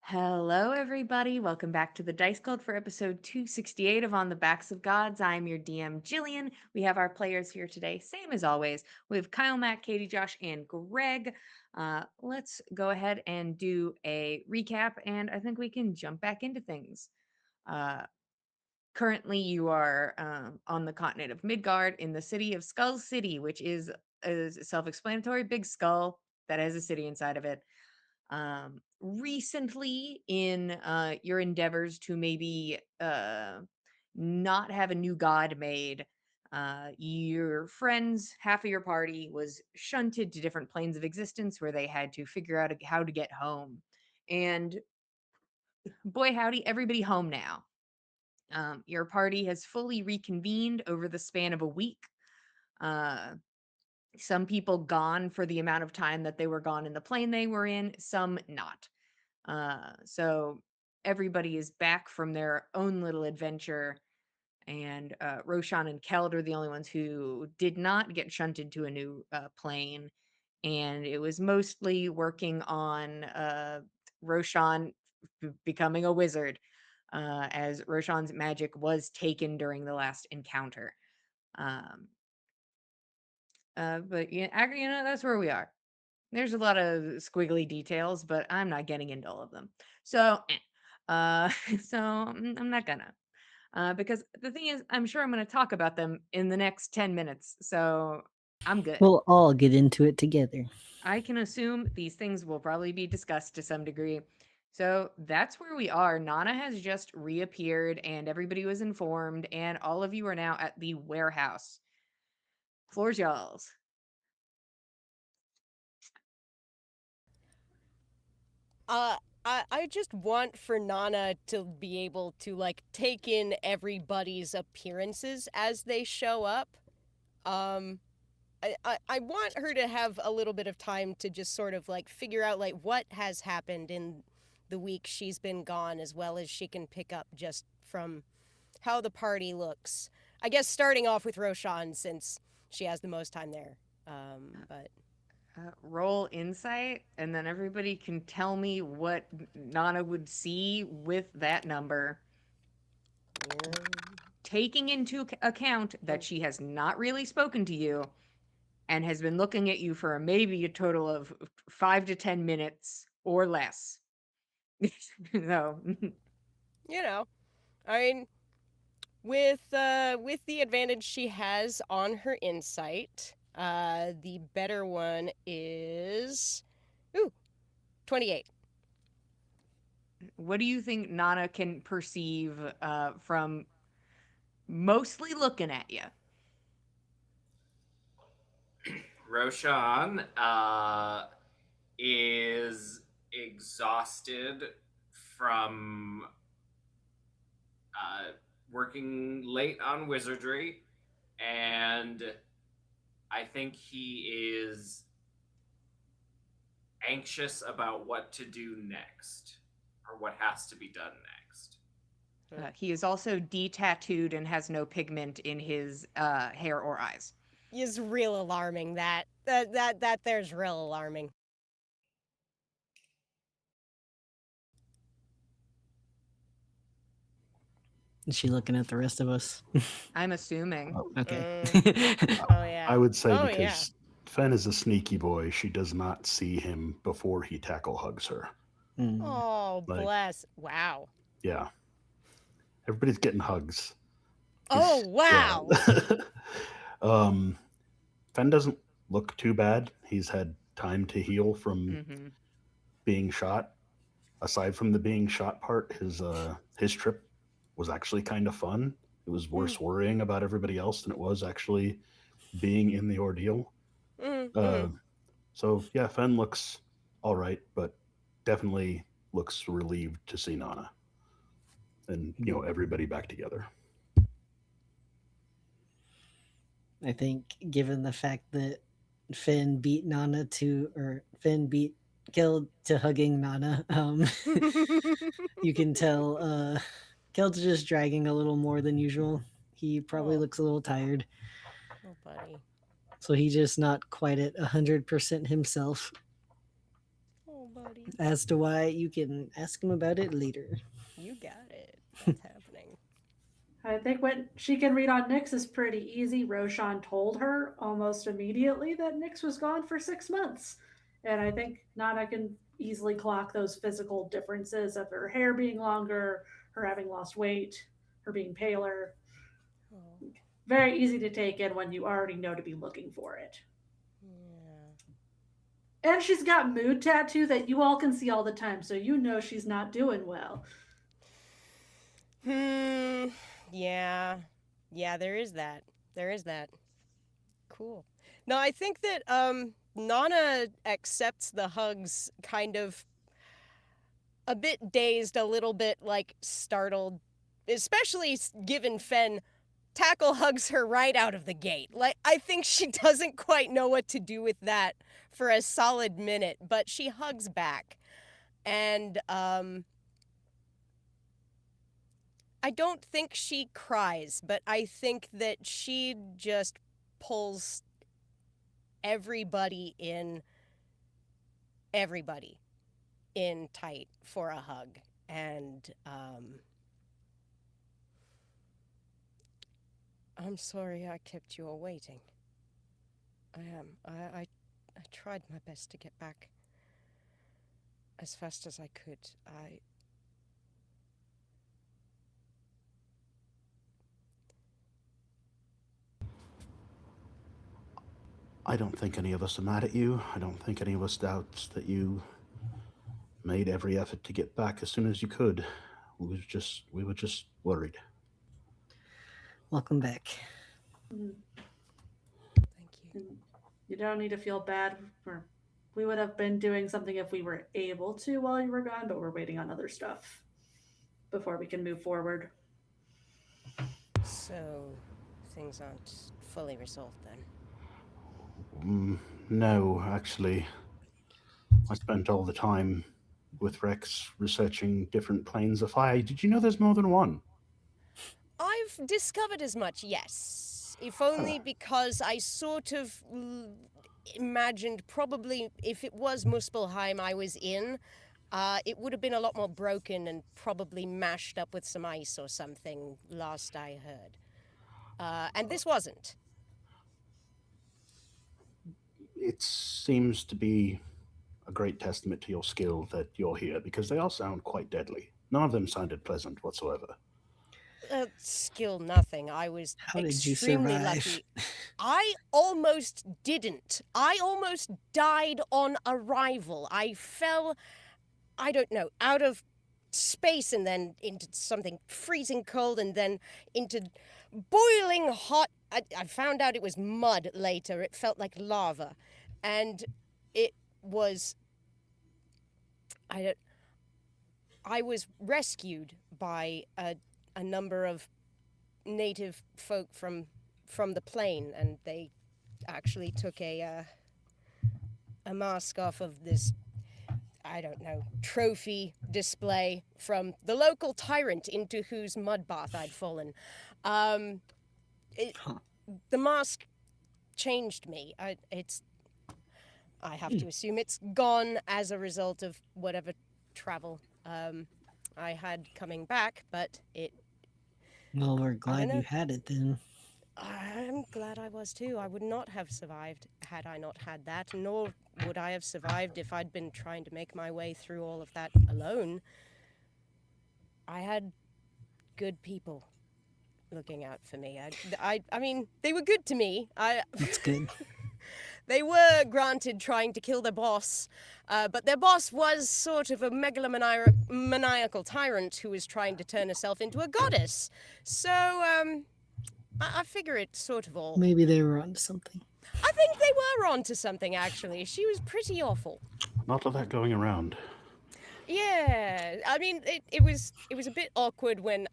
Hello, everybody. Welcome back to the Dice Cult for episode 268 of On the Backs of Gods. I'm your DM, Jillian. We have our players here today, same as always. We have Kyle, Matt, Katie, Josh, and Greg. Let's go ahead and do a recap, and I think we can jump back into things. Uh, Currently, you are on the continent of Midgard in the city of Skull City, which is a self explanatory big skull that has a city inside of it. Recently, in your endeavors to maybe not have a new god made, your friends, half of your party, was shunted to different planes of existence where they had to figure out how to get home. And boy, howdy, everybody home now. Your party has fully reconvened over the span of a week. Uh, some people gone for the amount of time that they were gone in the plane they were in, some not. So everybody is back from their own little adventure, and Roshan and Keld are the only ones who did not get shunted to a new plane. And it was mostly working on Roshan becoming a wizard, as Roshan's magic was taken during the last encounter. Um, but that's where we are. There's a lot of squiggly details, but I'm not getting into all of them. So, I'm not gonna. Because the thing is, I'm sure I'm gonna talk about them in the next 10 minutes. So I'm good. We'll all get into it together. I can assume these things will probably be discussed to some degree. So that's where we are. Nana has just reappeared and everybody was informed, and all of you are now at the warehouse. Floor's y'all's. Uh, I just want for Nana to be able to like take in everybody's appearances as they show up. Um, I want her to have a little bit of time to just sort of like figure out like what has happened in the week she's been gone, as well as she can pick up just from how the party looks. I guess starting off with Roshan since she has the most time there. But Roll insight, and then everybody can tell me what Nana would see with that number, taking into account that she has not really spoken to you and has been looking at you for maybe a total of 5 to 10 minutes or less. So, you know, I mean, with the advantage she has on her insight, the better one is 28. what do you think Nana can perceive from mostly looking at you? Roshan is exhausted from working late on wizardry, and I think he is anxious about what to do next or what has to be done next. He is also de-tattooed and has no pigment in his hair or eyes. Is real alarming. That there's real alarming. Is she looking at the rest of us? I'm assuming. Okay. Oh yeah. I would say Oh, because Fen is a sneaky boy, she does not see him before he tackle hugs her. Hmm. Oh Like- bless. Wow. Yeah. Everybody's getting hugs. Oh wow. Yeah. Fen doesn't look too bad. He's had time to heal from Hmm. being shot. Aside from the being shot part, his trip was actually kind of fun. It was worse worrying about everybody else than it was actually being in the ordeal. Uh, so yeah, Fen looks all right, but definitely looks relieved to see Nana and everybody back together. I think given the fact that Finn beat Nana to, or Finn beat Killed to hugging Nana, you can tell Killed's just dragging a little more than usual. He probably Oh. looks a little tired. Oh buddy. So he's just not quite at 100% himself. Oh buddy. As to why, you can ask him about it later. You got it. What's happening? I think what she can read on Nyx is pretty easy. Roshan told her almost immediately that Nyx was gone for 6 months. And I think Nana can easily clock those physical differences of her hair being longer, her having lost weight, her being paler. Oh, Very easy to take in when you already know to be looking for it. yeah. And she's got mood tattoo that you all can see all the time, so you know she's not doing well. Yeah. Yeah, there is that. There is that. Cool. No, I think that Nana accepts the hugs kind of a bit dazed, a little bit like startled, especially given Fen tackle hugs her right out of the gate. Like, I think she doesn't quite know what to do with that for a solid minute, but she hugs back. And I don't think she cries, but I think that she just pulls everybody in tight for a hug. And I'm sorry I kept you all waiting. I am. I tried my best to get back as fast as I could. I don't think any of us are mad at you. I don't think any of us doubts that you made every effort to get back as soon as you could. We were just worried. Welcome back. Mm, Thank you. and You don't need to feel bad. We would have been doing something if we were able to while you were gone, but we're waiting on other stuff before we can move forward. So, things aren't fully resolved then? No, actually, I spent all the time with Rex researching different planes of fire. Did you know there's more than one? I've discovered as much, yes. If only because I sort of imagined probably if it was Muspelheim I was in, it would have been a lot more broken and probably mashed up with some ice or something, last I heard. And this wasn't. It seems to be a great testament to your skill that you're here, because they all sound quite deadly. None of them sounded pleasant whatsoever. Skill nothing. I was How did you extremely survive? lucky. I almost didn't. I almost died on arrival. I fell, I don't know, out of space and then into something freezing cold and then into boiling hot. I found out it was mud later. It felt like lava. And it was... I was rescued by a number of native folk from the plane, and they actually took a mask off of this, I don't know, trophy display from the local tyrant into whose mud bath I'd fallen. The mask changed me. I have to assume it's gone as a result of whatever travel I had coming back, but it... Well, we're glad know. you had it then. I'm glad I was too. I would not have survived had I not had that, nor would I have survived if I'd been trying to make my way through all of that alone. I had good people looking out for me. I mean, they were good to me. That's good. They were, granted, trying to kill their boss, but their boss was sort of a megalomaniacal tyrant who was trying to turn herself into a goddess. So, I figure it sort of all... Maybe they were onto something. I think they were onto something, actually. She was pretty awful. Not of that going around. Yeah, I mean, it was a bit awkward when,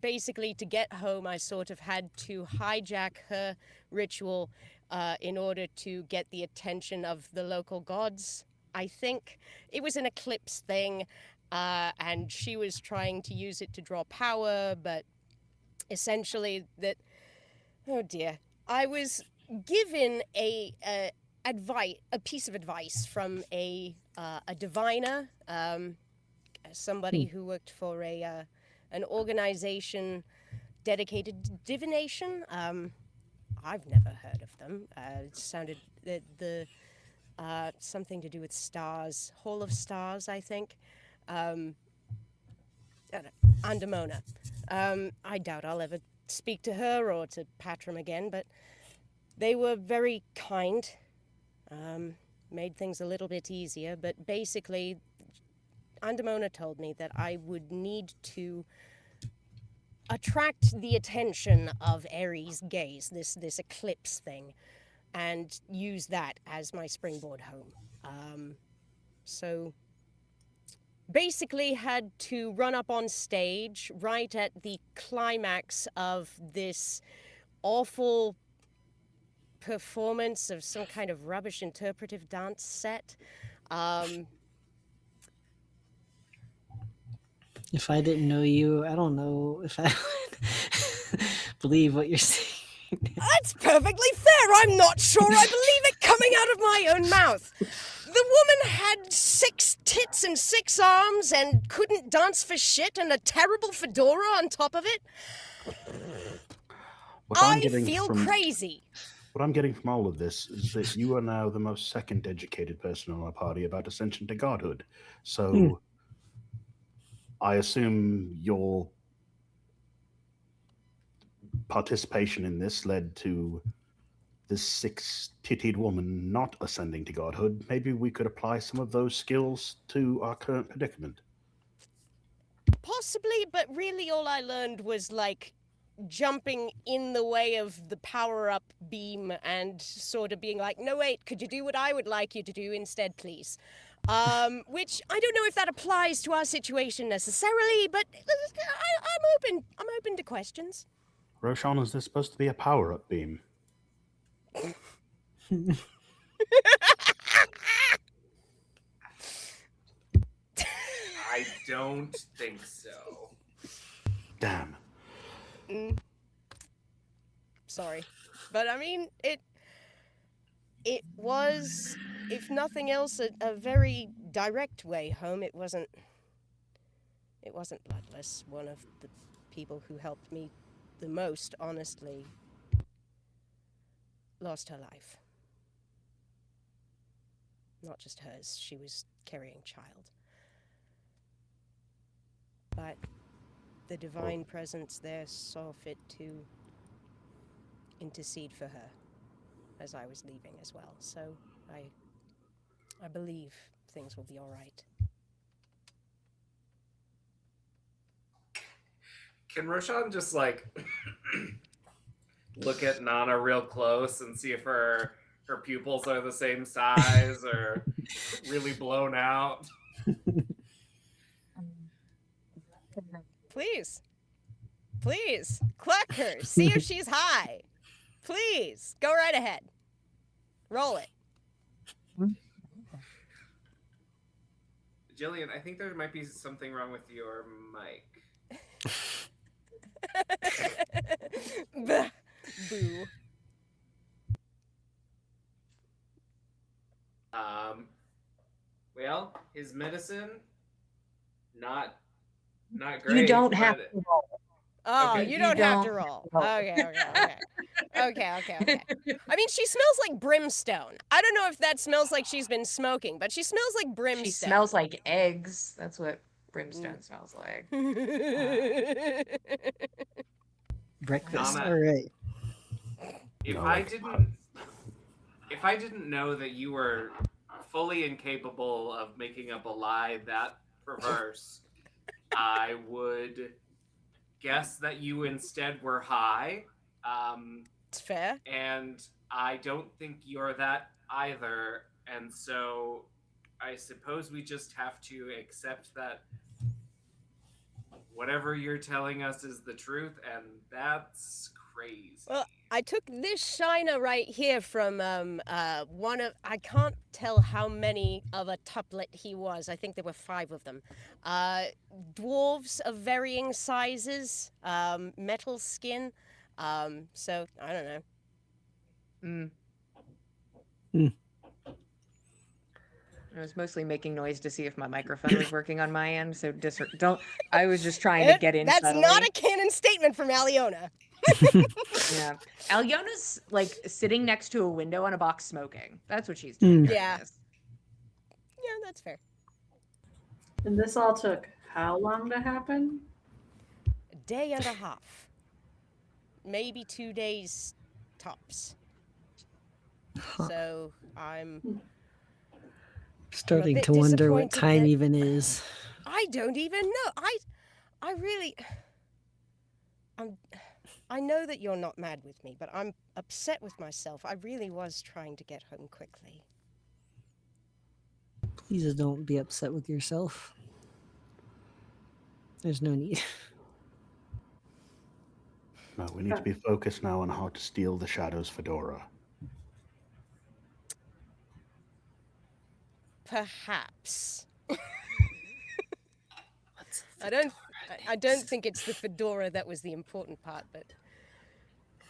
basically, to get home, I sort of had to hijack her ritual in order to get the attention of the local gods, I think. It was an eclipse thing, and she was trying to use it to draw power, but essentially that... Oh dear. I was given a a piece of advice from a diviner, somebody who worked for an organization dedicated to divination. I've never heard of them. It sounded the something to do with stars, Hall of Stars, I think. Andamona. I doubt I'll ever speak to her or to Patram again, but they were very kind. Made things a little bit easier, but basically, Andamona told me that I would need to attract the attention of Ares' gaze, this eclipse thing, and use that as my springboard home. So basically had to run up on stage right at the climax of this awful performance of some kind of rubbish interpretive dance set. If I didn't know you, I don't know if I would believe what you're saying. That's perfectly fair. I'm not sure I believe it coming out of my own mouth. The woman had 6 tits and 6 arms and couldn't dance for shit and a terrible fedora on top of it. I feel crazy. What I'm getting from all of this is that you are now the most second educated person on our party about ascension to godhood. So I assume your participation in this led to this 6-titted woman not ascending to godhood. Maybe we could apply some of those skills to our current predicament. Possibly, but really all I learned was, like, jumping in the way of the power-up beam and sort of being like, no, wait, could you do what I would like you to do instead, please? Which I don't know if that applies to our situation necessarily, but I'm open to questions. Roshan, is this supposed to be a power-up beam? I don't think so. Damn. Sorry. But I mean, it was, if nothing else, a very direct way home. It wasn't bloodless. One of the people who helped me the most, honestly, lost her life. Not just hers, she was carrying child. But the divine presence there saw fit to intercede for her as I was leaving as well. So I believe things will be all right. Can Roshan just like look at Nana real close and see if her pupils are the same size or really blown out? Please. Please. Cluck her. See if she's high. Please. Go right ahead. Roll it. Jillian, I think there might be something wrong with your mic. Boo. Well, his medicine, not great. You don't have to roll. Oh, Okay. you don't have to roll. Okay. I mean, she smells like brimstone. I don't know if that smells like she's been smoking, but she smells like brimstone. She smells like eggs. That's what brimstone smells like. Breakfast. Nana. All right. If No, I like, didn't know that you were fully incapable of making up a lie that perverse, I would guess that you instead were high. It's fair. And I don't think you're that either. And so I suppose we just have to accept that whatever you're telling us is the truth, and that's crazy. Well, I took this shiner right here from one of, I can't tell how many of a tuplet he was. I think there were 5 of them. Dwarves of varying sizes, metal skin. So I don't know. I was mostly making noise to see if my microphone was working on my end, so don't. I was just trying to get in That's subtly. not a canon statement from Aliona. Yeah, Aliona's like sitting next to a window on a box smoking. That's what she's doing. during Yeah. this. Yeah, that's fair. And this all took how long to happen? A day and a half. Maybe 2 days tops. So I'm Starting bit to wonder what disappointed time that- even is. I don't even know. I really I know that you're not mad with me, but I'm upset with myself. I really was trying to get home quickly. Please don't be upset with yourself. There's no need. No, we need to be focused now on how to steal the Shadow's fedora. Perhaps. I don't think it's the fedora that was the important part, but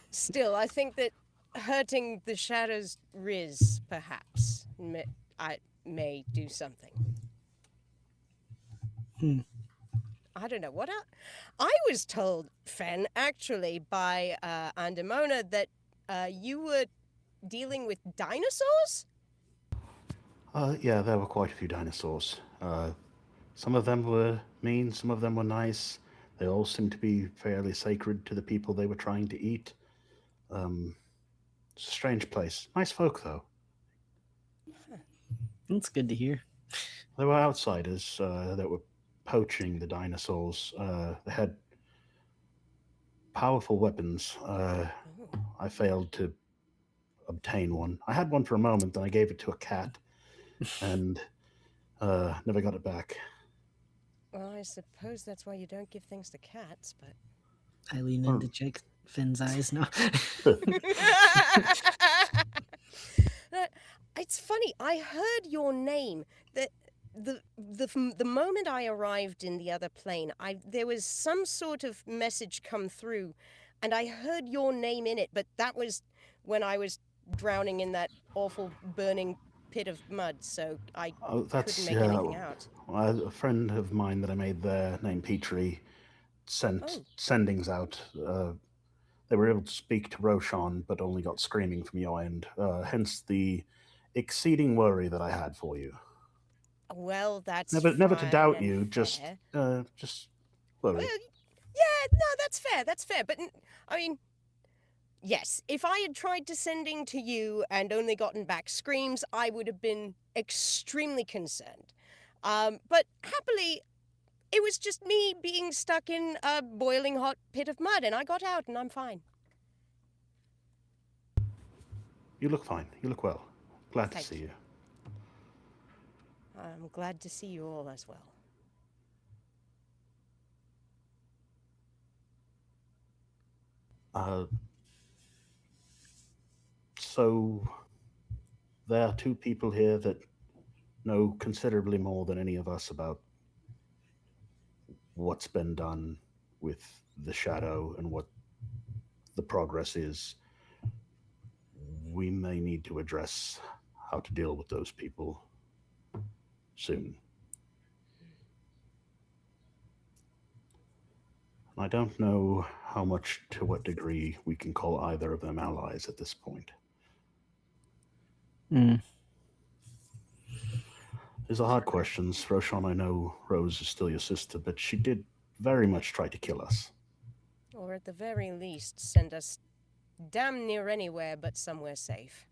still, I think that hurting the Shadow's Riz, perhaps, may do something. I don't know what I was told, Fen, actually, by Andamona that you were dealing with dinosaurs? Yeah, there were quite a few dinosaurs. Some of them were mean, some of them were nice. They all seemed to be fairly sacred to the people they were trying to eat. It's a strange place. Nice folk, though. That's good to hear. There were outsiders that were poaching the dinosaurs. They had powerful weapons. I failed to obtain one. I had one for a moment, then I gave it to a cat, and never got it back. Well, I suppose that's why you don't give things to cats, but... I lean in to check Finn's eyes now. It's funny. I heard your name. The moment I arrived in the other plane, there was some sort of message come through, and I heard your name in it. But that was when I was drowning in that awful burning pit of mud, so I couldn't make anything out. A friend of mine that I made there, named Petrie, sent sendings out. They were able to speak to Roshan, but only got screaming from your end. Hence the exceeding worry that I had for you. Well, that's Never to doubt fine you. and Just fair. worry. Well, yeah, no, that's fair. That's fair. But I mean, yes, if I had tried to sending to you and only gotten back screams, I would have been extremely concerned. But happily, it was just me being stuck in a boiling hot pit of mud, and I got out, and I'm fine. You look fine. You look well. Glad to Thank see you. I'm glad to see you all as well. So there are two people here that know considerably more than any of us about what's been done with the Shadow and what the progress is. We may need to address how to deal with those people soon. I don't know how much, to what degree, we can call either of them allies at this point. These are hard questions. Roshan, I know Rose is still your sister, but she did very much try to kill us. Or at the very least, send us damn near anywhere but somewhere safe.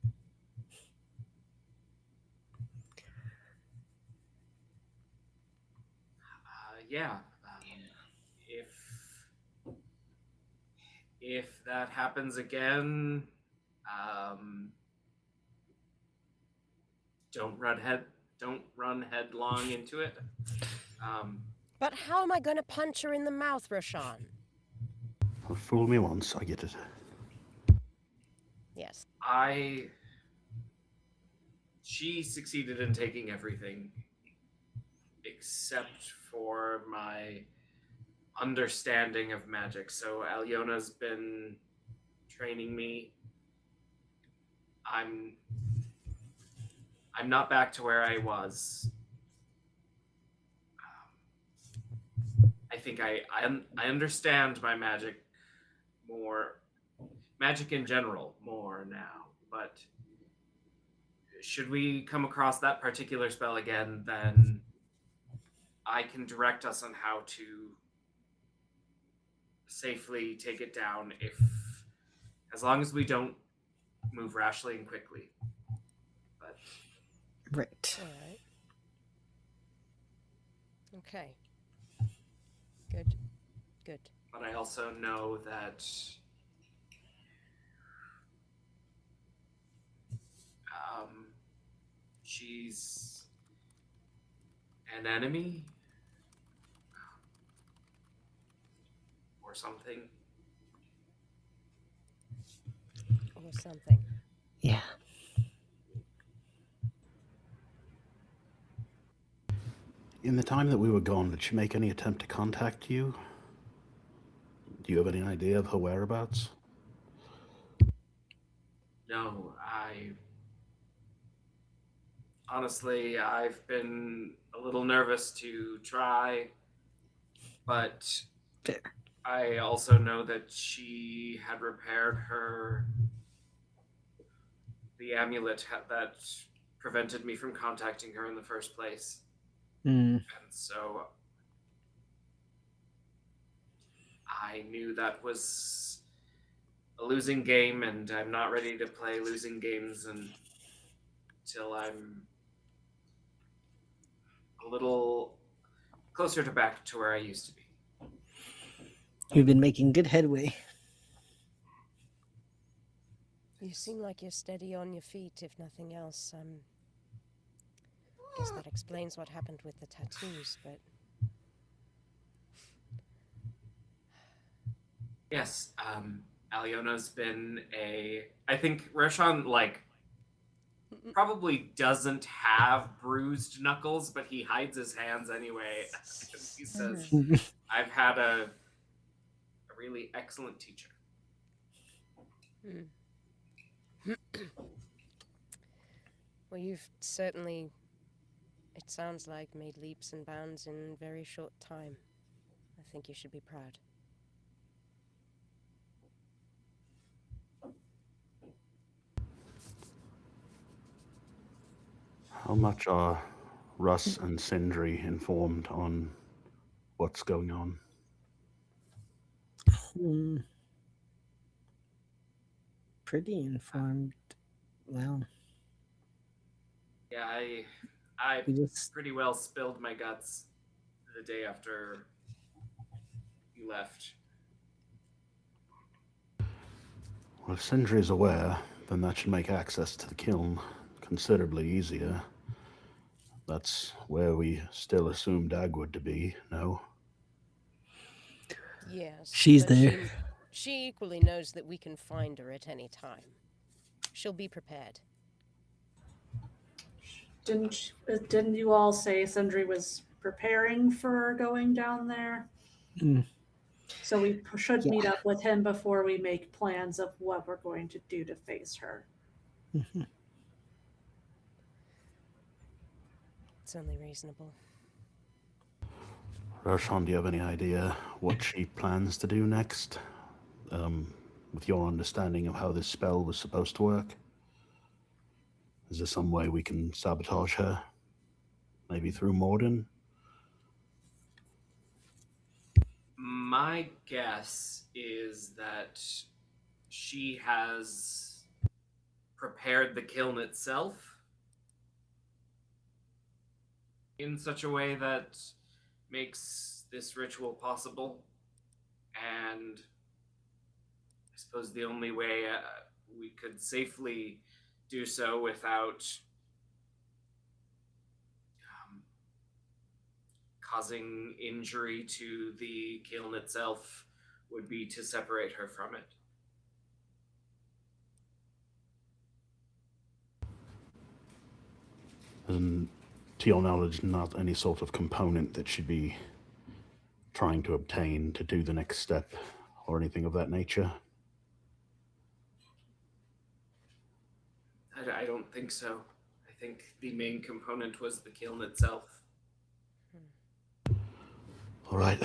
Yeah. If that happens again, don't run headlong into it. But how am I going to punch her in the mouth, Roshan? Fool me once, I get it. Yes. She succeeded in taking everything except for my understanding of magic. So Aliona's been training me. I'm I'm not back to where I was. I think I understand my magic more, magic in general more now. But should we come across that particular spell again, then I can direct us on how to safely take it down, if as long as we don't move rashly and quickly. But Right. All right. Okay. Good. Good. but I also know that she's an enemy or something. Or something. Yeah. In the time that we were gone, did she make any attempt to contact you? Do you have any idea of her whereabouts? No, honestly, I've been a little nervous to try, but Fair. I also know that she had repaired the amulet that prevented me from contacting her in the first place. Mm. And so I knew that was a losing game, and I'm not ready to play losing games until I'm a little closer to back to where I used to be. You've been making good headway. You seem like you're steady on your feet, if nothing else. Guess that explains what happened with the tattoos, but... Yes, Aliona's been I think Roshan, probably doesn't have bruised knuckles, but he hides his hands anyway. He says, I've had a really excellent teacher. Well, you've certainly, it sounds like, made leaps and bounds in a very short time. I think you should be proud. How much are Russ and Sindri informed on what's going on? Pretty informed. Well, Yeah, I we just pretty well spilled my guts the day after you left. Well, if Sindri is aware, then that should make access to the kiln considerably easier. That's where we still assumed Dagwood to be, no? Yes. She's but there. She equally knows that we can find her at any time. She'll be prepared. Didn't you all say Sindri was preparing for going down there? Mm. So we should meet up with him before we make plans of what we're going to do to face her. Mhm. It's only reasonable. Roshan, do you have any idea what she plans to do next? With your understanding of how this spell was supposed to work? Is there some way we can sabotage her? Maybe through Morden? My guess is that she has prepared the kiln itself in such a way that makes this ritual possible. And I suppose the only way we could safely do so without causing injury to the kiln itself would be to separate her from it. And to your knowledge, not any sort of component that she'd be trying to obtain to do the next step or anything of that nature? I don't think so. I think the main component was the kiln itself. All right.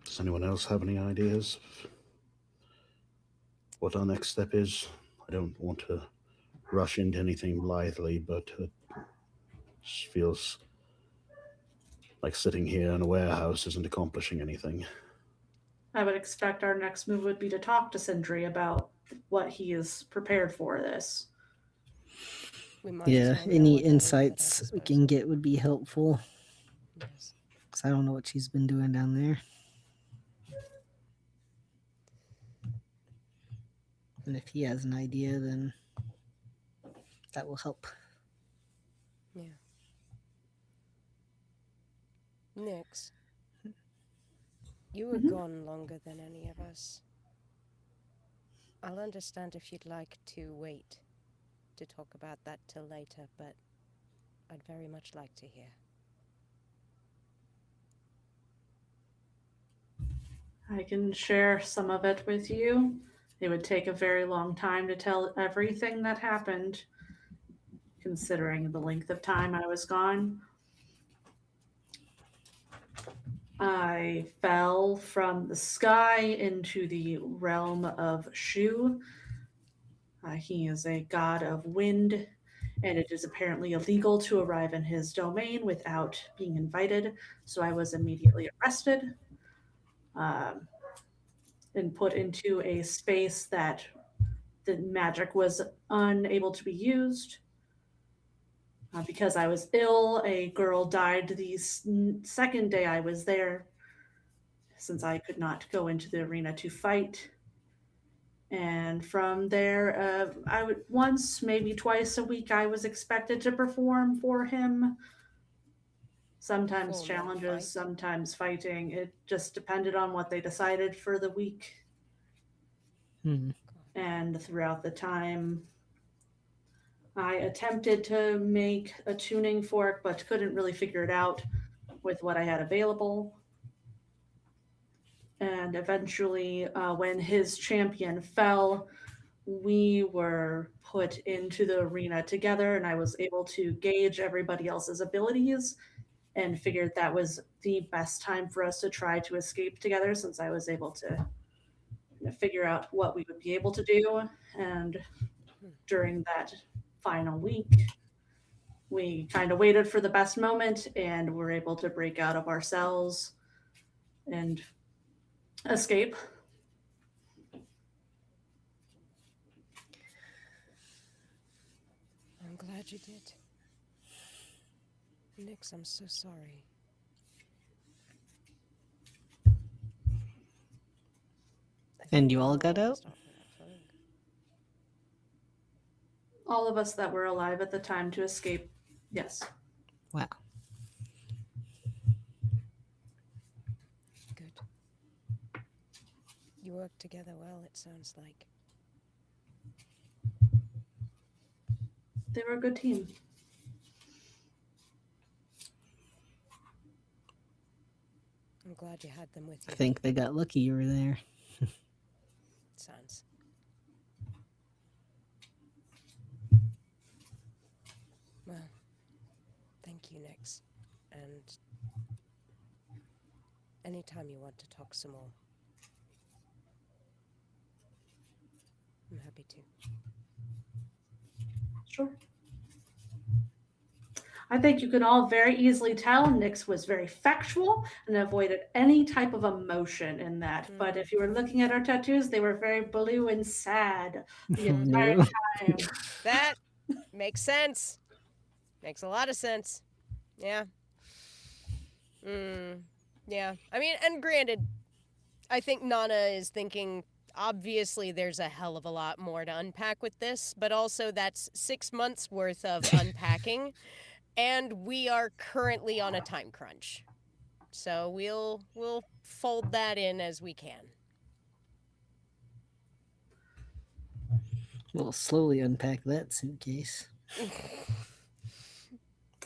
Does anyone else have any ideas of what our next step is? I don't want to rush into anything blithely, but it just feels like sitting here in a warehouse isn't accomplishing anything. I would expect our next move would be to talk to Sindri about what he is prepared for this. We might as Yeah, well know any what that is at our insights we can disposal. get would be helpful. Yes. Because I don't know what she's been doing down there. And if he has an idea, then that will help. Yeah. Nyx, you were Mhm. gone longer than any of us. I'll understand if you'd like to wait to talk about that till later, but I'd very much like to hear. I can share some of it with you. It would take a very long time to tell everything that happened, considering the length of time I was gone. I fell from the sky into the realm of Shu. He is a god of wind, and it is apparently illegal to arrive in his domain without being invited. So I was immediately arrested and put into a space that the magic was unable to be used. Because I was ill, a girl died the second day I was there, since I could not go into the arena to fight. And from there, I would once, maybe twice a week, I was expected to perform for him. Sometimes Perform, not challenges, fight? sometimes fighting. It just depended on what they decided for the week. Hmm. And throughout the time, I attempted to make a tuning fork, but couldn't really figure it out with what I had available. And eventually, when his champion fell, we were put into the arena together, and I was able to gauge everybody else's abilities and figured that was the best time for us to try to escape together, since I was able to figure out what we would be able to do. And during that final week, we kind of waited for the best moment and were able to break out of our cells and escape. I'm glad you did. Nyx, I'm so sorry. I And think you we all got out? lost our Fung. All of us that were alive at the time to escape, yes. Wow. Good. You work together well, it sounds like. They were a good team. I'm glad you had them with I you. think they got lucky you were there. Sounds. Well, thank you, Nyx. And anytime you want to talk some more, I'm happy to. Sure. I think you can all very easily tell Nyx was very factual and avoided any type of emotion in that. But if you were looking at our tattoos, they were very blue and sad the entire No. time. That makes sense. Makes a lot of sense. Yeah. Yeah. I mean, and granted, I think Nana is thinking, obviously there's a hell of a lot more to unpack with this, but also that's 6 months worth of unpacking, and we are currently on a time crunch. So we'll fold that in as we can. We'll slowly unpack that suitcase. You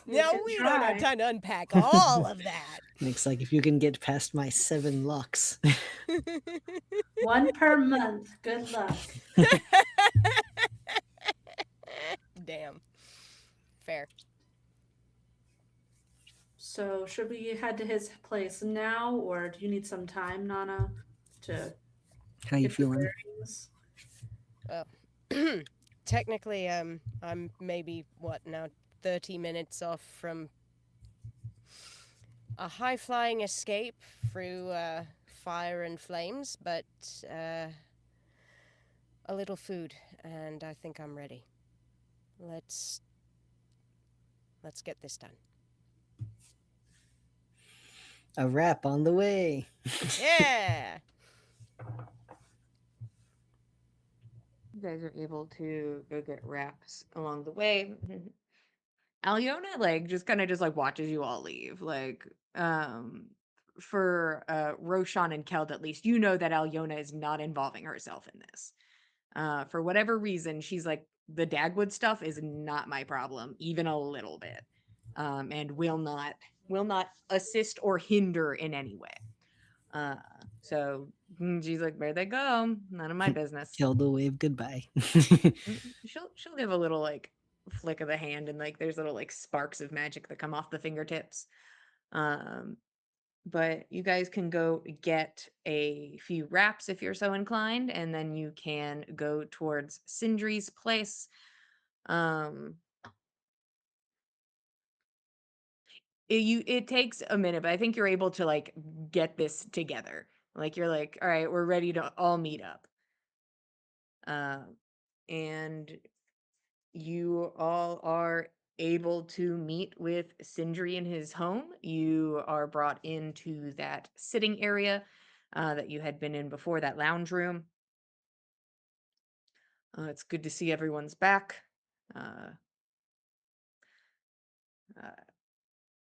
No, can we try. don't have time to unpack all of that. Nick's like, if you can get past my 7 locks. One per month. Good luck. Damn. Fair. So, should we head to his place now, or do you need some time, Nana, to How you get your feeling? bearings? Technically, I'm maybe what now 30 minutes off from a high-flying escape through fire and flames, but a little food, and I think I'm ready. Let's get this done. A wrap on the way. Yeah. You guys are able to go get wraps along the way. Alyona like just kind of just like watches you all leave. Like for Roshan and Keld at least, you know that Alyona is not involving herself in this. For whatever reason, she's like the Dagwood stuff is not my problem, even a little bit. And will not assist or hinder in any way. So she's like, where they go? None of my business. Hilda wave goodbye. She'll give a little like flick of the hand, and like there's little like sparks of magic that come off the fingertips. But you guys can go get a few wraps if you're so inclined, and then you can go towards Sindri's place. It takes a minute, but I think you're able to like get this together. Like you're like, all right, we're ready to all meet up. And you all are able to meet with Sindri in his home. You are brought into that sitting area that you had been in before, that lounge room. It's good to see everyone's back. Uh,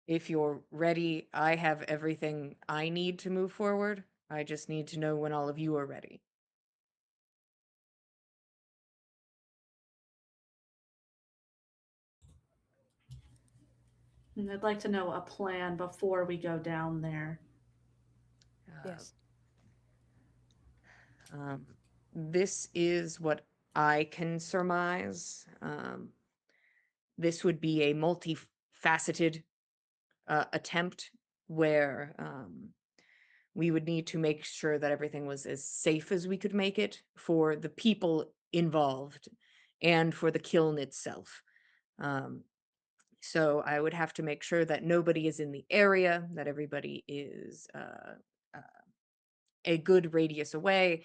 if you're ready, I have everything I need to move forward. I just need to know when all of you are ready. And I'd like to know a plan before we go down there. Yes. This is what I can surmise. This would be a multifaceted attempt where we would need to make sure that everything was as safe as we could make it for the people involved and for the kiln itself. So I would have to make sure that nobody is in the area, that everybody is a good radius away,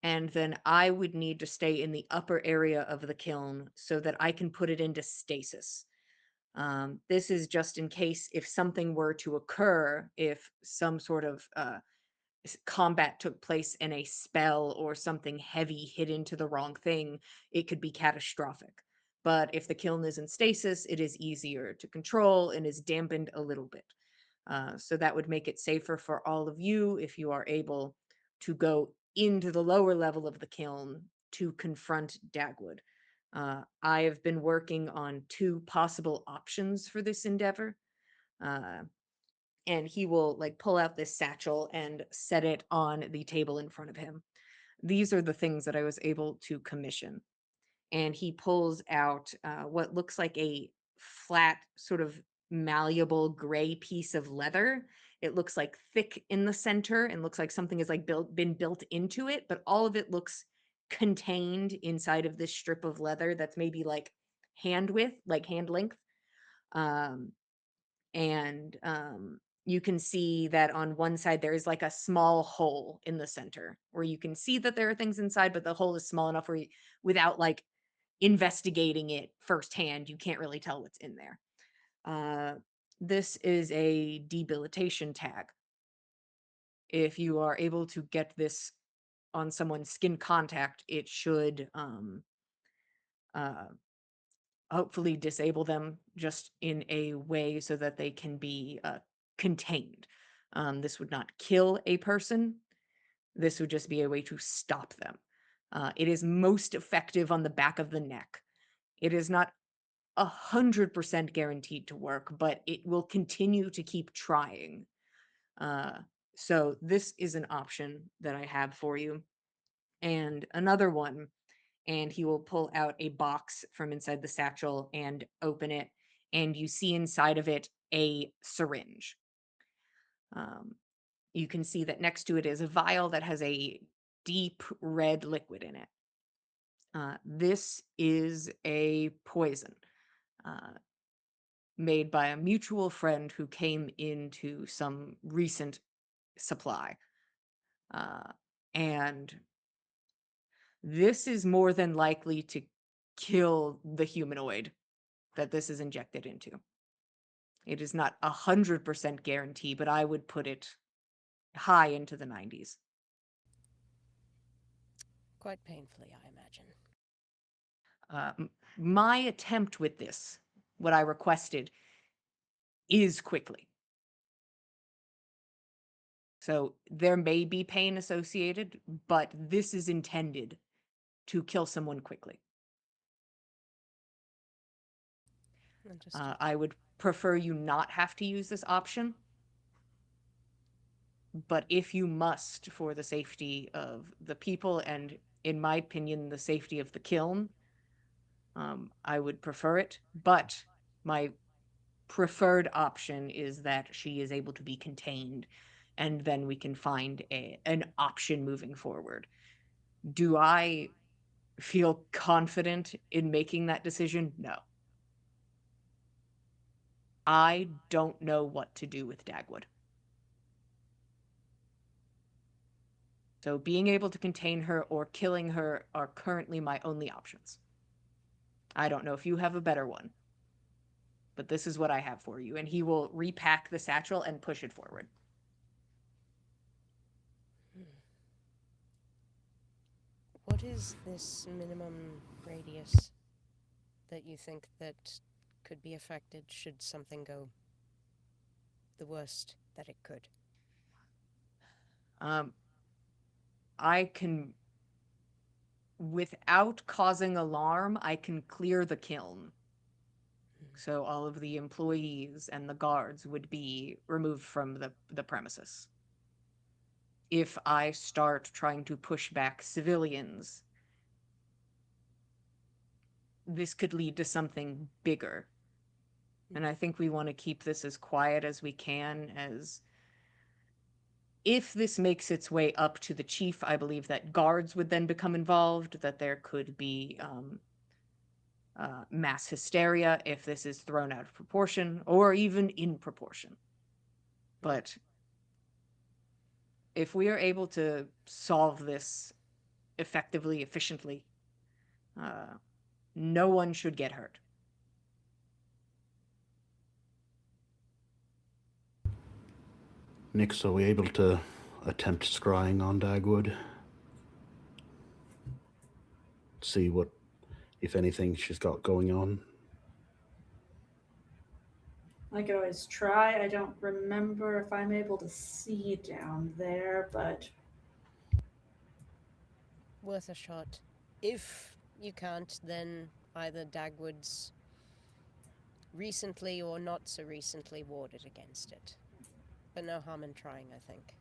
and then I would need to stay in the upper area of the kiln so that I can put it into stasis. This is just in case if something were to occur, if some sort of combat took place and a spell or something heavy hit into the wrong thing, it could be catastrophic. But if the kiln is in stasis, it is easier to control and is dampened a little bit. So that would make it safer for all of you if you are able to go into the lower level of the kiln to confront Dagwood. I have been working on 2 possible options for this endeavor. And he will like pull out this satchel and set it on the table in front of him. These are the things that I was able to commission. And he pulls out what looks like a flat, sort of malleable gray piece of leather. It looks like thick in the center and looks like something has like been built into it, but all of it looks contained inside of this strip of leather that's maybe like hand width, like hand length. Um, and you can see that on one side there is like a small hole in the center where you can see that there are things inside, but the hole is small enough where without like investigating it firsthand, you can't really tell what's in there. This is a debilitation tag. If you are able to get this on someone's skin contact, it should uh, hopefully disable them just in a way so that they can be contained. This would not kill a person. This would just be a way to stop them. It is most effective on the back of the neck. It is not 100% guaranteed to work, but it will continue to keep trying So this is an option that I have for you. And another one, and he will pull out a box from inside the satchel and open it, and you see inside of it a syringe. Um, you can see that next to it is a vial that has a deep red liquid in it. This is a poison uh, made by a mutual friend who came into some recent supply. And this is more than likely to kill the humanoid that this is injected into. It is not 100% guarantee, but I would put it high into the 90s. Quite painfully, I imagine. My attempt with this, what I requested, is quickly. So there may be pain associated, but this is intended to kill someone quickly. Understood. I would prefer you not have to use this option. But if you must, for the safety of the people and, in my opinion, the safety of the kiln, I would prefer it. But my preferred option is that she is able to be contained, and then we can find an option moving forward. Do I feel confident in making that decision? No. I don't know what to do with Dagwood. So being able to contain her or killing her are currently my only options. I don't know if you have a better one, but this is what I have for you. And he will repack the satchel and push it forward. What is this minimum radius that you think that could be affected should something go the worst that it could? I can, without causing alarm, I can clear the kiln. So all of the employees and the guards would be removed from the premises. If I start trying to push back civilians, this could lead to something bigger. And I think we want to keep this as quiet as we can, as if this makes its way up to the chief, I believe that guards would then become involved, that there could be mass hysteria if this is thrown out of proportion, or even in proportion. But if we are able to solve this effectively, efficiently, no one should get hurt. Nix, are we able to attempt scrying on Dagwood? See what, if anything, she's got going on? I could always try. I don't remember if I'm able to see down there, but Worth a shot. If you can't, then either Dagwood's recently or not so recently warded against it. But no harm in trying, I think.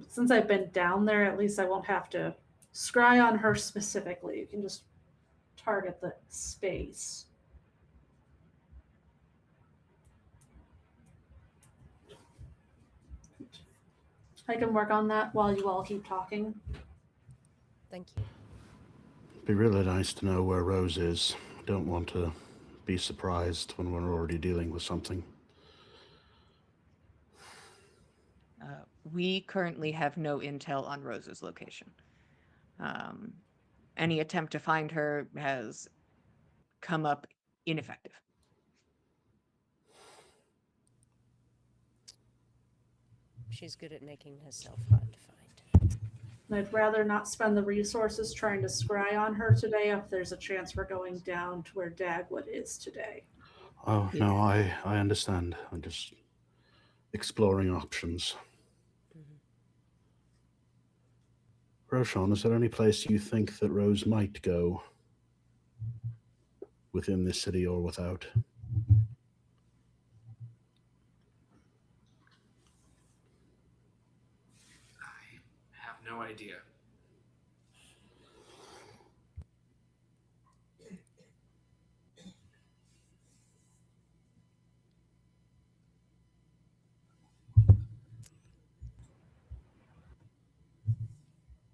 since I've been down there, at least I won't have to scry on her specifically. You can just target the space. I can work on that while you all keep talking. Thank you. It'd be really nice to know where Rose is. I don't want to be surprised when we're already dealing with something. We currently have no intel on Rose's location. Any attempt to find her has come up ineffective. She's good at making herself hard to find. And I'd rather not spend the resources trying to scry on her today if there's a chance we're going down to where Dagwood is today. Oh, no, I understand. I'm just exploring options. Roshan, is there any place you think that Rose might go within this city or without? no idea.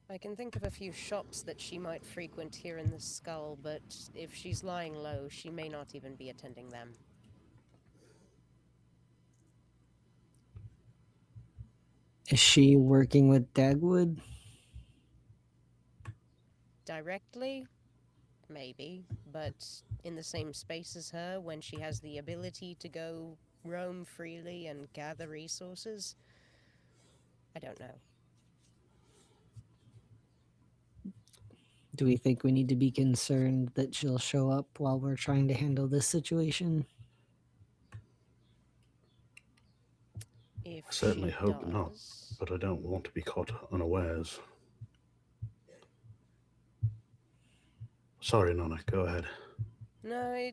I can think of a few shops that she might frequent here in the Skull, but if she's lying low, she may not even be attending them. Is she working with Dagwood? Directly? Maybe, but in the same space as her, when she has the ability to go roam freely and gather resources? I don't know. Do we think we need to be concerned that she'll show up while we're trying to handle this situation? If I certainly she hope not, does... but I don't want to be caught unawares. Sorry, Nana, go ahead. No,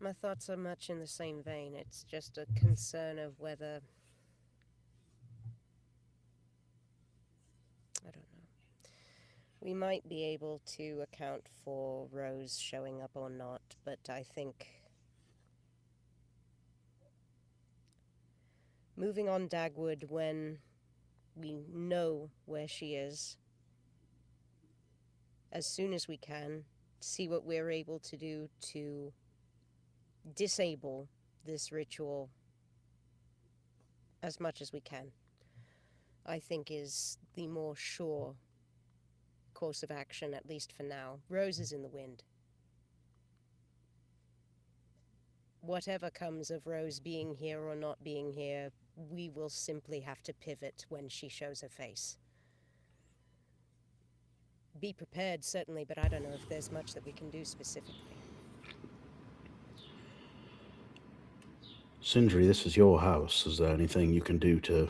my thoughts are much in the same vein. It's just a concern of whether... I don't know. We might be able to account for Rose showing up or not, but I think... moving on Dagwood when we know where she is, as soon as we can, see what we're able to do to disable this ritual as much as we can, I think is the more sure course of action, at least for now. Rose is in the wind. Whatever comes of Rose being here or not being here, we will simply have to pivot when she shows her face. Be prepared, certainly, but I don't know if there's much that we can do specifically. Sindri, this is your house. Is there anything you can do to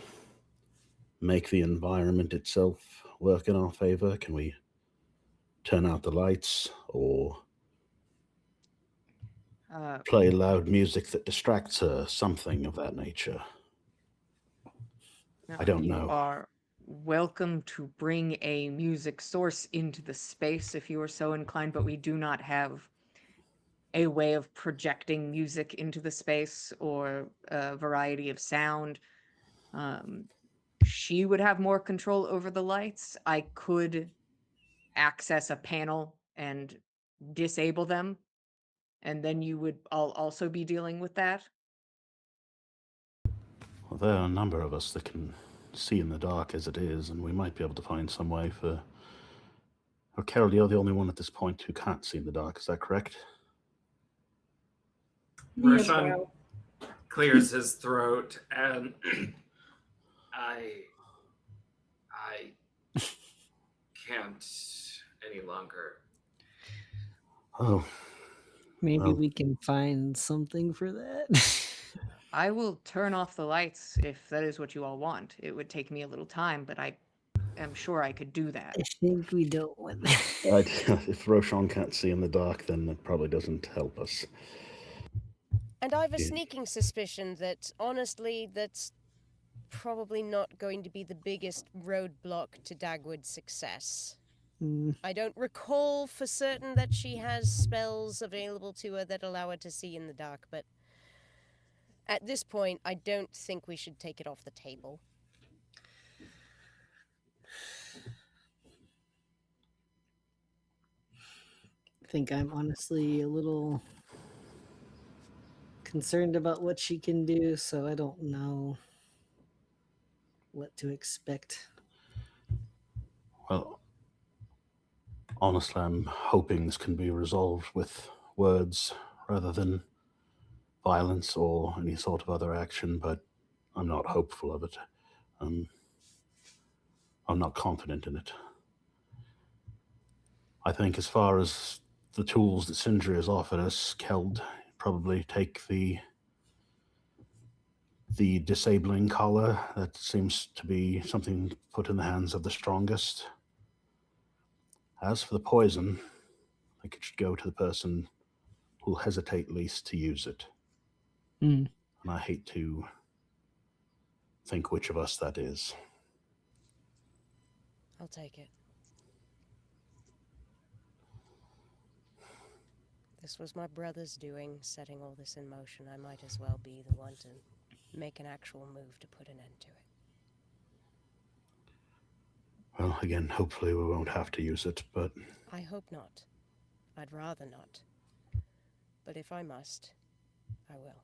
make the environment itself work in our favor? Can we turn out the lights or play loud music that distracts her? Something of that nature. I don't know. You are welcome to bring a music source into the space if you are so inclined, but we do not have a way of projecting music into the space or a variety of sound. She would have more control over the lights. I could access a panel and disable them, and then you would also be dealing with that. Well, there are a number of us that can see in the dark as it is, and we might be able to find some way for... Oh, Carol, you're the only one at this point who can't see in the dark, is that correct? Me as Roshan well. clears his throat and I can't any longer. Oh, Maybe well, we can find something for that. I will turn off the lights if that is what you all want. It would take me a little time, but I am sure I could do that. I think we don't want that. if Roshan can't see in the dark, then it probably doesn't help us. And I've a Yeah. sneaking suspicion that, honestly, that's probably not going to be the biggest roadblock to Dagwood's success. I don't recall for certain that she has spells available to her that allow her to see in the dark, but at this point, I don't think we should take it off the table. I think I'm honestly a little concerned about what she can do, so I don't know what to expect. Well, honestly, I'm hoping this can be resolved with words rather than violence or any sort of other action, but I'm not hopeful of it. I'm not confident in it. I think as far as the tools that Sindri has offered us, Keld probably take the disabling collar. That seems to be something put in the hands of the strongest. As for the poison, I think it should go to the person who'll hesitate least to use it. Mm. And I hate to think which of us that is. I'll take it. This was my brother's doing, setting all this in motion. I might as well be the one to make an actual move to put an end to it. Well, again, hopefully we won't have to use it, but I hope not. I'd rather not. But if I must, I will.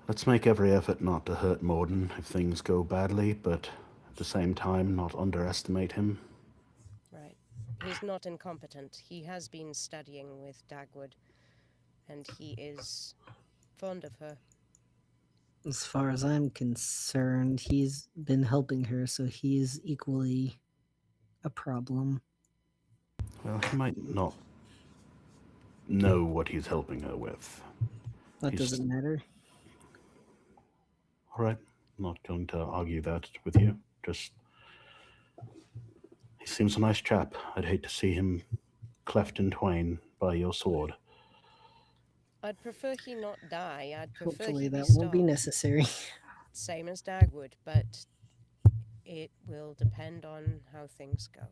let's make every effort not to hurt Morden if things go badly, but at the same time, not underestimate him. Right. He's not incompetent. He has been studying with Dagwood, and he is fond of her. As far as I'm concerned, he's been helping her, so he's equally a problem. Well, he might not know what he's helping her with. That He's- doesn't matter. All right, I'm not going to argue that with you. Just, he seems a nice chap. I'd hate to see him cleft in twain by your sword. I'd prefer he not die. I'd prefer Hopefully he that be won't be stopped. necessary. Same as Dagwood, but it will depend on how things go.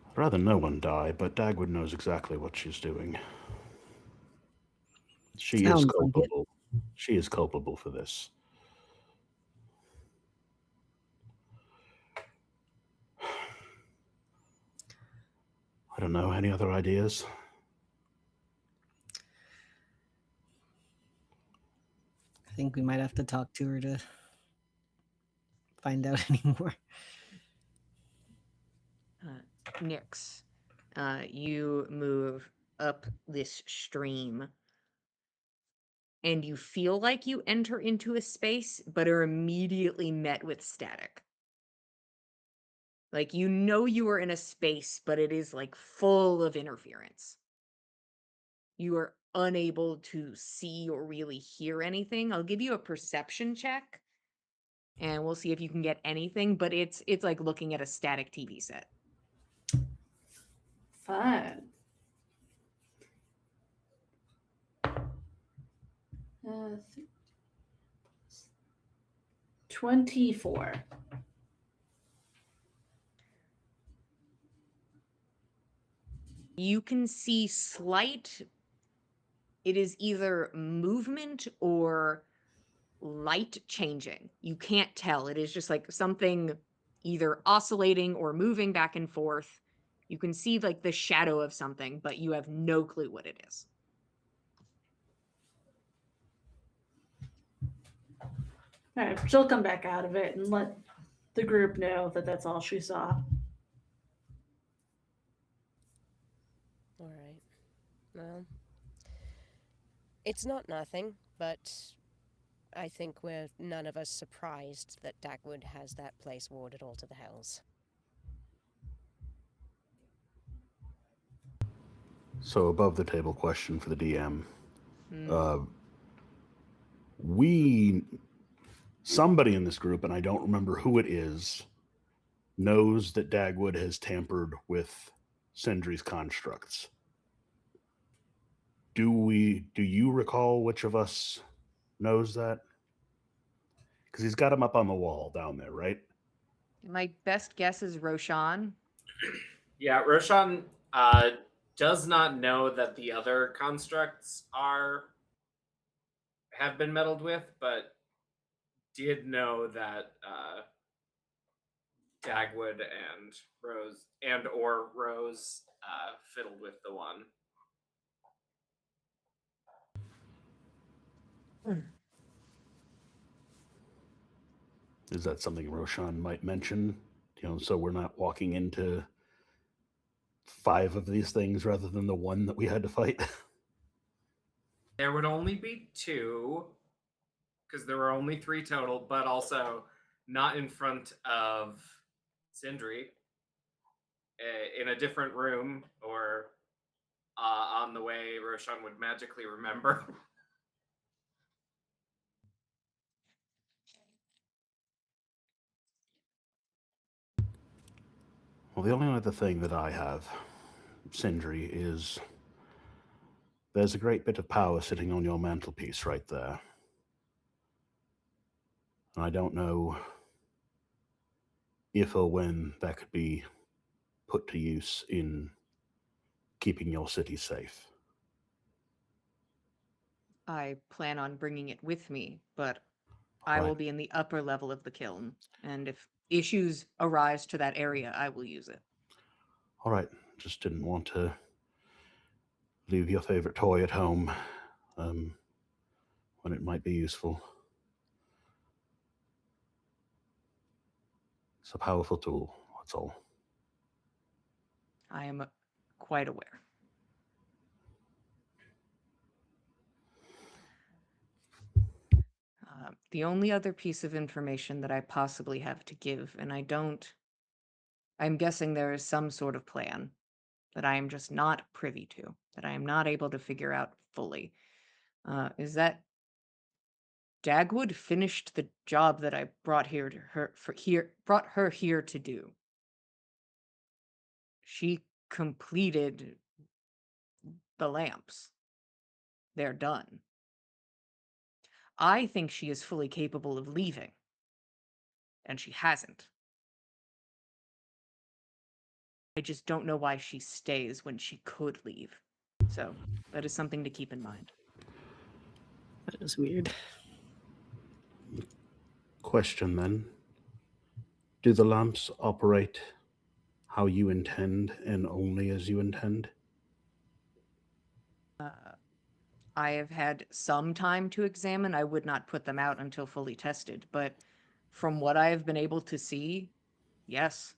I'd rather no one die, but Dagwood knows exactly what she's doing. She is Sounds like it. culpable. She is culpable for this. I don't know. Any other ideas? I think we might have to talk to her to find out anymore. Nyx, you move up this stream and you feel like you enter into a space, but are immediately met with static. Like, you know you are in a space, but it is like full of interference. You are unable to see or really hear anything. I'll give you a perception check and we'll see if you can get anything, but it's like looking at a static TV set. Fun. 24. You can see slight, it is either movement or light changing. You can't tell. It is just like something either oscillating or moving back and forth. You can see like the shadow of something, but you have no clue what it is. All right, she'll come back out of it and let the group know that that's all she saw. All right. Well, it's not nothing, but I think we're none of us surprised that Dagwood has that place warded all to the hells. So, above the table question for the DM. Mm. Somebody in this group, and I don't remember who it is, knows that Dagwood has tampered with Sindri's constructs. Do you recall which of us knows that? Because he's got him up on the wall down there, right? My best guess is Roshan. Yeah, Roshan does not know that the other constructs have been meddled with, but did know that Dagwood and Rose fiddled with the one. Is that something Roshan might mention? So we're not walking into 5 of these things rather than the one that we had to fight. There would only be 2, because there were only 3 total, but also not in front of Sindri, in a different room, or on the way Roshan would magically remember. Well, the only other thing that I have Sindri, is there's a great bit of power sitting on your mantelpiece right there. And I don't know if or when that could be put to use in keeping your city safe. I plan on bringing it with me, but I Right. will be in the upper level of the kiln, and if issues arise to that area, I will use it. All right. Just didn't want to leave your favorite toy at home when it might be useful. It's a powerful tool, that's all. I am quite aware. The only other piece of information that I possibly have to give, and I'm guessing there is some sort of plan that I am just not privy to, that I am not able to figure out fully, is that Dagwood finished the job that I brought brought her here to do. She completed the lamps. They're done. I think she is fully capable of leaving, and she hasn't. I just don't know why she stays when she could leave. So, that is something to keep in mind. That is weird. Question then. Do the lamps operate how you intend and only as you intend? I have had some time to examine. I would not put them out until fully tested, but from what I have been able to see, yes,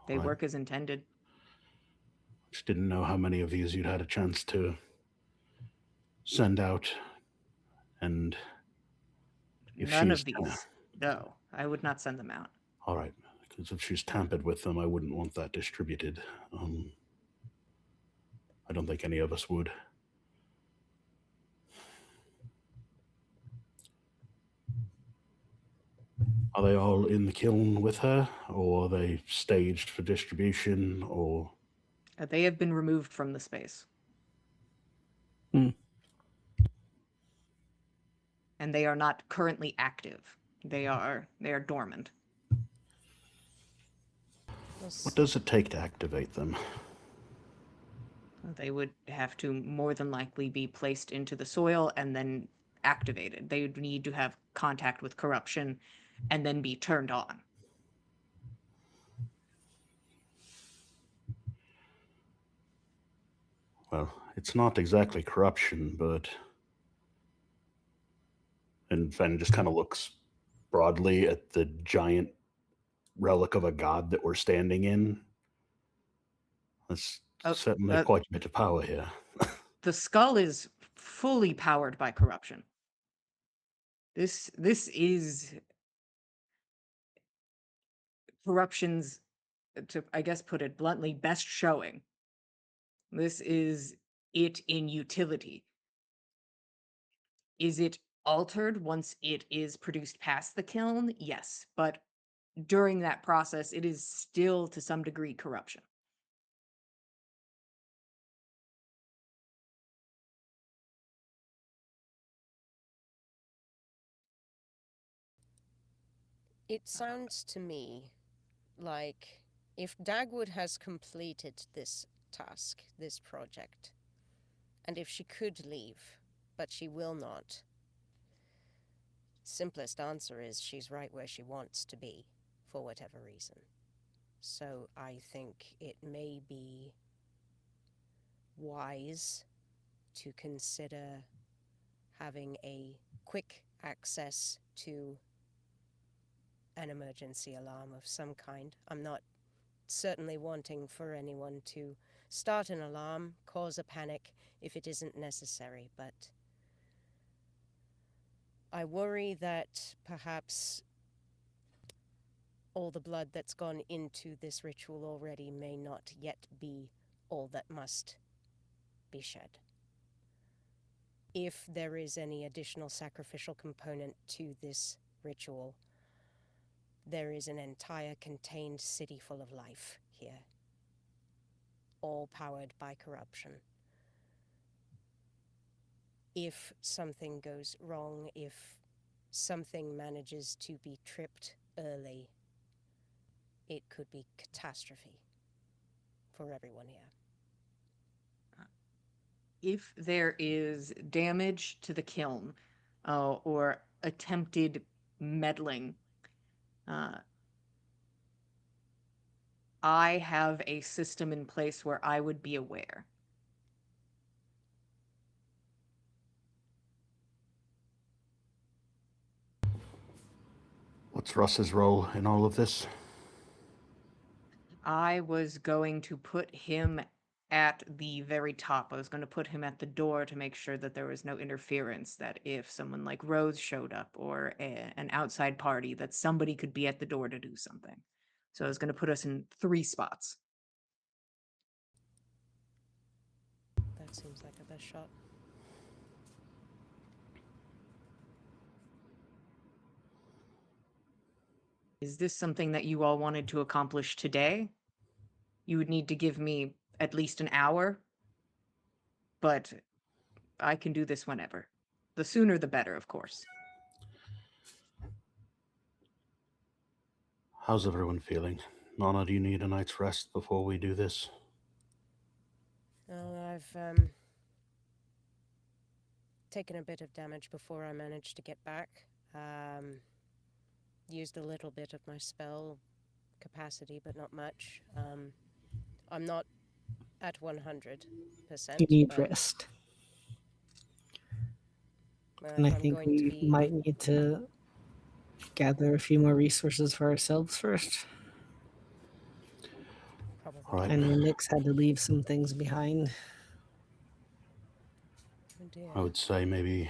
they Right. work as intended. Just didn't know how many of these you'd had a chance to send out, and if None she's of these. No, I would not send them out. all right, because if she's tampered with them, I wouldn't want that distributed. I don't think any of us would. Are they all in the kiln with her, or are they staged for distribution, or... They have been removed from the space. Hmm. And they are not currently active. They are dormant. What does it take to activate them? They would have to more than likely be placed into the soil and then activated. They would need to have contact with corruption and then be turned on. Well, it's not exactly corruption, but... And Fen just kind of looks broadly at the giant relic of a god that we're standing in. That's certainly quite a bit of power here. The skull is fully powered by corruption. This is corruption's, to I guess put it bluntly, best showing. This is it in utility. Is it altered once it is produced past the kiln? Yes, but during that process, it is still to some degree corruption. It sounds to me like if Dagwood has completed this task, this project, and if she could leave, but she will not, simplest answer is she's right where she wants to be, for whatever reason. So I think it may be wise to consider having a quick access to an emergency alarm of some kind. I'm not certainly wanting for anyone to start an alarm, cause a panic if it isn't necessary, but I worry that perhaps all the blood that's gone into this ritual already may not yet be all that must be shed. If there is any additional sacrificial component to this ritual, there is an entire contained city full of life here. all powered by corruption. If something goes wrong, if something manages to be tripped early, it could be catastrophe for everyone here. If there is damage to the kiln or attempted meddling, I have a system in place where I would be aware. What's Russ's role in all of this? I was going to put him at the very top. I was going to put him at the door to make sure that there was no interference, that if someone like Rose showed up or an outside party, that somebody could be at the door to do something. So I was going to put us in 3 spots. That seems like a best shot. Is this something that you all wanted to accomplish today? You would need to give me at least an hour, but I can do this whenever. The sooner the better, of course. How's everyone feeling? Nana, do you need a night's rest before we do this? I've taken a bit of damage before I managed to get back. Used a little bit of my spell capacity, but not much. I'm not at 100%. You need but, rest. And I I'm think going to we be- might need to gather a few more resources for ourselves first. Probably. All right. I know Nyx had to leave some things behind. Oh dear. I would say maybe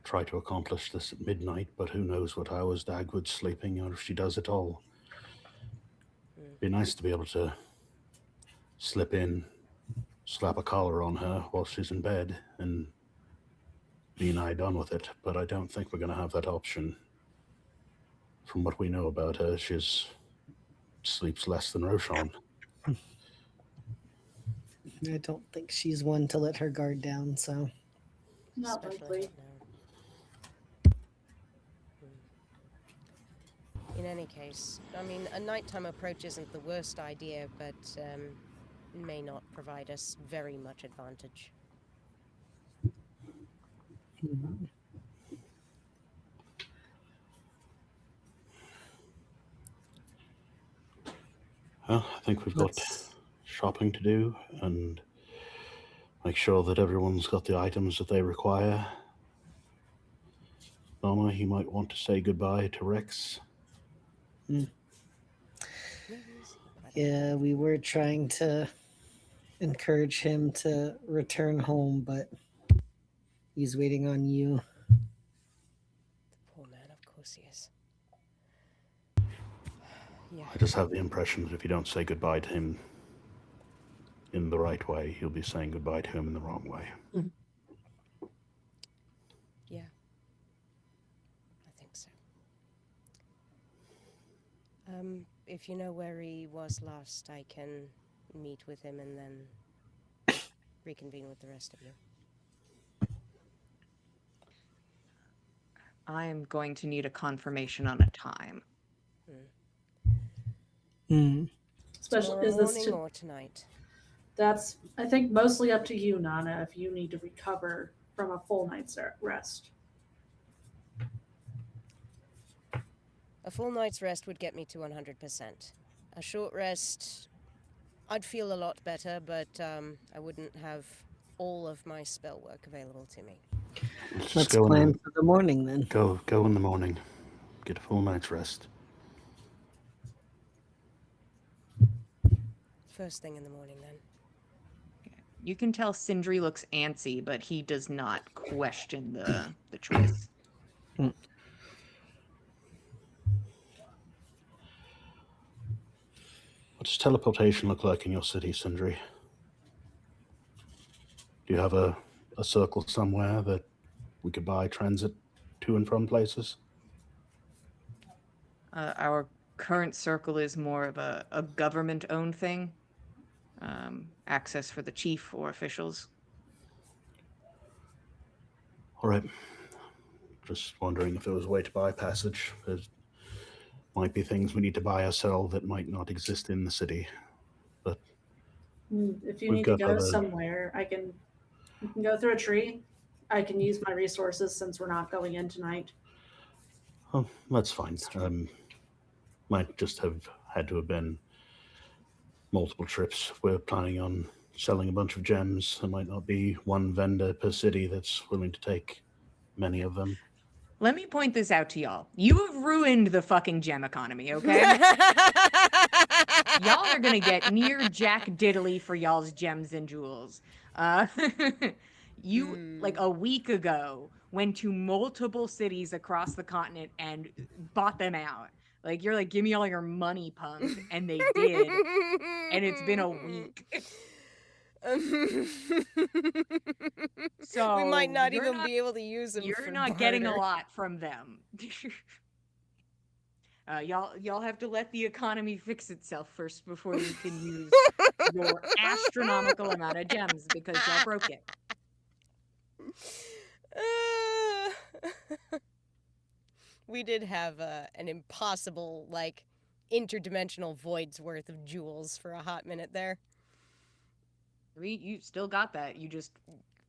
try to accomplish this at midnight, but who knows what hours Dagwood's sleeping or if she does at all. Be nice to be able to slip in, slap a collar on her while she's in bed, and be nigh done with it, but I don't think we're going to have that option. From what we know about her, she sleeps less than Roshan. I don't think she's one to let her guard down, so Not Especially likely. not now. In any case, I mean, a nighttime approach isn't the worst idea, but may not provide us very much advantage. Well, I think we've got let's shopping to do and make sure that everyone's got the items that they require. Nana, you might want to say goodbye to Rex. yeah, we were trying to encourage him to return home, but he's waiting on you. The poor man, of course he is. Yeah. I just have the impression that if you don't say goodbye to him in the right way, you'll be saying goodbye to him in the wrong way. Yeah. I think so. If you know where he was last, I can meet with him and then reconvene with the rest of you. I am going to need a confirmation on a time. Especially Tomorrow is this morning to, or tonight? that's I think mostly up to you, Nana, if you need to recover from a full night's rest. A full night's rest would get me to 100%. A short rest, I'd feel a lot better, but I wouldn't have all of my spell work available to me. Just Let's go plan for the morning then. Go in the morning. Get a full night's rest. First thing in the morning, then. You can tell Sindri looks antsy, but he does not question the choice. What does teleportation look like in your city, Sindri? Do you have a circle somewhere that we could buy transit to and from places? Our current circle is more of a government-owned thing. access for the chief or officials. All right. Just wondering if there was a way to buy passage. There might be things we need to buy or sell that might not exist in the city. But If you we've need to got go other. somewhere, you can go through a tree. I can use my resources since we're not going in tonight. Oh, that's fine. Might just have had to have been multiple trips. We're planning on selling a bunch of gems. There might not be one vendor per city that's willing to take many of them. Let me point this out to y'all. You have ruined the fucking gem economy, okay? Y'all are gonna get near Jack Diddley for y'all's gems and jewels. Uh, you, like a week ago, went to multiple cities across the continent and bought them out. Like, you're like, give me all your money, punk. And they did. And it's been a week. So we might not you're even be able to use them. You're for not getting a barter. lot from them. Y'all have to let the economy fix itself first before you can use your astronomical amount of gems because y'all broke it. We did have an impossible, like, interdimensional void's worth of jewels for a hot minute there. You still got that. You just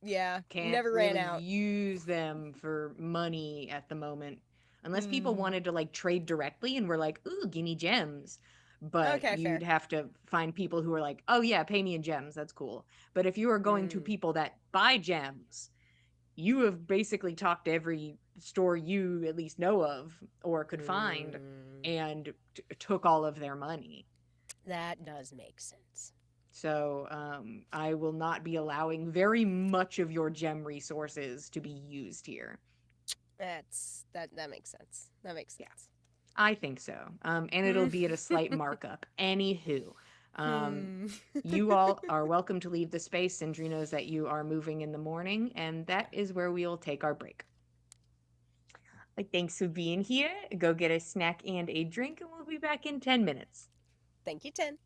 Yeah, can't never ran really out. use them for money at the moment. Unless people Mm. wanted to like trade directly and were like, ooh, give me gems. But Okay, fair. you'd have to find people who are like, oh yeah, pay me in gems. That's cool. But if you are going to people that buy gems, you have basically talked to every store you at least know of or could find and took all of their money. That does make sense. So I will not be allowing very much of your gem resources to be used here. That makes sense. That makes sense. Yeah. I think so. And it'll be at a slight markup. Anywho, you all are welcome to leave the space. Sindri knows that you are moving in the morning, and that is where we'll take our break. Thanks for being here. Go get a snack and a drink, and we'll be back in 10 minutes. Thank you, 10.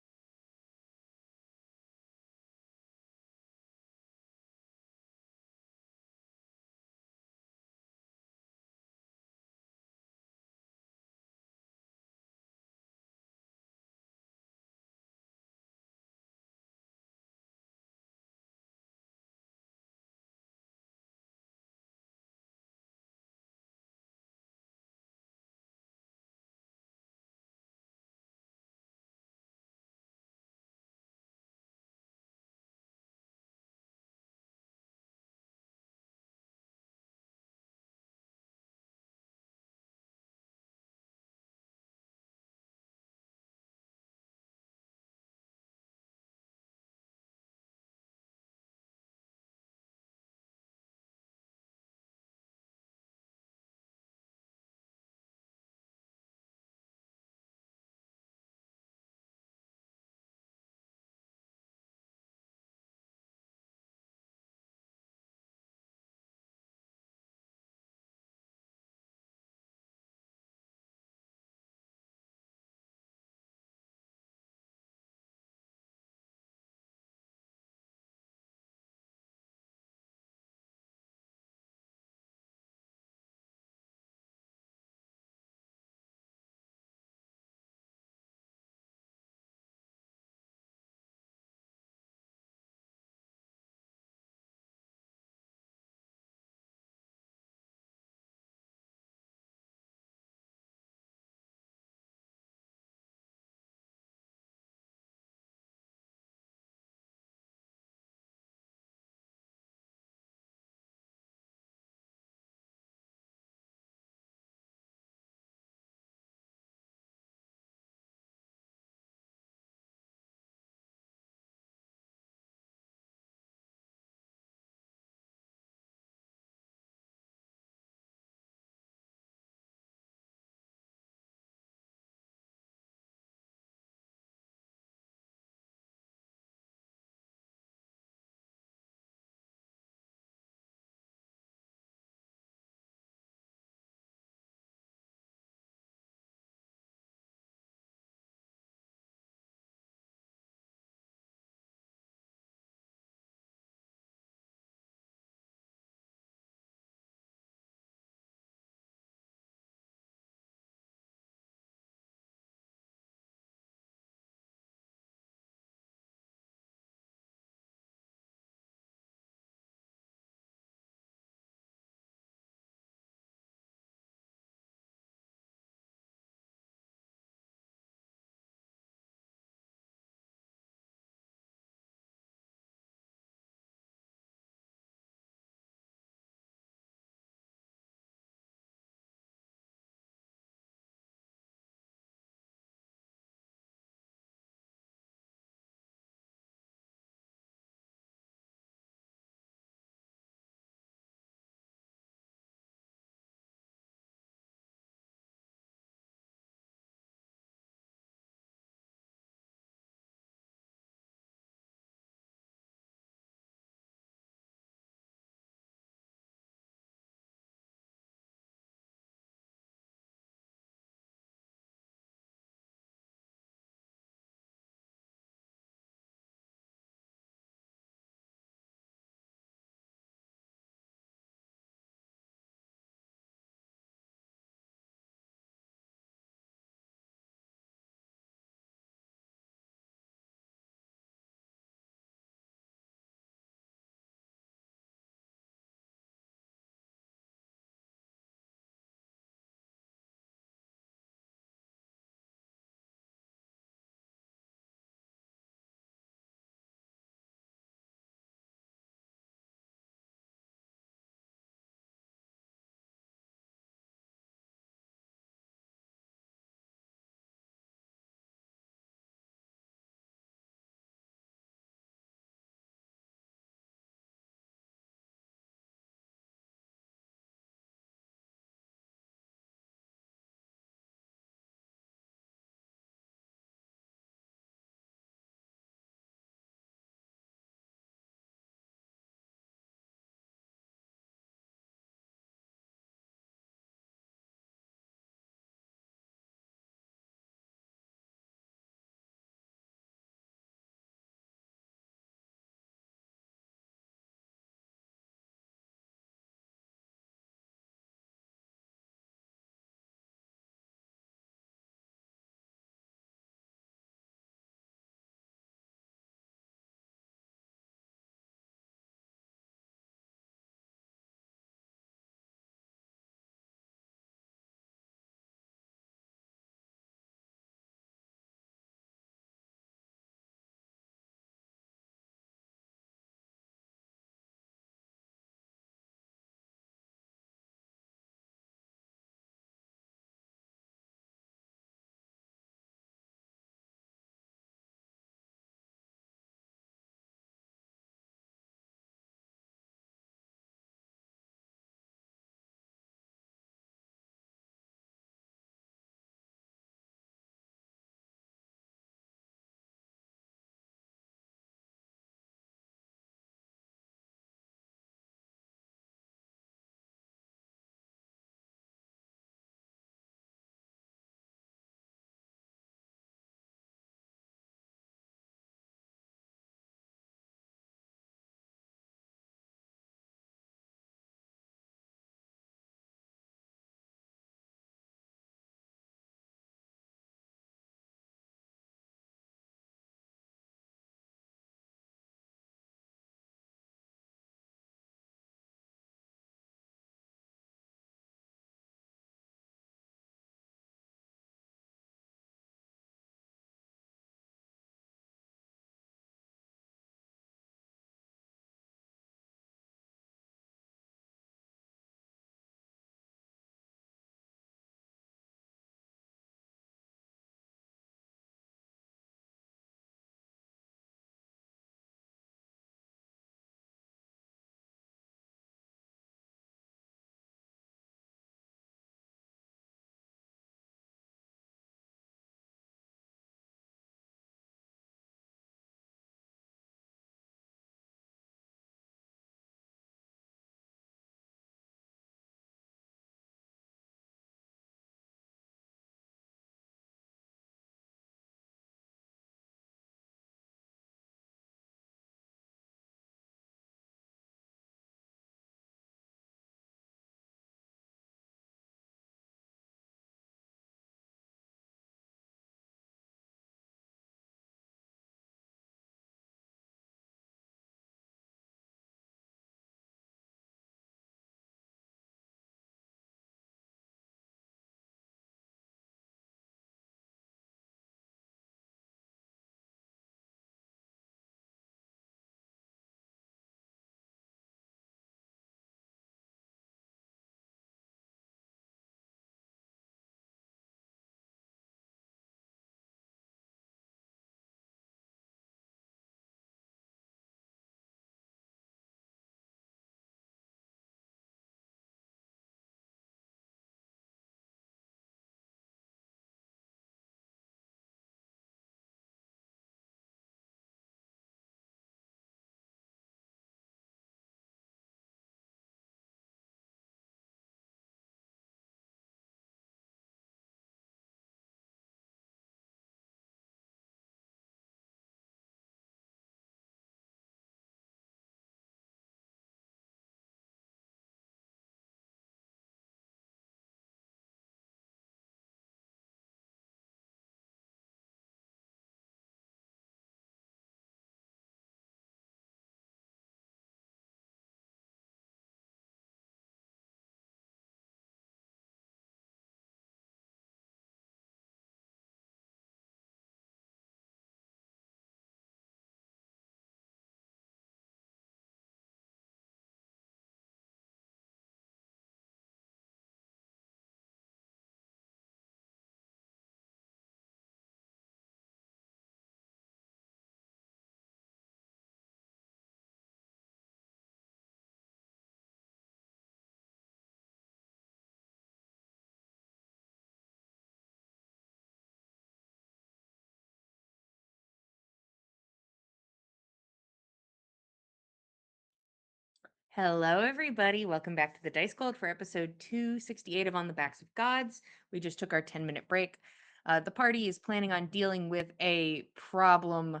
Hello, everybody. Welcome back to the Dice Gold for episode 268 of On the Backs of Gods. We just took our 10-minute break. The party is planning on dealing with a problem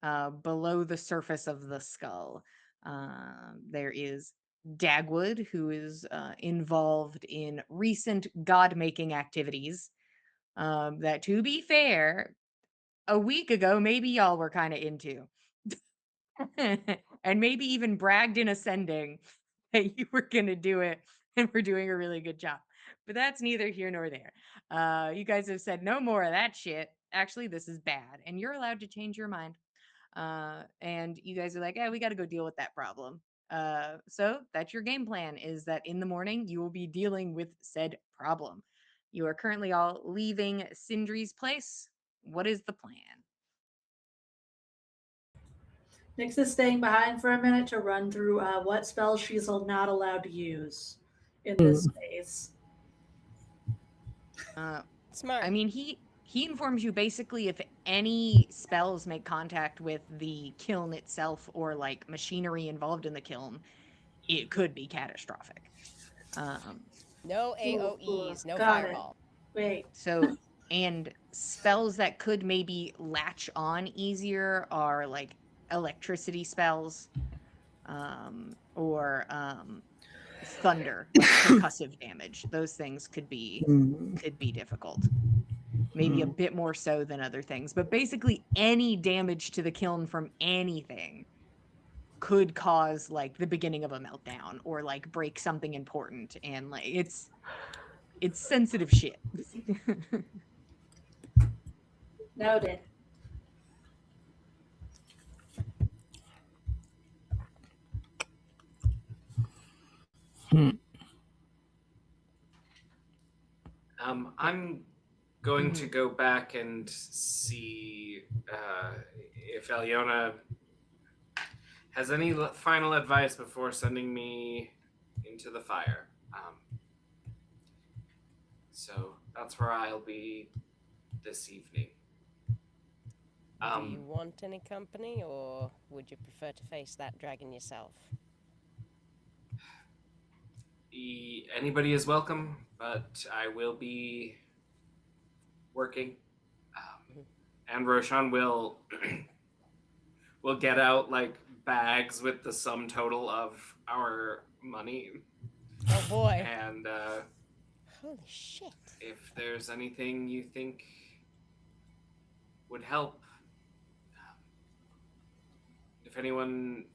below the surface of the skull. There is Dagwood, who is involved in recent god making activities. That, to be fair, a week ago, maybe y'all were kind of into. And maybe even bragged in ascending that you were going to do it and we're doing a really good job. But that's neither here nor there. You guys have said no more of that shit. Actually, this is bad. And you're allowed to change your mind. And you guys are like, we got to go deal with that problem. So that's your game plan, is that in the morning you will be dealing with said problem. You are currently all leaving Sindri's place. What is the plan? Nyx is staying behind for a minute to run through what spells she's not allowed to use in this phase. Smart. I mean, he informs you basically if any spells make contact with the kiln itself or like machinery involved in the kiln, it could be catastrophic. No Ooh, AOEs, no got it. fireball. Wait, So, and spells that could maybe latch on easier are like electricity spells, or thunder, like percussive damage. Those things could be difficult. Maybe a bit more so than other things, but basically any damage to the kiln from anything could cause like the beginning of a meltdown or like break something important, and like it's sensitive shit. noted. I'm going to go back and see if Eliona has any final advice before sending me into the fire. So that's where I'll be this evening. Do you want any company, or would you prefer to face that dragon yourself? Anybody is welcome, but I will be working. And Roshan will will get out like bags with the sum total of our money. Oh boy. And Holy shit. if there's anything you think would help, if anyone,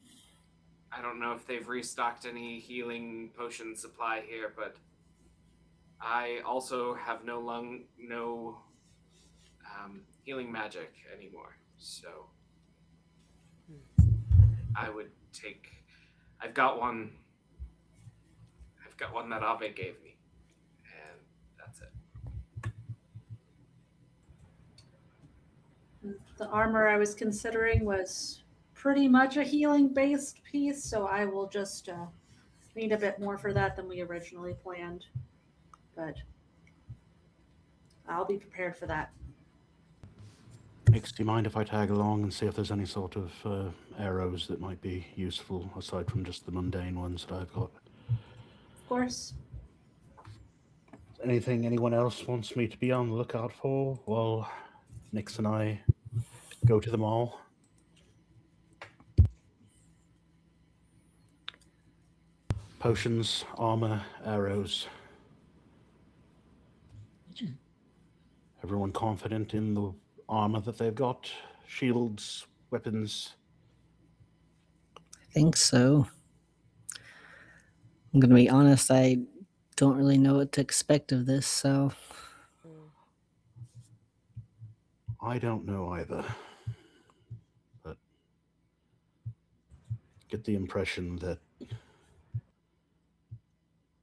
I don't know if they've restocked any healing potion supply here, but I also have no healing magic anymore. So I would take. I've got one that Ave gave me, and that's it. The armor I was considering was pretty much a healing based piece, so I will just need a bit more for that than we originally planned. But I'll be prepared for that. Nix, do you mind if I tag along and see if there's any sort of arrows that might be useful aside from just the mundane ones that I've got? Of course. Anything anyone else wants me to be on the lookout for while Nix and I go to the mall? Potions, armor, arrows. Everyone confident in the armor that they've got? Shields, weapons? I think so. I'm gonna be honest, I don't really know what to expect of this, so I don't know either. But get the impression that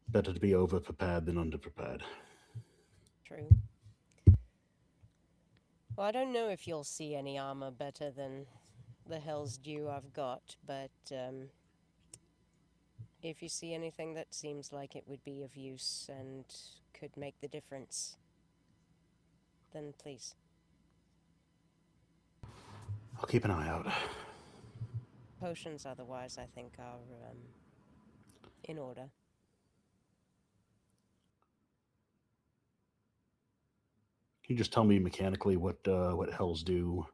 better to be over-prepared than under-prepared. True. Well, I don't know if you'll see any armor better than the Hell's Dew I've got, but if you see anything that seems like it would be of use and could make the difference, then please. I'll keep an eye out. Potions otherwise, I think, are In order. Can you just tell me mechanically what Hell's Due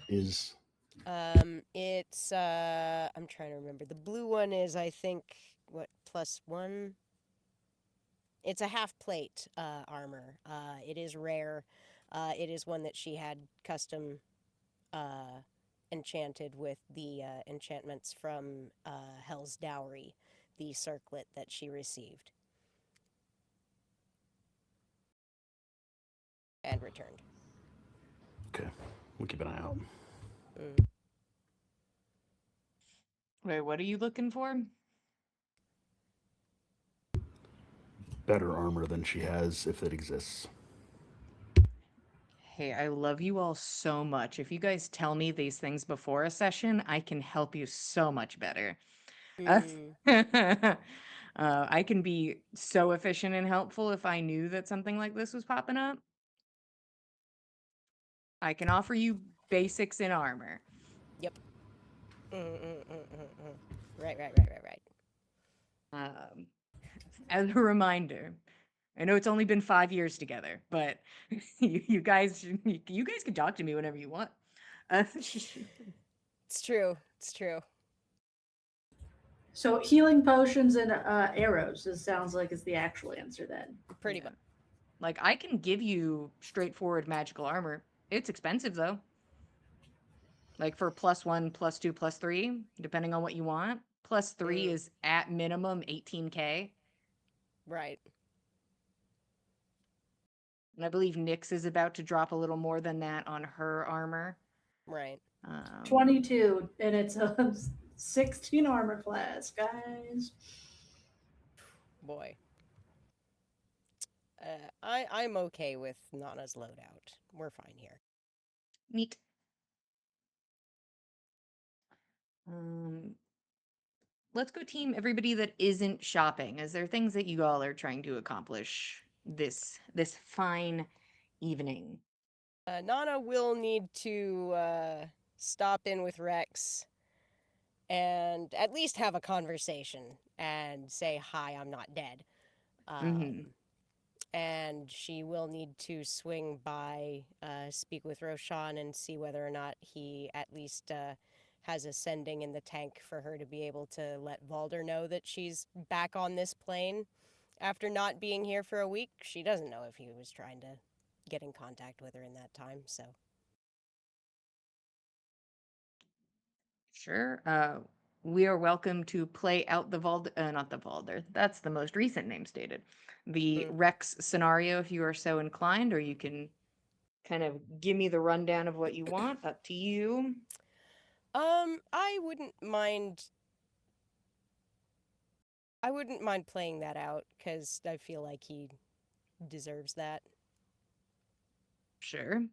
is? It's I'm trying to remember. The blue one is, I think, what, +1? It's a half plate armor. It is rare. It is one that she had custom enchanted with the enchantments from Hell's Dowry, the circlet that she received and returned. Okay, we'll keep an eye out. Mm. Wait, what are you looking for? Better armor than she has, if it exists. Hey, I love you all so much. If you guys tell me these things before a session, I can help you so much better. Mm. I can be so efficient and helpful if I knew that something like this was popping up. I can offer you basics in armor. Yep. Right. Um, as a reminder, I know it's only been 5 years together, but you guys can talk to me whenever you want. It's true. It's true. So healing potions and arrows. This sounds like is the actual answer then. Pretty Yeah. much. Like, I can give you straightforward magical armor. It's expensive, though. Like, for +1, +2, +3, depending on what you want. +3 is at minimum 18K. Right. And I believe Nyx is about to drop a little more than that on her armor. Right. 22, and it's a 16 armor class, guys. Boy. I'm okay with Nana's loadout. We're fine here. Neat. Let's go team everybody that isn't shopping. Is there things that you all are trying to accomplish this fine evening? Nana will need to stop in with Rex and at least have a conversation and say, "Hi, I'm not dead." And she will need to swing by, speak with Roshan and see whether or not he at least has a sending in the tank for her to be able to let Valder know that she's back on this plane after not being here for a week. She doesn't know if he was trying to get in contact with her in that time, so. Sure. We are welcome to play out the not the Valder. That's the most recent name stated. The Rex scenario, if you are so inclined, or you can kind of give me the rundown of what you want. Up to you. I wouldn't mind. I wouldn't mind playing that out because I feel like he deserves that. Sure.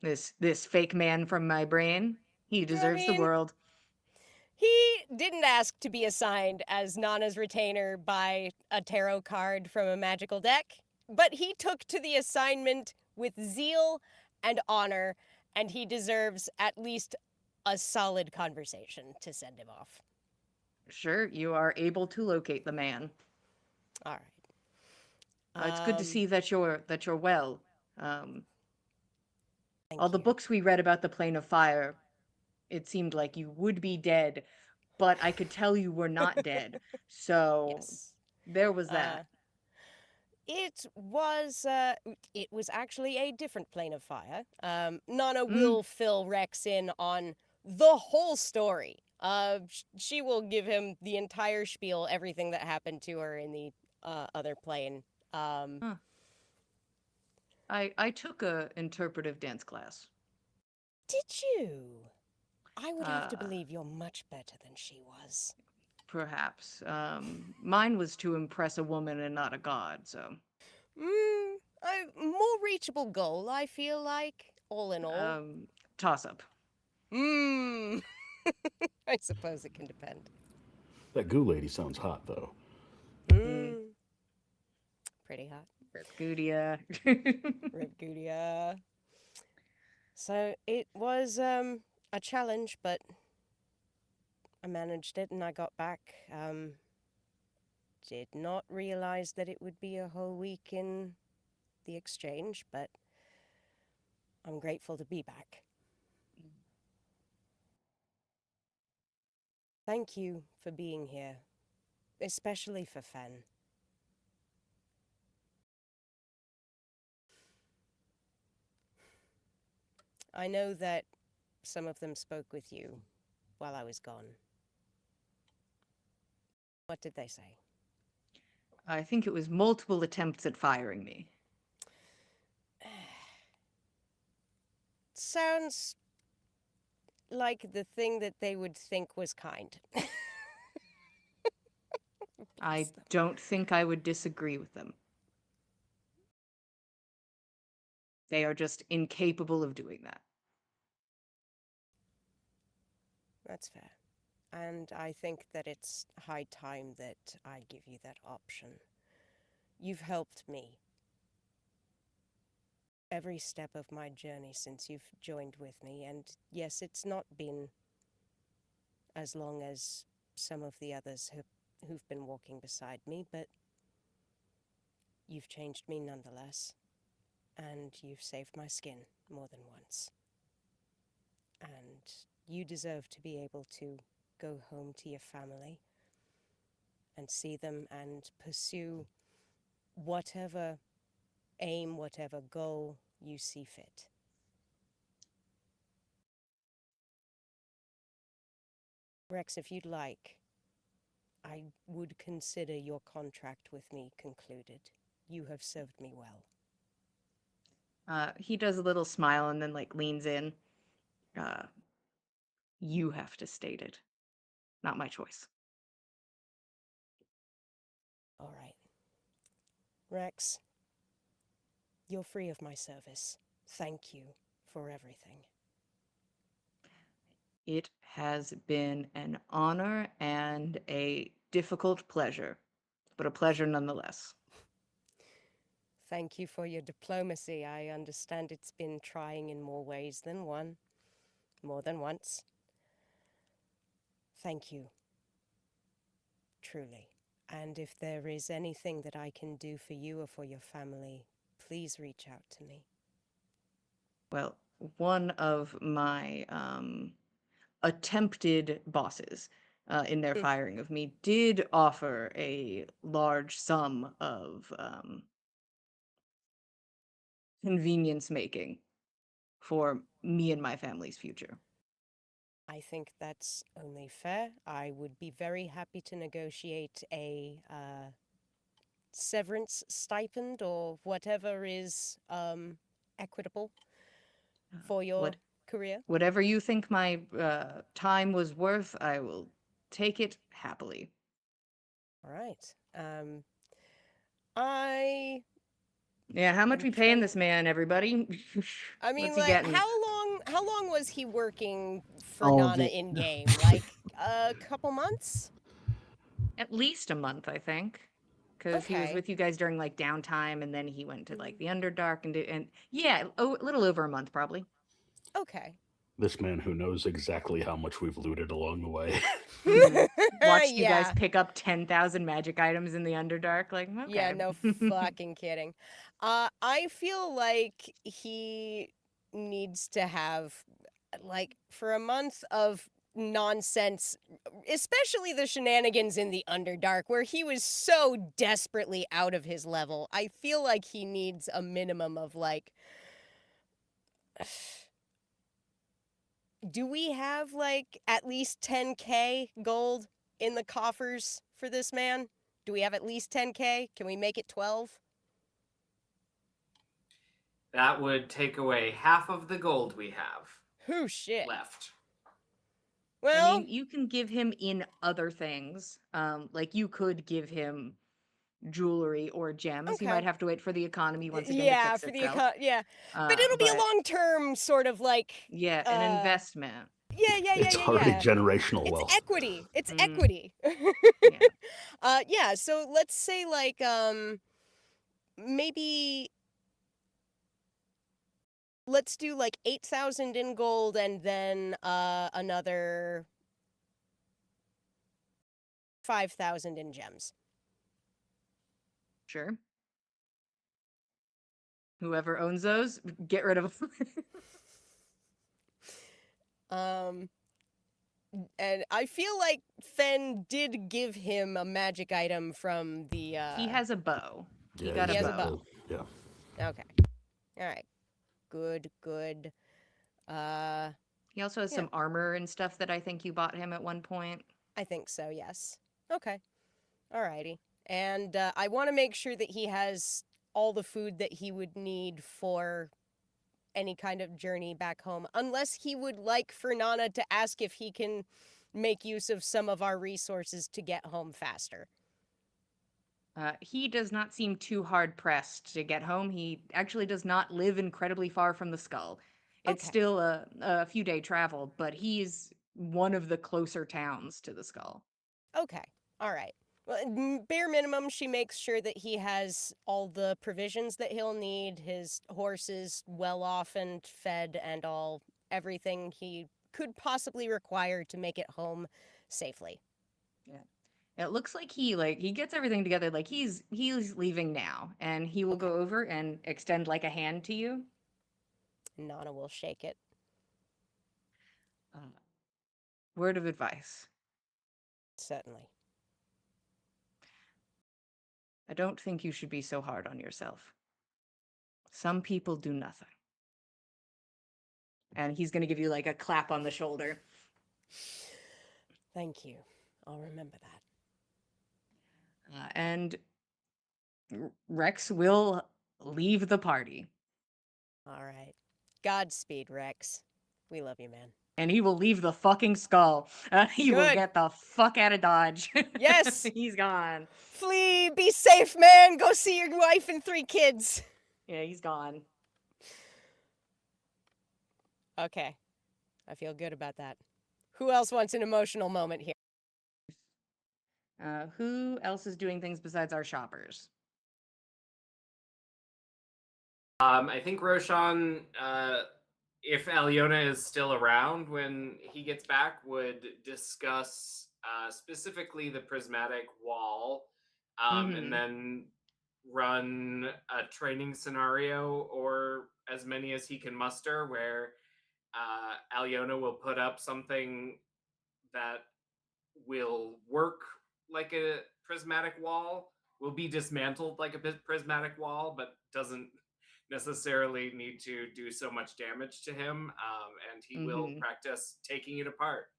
This fake man from my brain, he deserves the mean, world. He didn't ask to be assigned as Nana's retainer by a tarot card from a magical deck, but he took to the assignment with zeal and honor, and he deserves at least a solid conversation to send him off. Sure, you are able to locate the man. All right. It's good to see that you're well. Thank All the you. books we read about the Plane of Fire, it seemed like you would be dead, but I could tell you were not dead. So Yes. there was that. It was actually a different plane of fire. Nana will fill Rex in on the whole story. She will give him the entire spiel, everything that happened to her in the other plane. I took a interpretive dance class. Did you? I would have to Uh, believe you're much better than she was. Perhaps. Mine was to impress a woman and not a god, so. A more reachable goal, I feel like, all in all. Toss up. I suppose it can depend. That goo lady sounds hot, though. Pretty hot. Ripgudia. Ripgudia. So it was a challenge, but I managed it and I got back. Did not realize that it would be a whole week in the exchange, but I'm grateful to be back. Thank you for being here, especially for Fen. I know that some of them spoke with you while I was gone. What did they say? I think it was multiple attempts at firing me. Sounds like the thing that they would think was kind. I don't think I would disagree with them. They are just incapable of doing that. That's fair. And I think that it's high time that I give you that option. You've helped me every step of my journey since you've joined with me, and yes, it's not been as long as some of the others who've been walking beside me, but you've changed me nonetheless, and you've saved my skin more than once. And you deserve to be able to go home to your family and see them and pursue whatever aim, whatever goal you see fit. Rex, if you'd like, I would consider your contract with me concluded. You have served me well. He does a little smile and then leans in. You have to state it. Not my choice. All right. Rex, you're free of my service. Thank you for everything. It has been an honor and a difficult pleasure, but a pleasure nonetheless. Thank you for your diplomacy. I understand it's been trying in more ways than one. More than once. Thank you. Truly. And if there is anything that I can do for you or for your family, please reach out to me. Well, one of my attempted bosses in their firing of me did offer a large sum of convenience making for me and my family's future. I think that's only fair. I would be very happy to negotiate a severance stipend or whatever is equitable for your career. Whatever you think my time was worth, I will take it happily. All right. I Yeah, how much I'm we paying trying- this man, everybody? I mean, What's he like, getting? how long was he working for All of Nana it. in game? Like a couple months? At least a month, I think. Because he was Okay. with you guys during downtime, and then he went to the Underdark and yeah, a little over a month probably. Okay. This man who knows exactly how much we've looted along the way. Watched you guys Yeah. pick up 10,000 magic items in the Underdark. Okay. Yeah, no fucking kidding. I feel like he needs to have, for a month of nonsense, especially the shenanigans in the Underdark, where he was so desperately out of his level. I feel like he needs a minimum of, do we have, at least 10K gold in the coffers for this man? Do we have at least 10K? Can we make it 12? That would take away half of the gold we have Oh, shit. left. Well, I mean, you can give him in other things. You could give him jewelry or gems. He Okay. might have to wait for the economy once again to yeah, fix for the itself. yeah. But it'll be a but long-term sort of yeah, an investment. yeah. It's already generational It's wealth. equity. It's Mm. equity. Yeah. Yeah, so let's say maybe let's do 8,000 in gold and then another 5,000 in gems. Sure. Whoever owns those, get rid of them. Um, and I feel like Fen did give him a magic item from the, He has a bow. He Yeah, got he's He has a a bow. bow. Yeah. Okay. Alright. Good, good. He also has Yeah. some armor and stuff that I think you bought him at one point. I think so, yes. Okay. Alrighty. And I want to make sure that he has all the food that he would need for any kind of journey back home, unless he would like for Nana to ask if he can make use of some of our resources to get home faster. He does not seem too hard pressed to get home. He actually does not live incredibly far from the skull. It's Okay. still a few day travel, but he's one of the closer towns to the skull. Okay. All right. Well, bare minimum, she makes sure that he has all the provisions that he'll need, his horses well off and fed, and all everything he could possibly require to make it home safely. It looks like he gets everything together. Like he's leaving now, and he will Okay. go over and extend like a hand to you. Nana will shake it. Uh, Word of advice: Certainly. I don't think you should be so hard on yourself. Some people do nothing. And he's gonna give you like a clap on the shoulder. Thank you. I'll remember that. And Rex will leave the party. All right. Godspeed, Rex. We love you, man. And he will leave the fucking skull. He will Good. get the fuck out of Dodge. Yes. He's gone. Flee, be safe, man. Go see your wife and 3 kids. Yeah, he's gone. Okay. I feel good about that. Who else wants an emotional moment here? Who else is doing things besides our shoppers? I think Roshan, if Aliona is still around when he gets back, would discuss specifically the prismatic wall, Mhm. and then run a training scenario or as many as he can muster where Aliona will put up something that will work like a prismatic wall, will be dismantled like a prismatic wall, but doesn't necessarily need to do so much damage to him. And he will Mhm. practice taking it apart.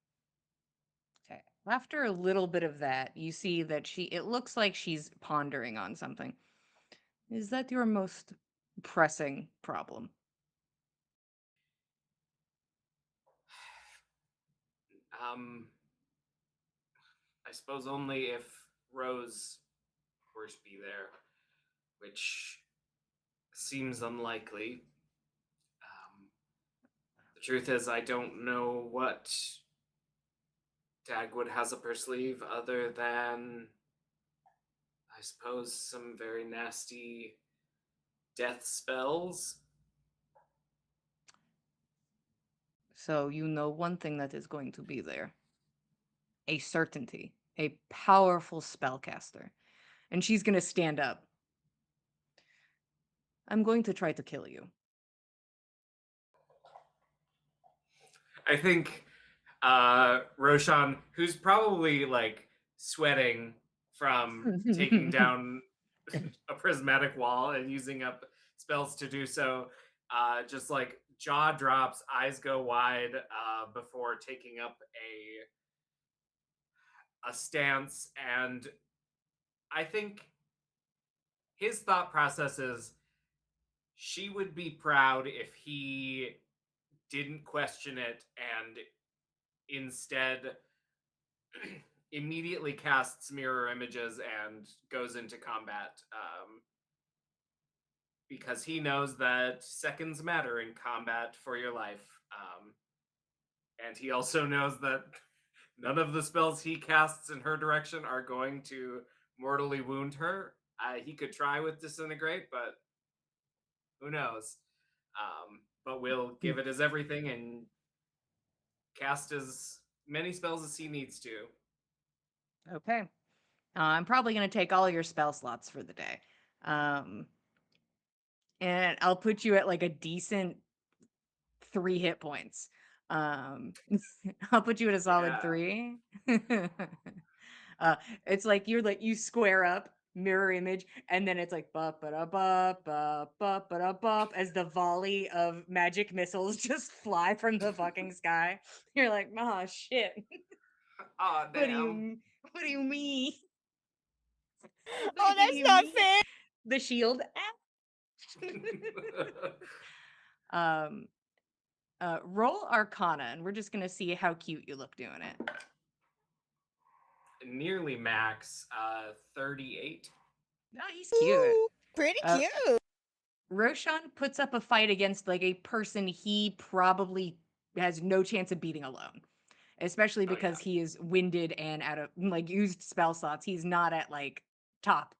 Okay. After a little bit of that, you see that it looks like she's pondering on something. Is that your most pressing problem? Um, I suppose only if Rose were to be there, which seems unlikely. The truth is, I don't know what Dagwood has up her sleeve other than, I suppose, some very nasty death spells. So you know one thing that is going to be there. A certainty. A powerful spellcaster. And she's going to stand up. I'm going to try to kill you. I think Roshan, who's probably like sweating from taking down a prismatic wall and using up spells to do so, just like jaw drops, eyes go wide before taking up a stance. And I think his thought process is she would be proud if he didn't question it and instead immediately casts mirror images and goes into combat, because he knows that seconds matter in combat for your life, and he also knows that none of the spells he casts in her direction are going to mortally wound her. He could try with disintegrate, but who knows. But we'll give it as everything and cast as many spells as he needs to. Okay. I'm probably going to take all your spell slots for the day. And I'll put you at like a decent 3 hit points. Um, I'll put you at a solid Yeah. 3. It's like you square up, mirror image, and then it's like bop ba da bop bop bop ba da bop as the volley of magic missiles just fly from the fucking sky. You're like, oh shit. Aw, What do damn. you mean? Oh, What do that's you not mean? fair. The shield. um roll Arcana, and we're just gonna see how cute you look doing it. Nearly max. 38. Oh, he's cute. Ooh, pretty Uh, cute. Roshan puts up a fight against like a person he probably has no chance of beating alone, especially Oh, yeah. because he is winded and out of like used spell slots. He's not at like top,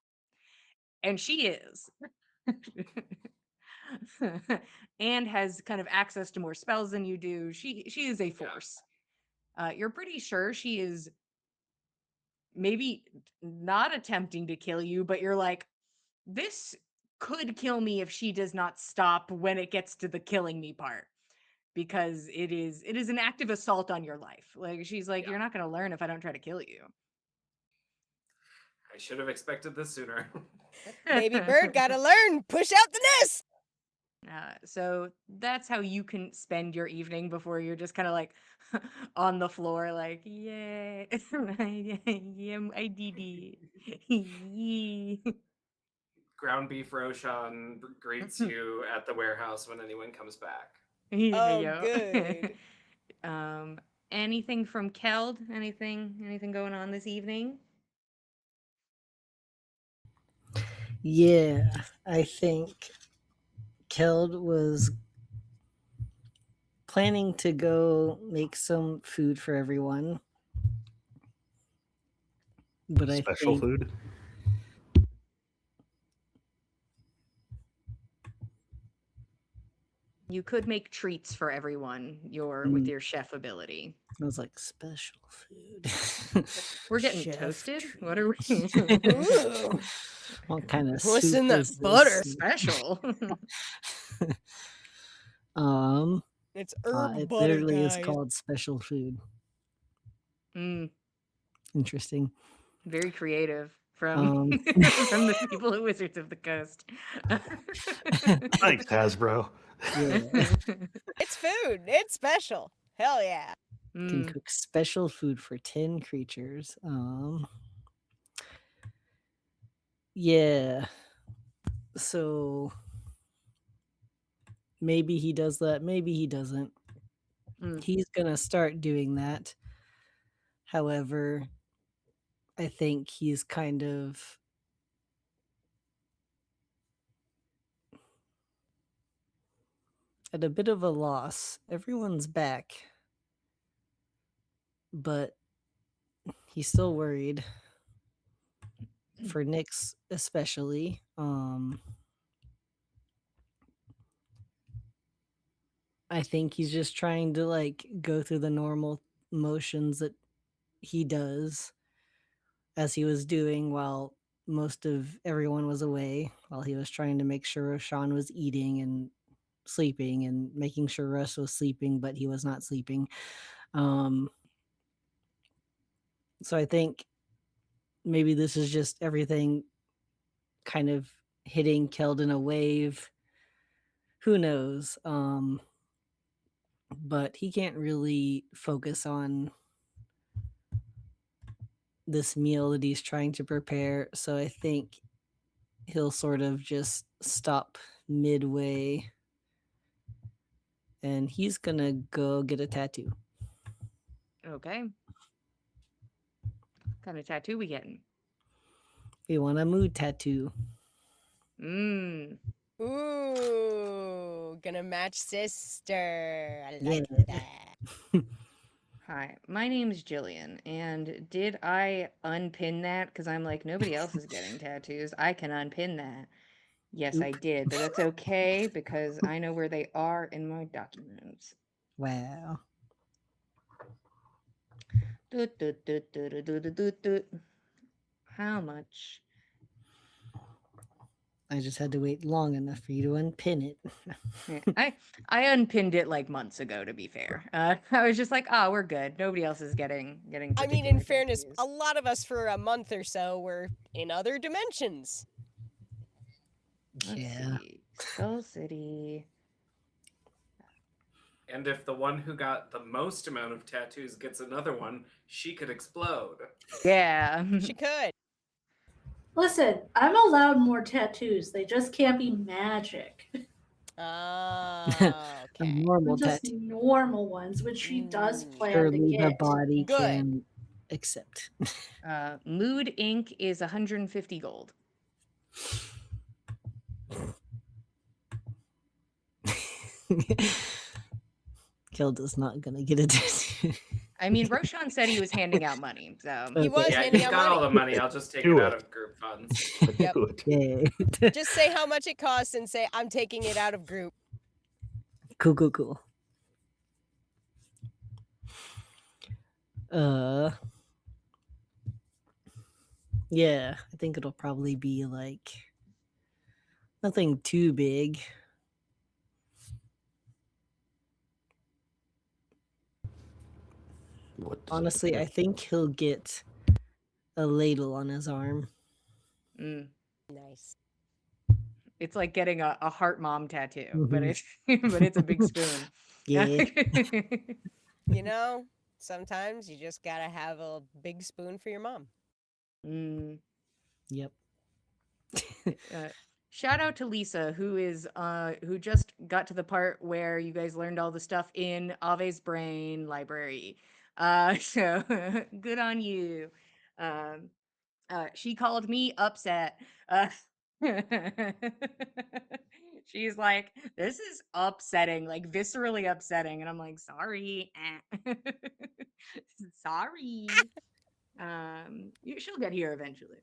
and she is. And has kind of access to more spells than you do. She is a Yeah. force. You're pretty sure she is maybe not attempting to kill you, but you're like, this could kill me if she does not stop when it gets to the killing me part, because it is an active assault on your life. Like she's like, Yeah. you're not going to learn if I don't try to kill you. I should have expected this sooner. Baby bird gotta learn. Push out the nest. So that's how you can spend your evening before you're just kind of like on the floor, like, yay, yeah, I did it. Yee. Ground beef Roshan greets you at the warehouse when anyone comes back. Yeah, Oh, yo. good. Anything from Keld? Anything going on this evening? Yeah, I think Keld was planning to go make some food for everyone. But I Special think food. You could make treats for everyone with your chef ability. I was like, special food. We're getting Chef toasted? treat. What are we? Ooh. What kind of What's soup in that is butter? this? Special. It's herb It butter, literally is guys. called special food. Mm, Interesting. very creative from from the people at Wizards of the Coast. Thanks, Hasbro. Yeah, It's food. It's special. Hell yeah. can Mm, cook special food for 10 creatures. Yeah. So maybe he does that, maybe he doesn't. mm. He's gonna start doing that. However, I think he's kind of at a bit of a loss. Everyone's back, but he's still worried. For Nyx especially. I think he's just trying to like go through the normal motions that he does as he was doing while most of everyone was away, while he was trying to make sure Roshan was eating and sleeping and making sure Russ was sleeping, but he was not sleeping. So I think maybe this is just everything kind of hitting Keld in a wave. Who knows? But he can't really focus on this meal that he's trying to prepare. So I think he'll sort of just stop midway and he's gonna go get a tattoo. Okay. What kind of tattoo we getting? We want a mood tattoo. Mm. Ooh, gonna match sister. I Yeah. like that. Hi, my name's Jillian, and did I unpin that? Because I'm like, nobody else is getting tattoos. I can unpin that. Yes, I Oop. did, but that's okay because I know where they are in my documents. Wow. Doot, doot, doot, doot, doot, doot, doot, doot. how much? I just had to wait long enough for you to unpin it. Yeah, I unpinned it like months ago. To be fair, I was just like, oh, we're good. Nobody else is getting. I mean, in particular fairness, tattoos. a lot of us for a month or so were in other dimensions. Let's Yeah. see. Skull City. And if the one who got the most amount of tattoos gets another one, she could explode. Yeah. She could. Listen, I'm allowed more tattoos. They just can't be magic. Ah, A okay. normal Just tattoo. normal ones, which she does Mm. plan to Surely the get. body Good. can accept. Mood ink is 150 gold. Kilda's not gonna get a tattoo. I mean, Roshan said he was handing out money, so He was Okay. Yeah, handing he's out got all money. the money. I'll just take Do it out it. of group funds. Yep. Do it. Yay. Just say how much it costs and say, I'm taking it out of group. Cool. Yeah, I think it'll probably be like nothing too big. What does it Honestly, look I like? think he'll get a ladle on his arm. mm, Nice. it's like getting a heart mom tattoo, but Mhm. it's but it's a big spoon. Yeah. You know, sometimes you just gotta have a big spoon for your mom. Mm. Yep. Shout out to Lisa, who just got to the part where you guys learned all the stuff in Ave's brain library. So good on you. Um, she called me upset. She's like, "This is upsetting, like viscerally upsetting," and I'm like, "Sorry, sorry." She'll get here eventually.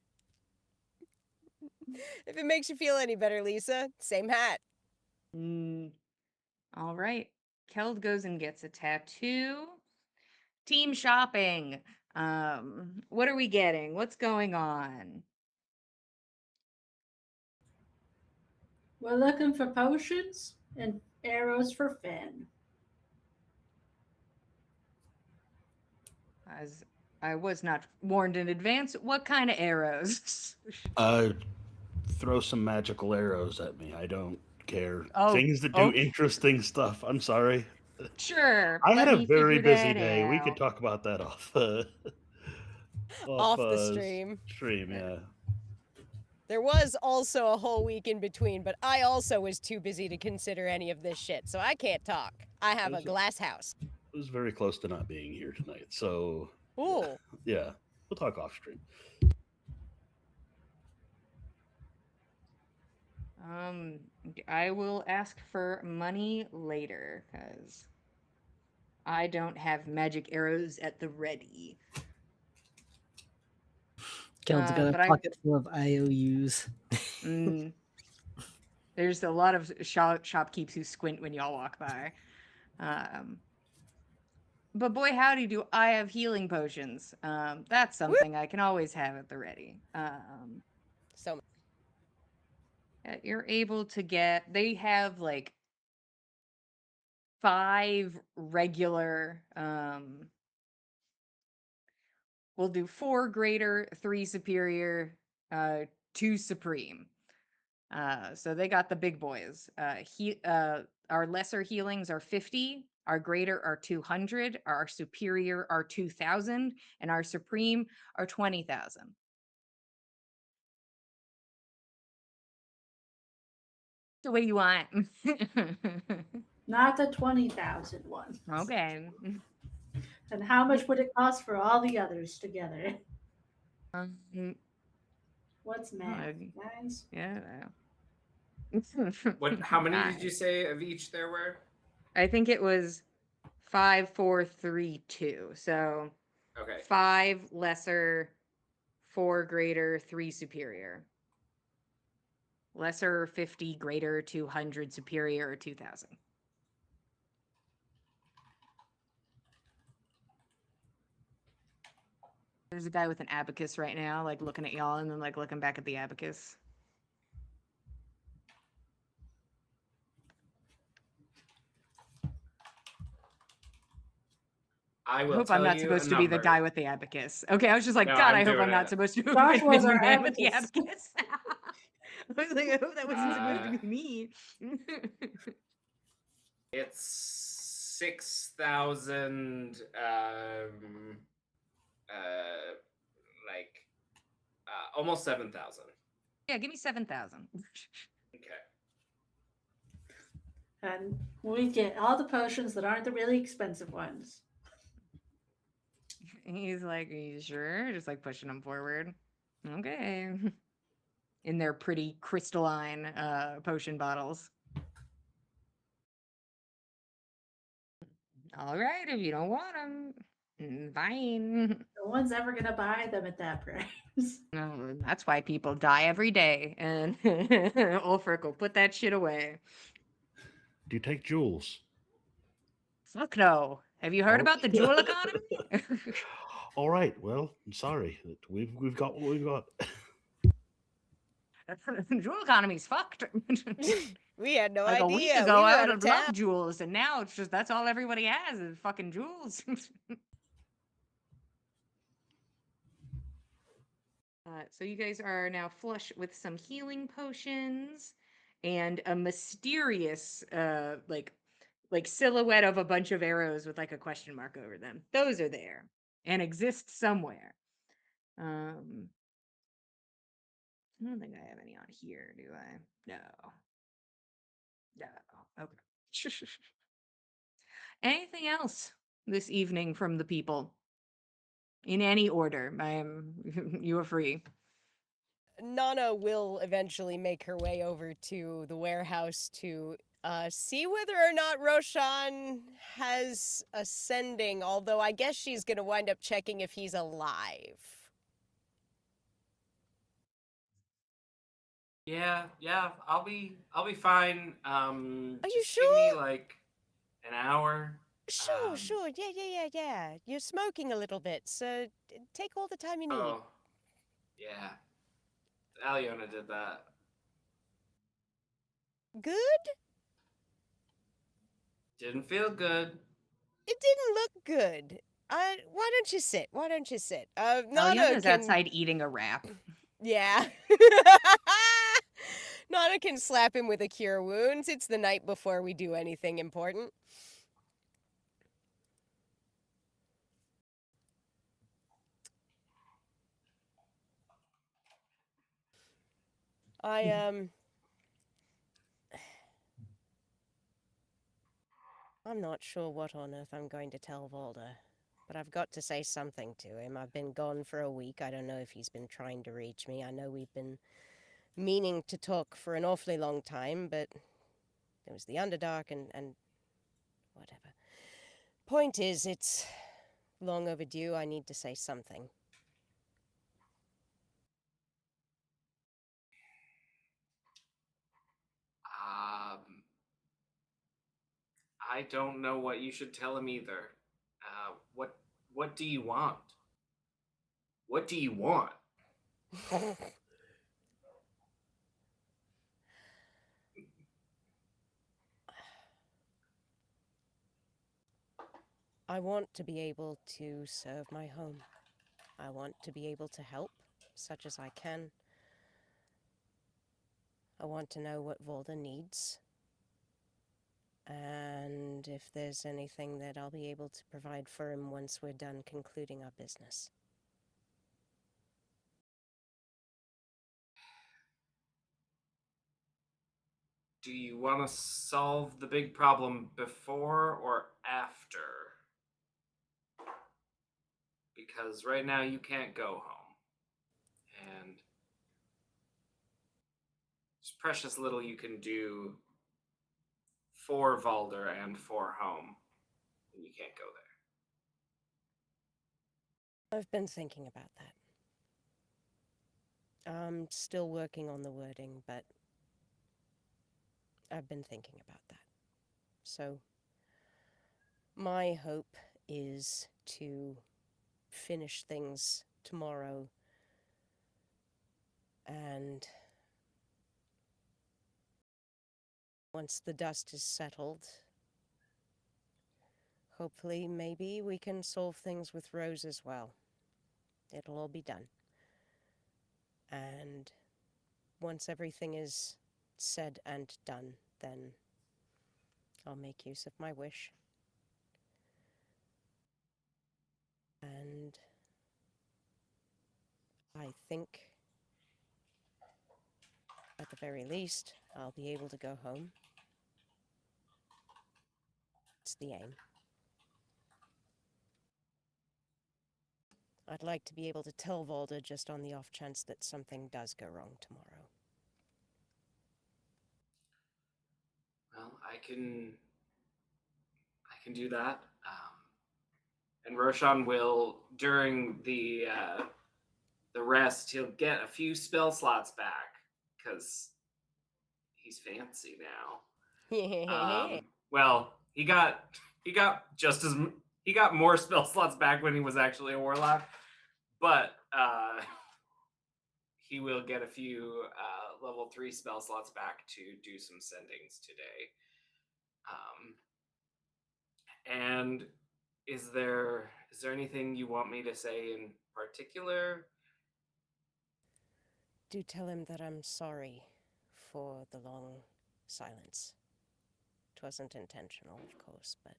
If it makes you feel any better, Lisa, same hat. Mm, all right. Keld goes and gets a tattoo. Team shopping. What are we getting? What's going on? We're looking for potions and arrows for Finn. As I was not warned in advance, what kind of arrows? Throw some magical arrows at me. I don't care. Oh, Things that do okay. interesting stuff. I'm sorry. Sure. I let had a me very figure busy that day. We could out. talk about that off Off the stream. Stream, yeah. There was also a whole week in between, but I also was too busy to consider any of this shit, so I can't talk. I have a Those are- glass house. It was very close to not being here tonight. So Ooh. yeah, we'll talk off stream. I will ask for money later because I don't have magic arrows at the ready. Keld's got but a I- pocket full of IOUs. Mm, there's a lot of shopkeepers who squint when y'all walk by. But boy, howdy, do I have healing potions. That's something I can always have at the ready. So You're able to get, they have like 5 regular, we'll do 4 greater, 3 superior, 2 supreme. So they got the big boys. Our lesser healings are 50, our greater are 200, our superior are 2,000, and our supreme are 20,000. The way you want. Not the 20,000 one. Okay. And how much would it cost for all the others together? Um, What's math, I- guys? yeah. What? How many did you Nice. say of each there were? I think it was 5, 4, 3, 2. So Okay. 5 lesser, 4 greater, 3 superior. Lesser 50, greater 200, superior or 2,000. There's a guy with an abacus right now, like looking at y'all and then like looking back at the abacus. I I will hope I'm tell not you a supposed to be the guy number. with the abacus. Okay, I was just like, No, God, I'm I hope doing I'm not it. supposed to have Josh been was the our man with the abacus. abacus. I was like, I hope that wasn't supposed to be me. It's 6,000. Like almost 7,000. Yeah, give me 7,000. Okay. And we get all the potions that aren't the really expensive ones. He's like, are you sure? Just like pushing them forward. Okay. In their pretty crystalline potion bottles. All right, if you don't want them, fine. No one's ever gonna buy them at that price. No, that's why people die every day. And Ulfric will put that shit away. Do you take jewels? Fuck no. Have you heard Oh. about the jewel economy? All right. Well, I'm sorry. We've got what we've got. Jewel economy's fucked. We had no Like a idea. week We ago, were I out would of have loved town. jewels, and now it's just that's all everybody has is fucking jewels. So you guys are now flush with some healing potions and a mysterious, like silhouette of a bunch of arrows with like a question mark over them. Those are there and exist somewhere. I don't think I have any on here, do I? No. No. Okay. Anything else this evening from the people? In any order. I am you are free. Nana will eventually make her way over to the warehouse to see whether or not Roshan has ascending, although I guess she's going to wind up checking if he's alive. Yeah, I'll be fine. Are you Just give me sure? like an hour. Sure, sure. Yeah. You're smoking a little bit, so take all the time you need. Oh, yeah. Aliona did that. Good? Didn't feel good. It didn't look good. Why don't you sit? Why don't you sit? Nana Eliona's can... outside eating a wrap. Yeah. Nana can slap him with a cure wounds. It's the night before we do anything important. I'm not sure what on earth I'm going to tell Volder, but I've got to say something to him. I've been gone for a week. I don't know if he's been trying to reach me. I know we've been meaning to talk for an awfully long time, but there was the Underdark and whatever. Point is, it's long overdue. I need to say something. I don't know what you should tell him either. What do you want? What do you want? I want to be able to serve my home. I want to be able to help, such as I can. I want to know what Volder needs. And if there's anything that I'll be able to provide for him once we're done concluding our business. Do you want to solve the big problem before or after? Because right now you can't go home. And there's precious little you can do for Valder and for home. And you can't go there. I've been thinking about that. I'm still working on the wording, but I've been thinking about that. So, my hope is to finish things tomorrow. And once the dust is settled, hopefully, maybe we can solve things with Rose as well. It'll all be done. And once everything is said and done, then I'll make use of my wish. And I think, at the very least, I'll be able to go home. It's the aim. I'd like to be able to tell Volda just on the off chance that something does go wrong tomorrow. Well, I can do that. And Roshan will, during the rest, he'll get a few spell slots back because he's fancy now. Well, he got he got more spell slots back when he was actually a warlock, but he will get a few level 3 spell slots back to do some sendings today. And is there anything you want me to say in particular? Do tell him that I'm sorry for the long silence. 'Twasn't intentional, of course, but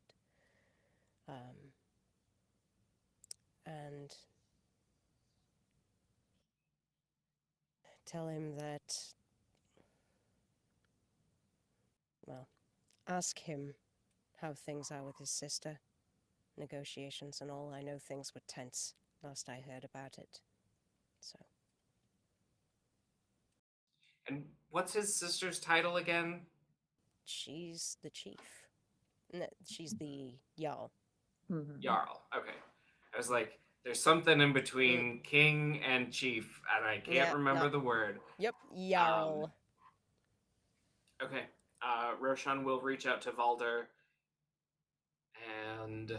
and tell him that, well, ask him how things are with his sister. Negotiations and all. I know things were tense last I heard about it. So. And what's his sister's title again? She's the chief. No, she's the Jarl. Jarl. Okay. I was like, there's something in between king and chief, and I can't remember the word. Yep, Jarl. Okay. Roshan will reach out to Valder, and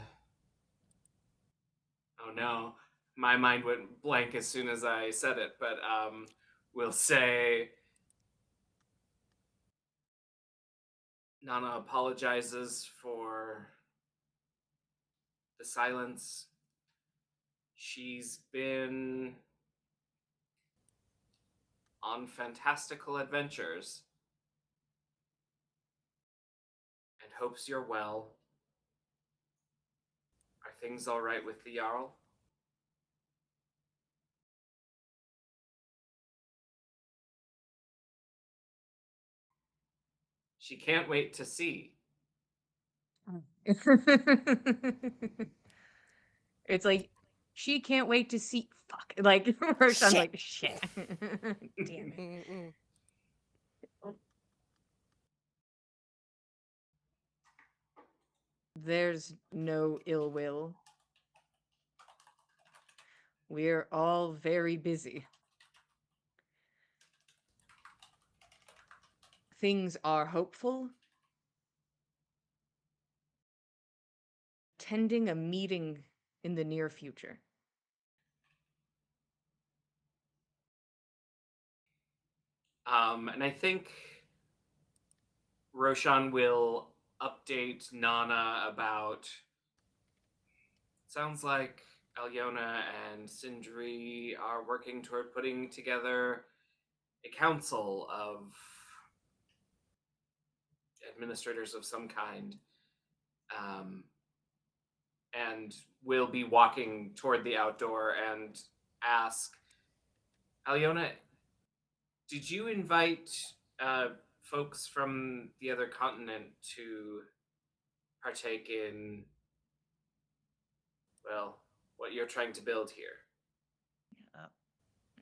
oh no, my mind went blank as soon as I said it, but we'll say Nana apologizes for the silence. She's been on fantastical adventures and hopes you're well. Are things all right with the Jarl? She can't wait to see. It's like she can't wait to see. Fuck, like Roshan's Shit. like shit. Damn it. Mm-mm. There's no ill will. We're all very busy. Things are hopeful. Attending a meeting in the near future. And I think Roshan will update Nana about. Sounds like Alyona and Sindri are working toward putting together a council of administrators of some kind. And we'll be walking toward the outdoor and ask, Alyona, did you invite folks from the other continent to partake in, well, what you're trying to build here?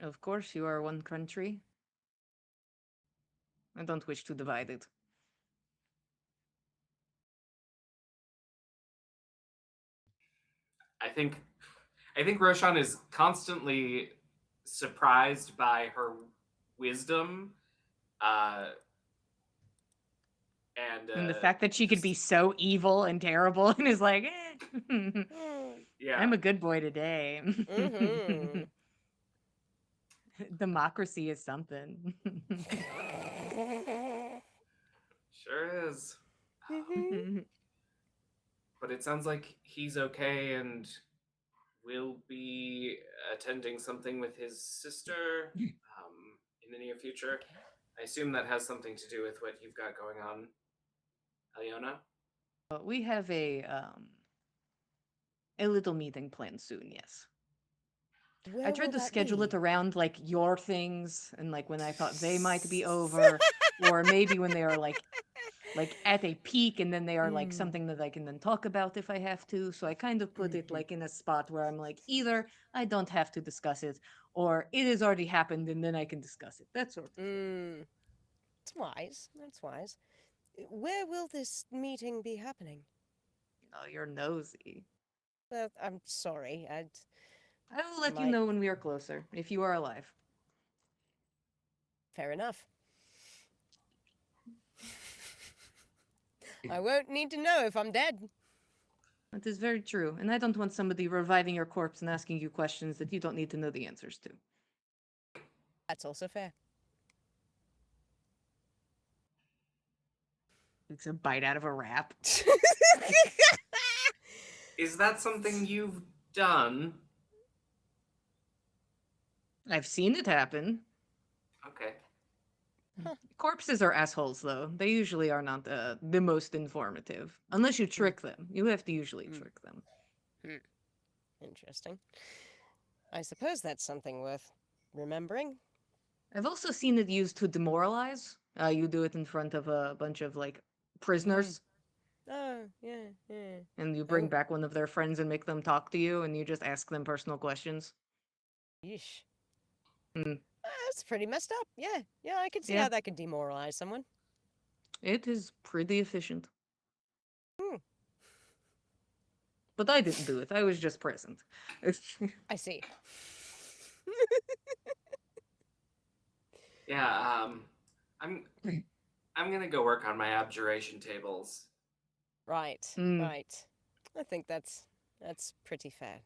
Of course, you are one country. I don't wish to divide it. I think Roshan is constantly surprised by her wisdom, and the fact that she could be so evil and terrible, and is like, yeah, I'm a good boy today. Mhm. Democracy is something. Sure is. But it sounds like he's okay and will be attending something with his sister in the near future. I assume that has something to do with what you've got going on, Aliona. We have a little meeting planned soon, yes. I Where will tried to that schedule be? it around like your things and like when I thought they might be over, or maybe when they are like at a peak and then they are like Mm. something that I can then talk about if I have to. So I kind of put it Mhm. like in a spot where I'm like either I don't have to discuss it or it has already happened and then I can discuss it. That sort of thing. It's wise. That's wise. Where will this meeting be happening? Oh, you're nosy. Well, I'm sorry. I will let you Might. know when we are closer, if you are alive. Fair enough. I won't need to know if I'm dead. That is very true, and I don't want somebody reviving your corpse and asking you questions that you don't need to know the answers to. That's also fair. It's a bite out of a wrap. Is that something you've done? I've seen it happen. Okay. Corpses are assholes, though. They usually are not the most informative. Unless you trick them. You have to usually trick them. Interesting. I suppose that's something worth remembering. I've also seen it used to demoralize. You do it in front of a bunch of, like, prisoners, Oh, yeah, yeah. and you bring Oh. back one of their friends and make them talk to you, and you just ask them personal questions. Yeesh. Hmm. That's pretty messed up. Yeah, yeah, I can see Yeah. how that could demoralize someone. It is pretty efficient. Hmm. But I didn't do it. I was just present. I see. Yeah, I'm gonna go work on my abjuration tables. Right, Mm. right. I think that's pretty fair.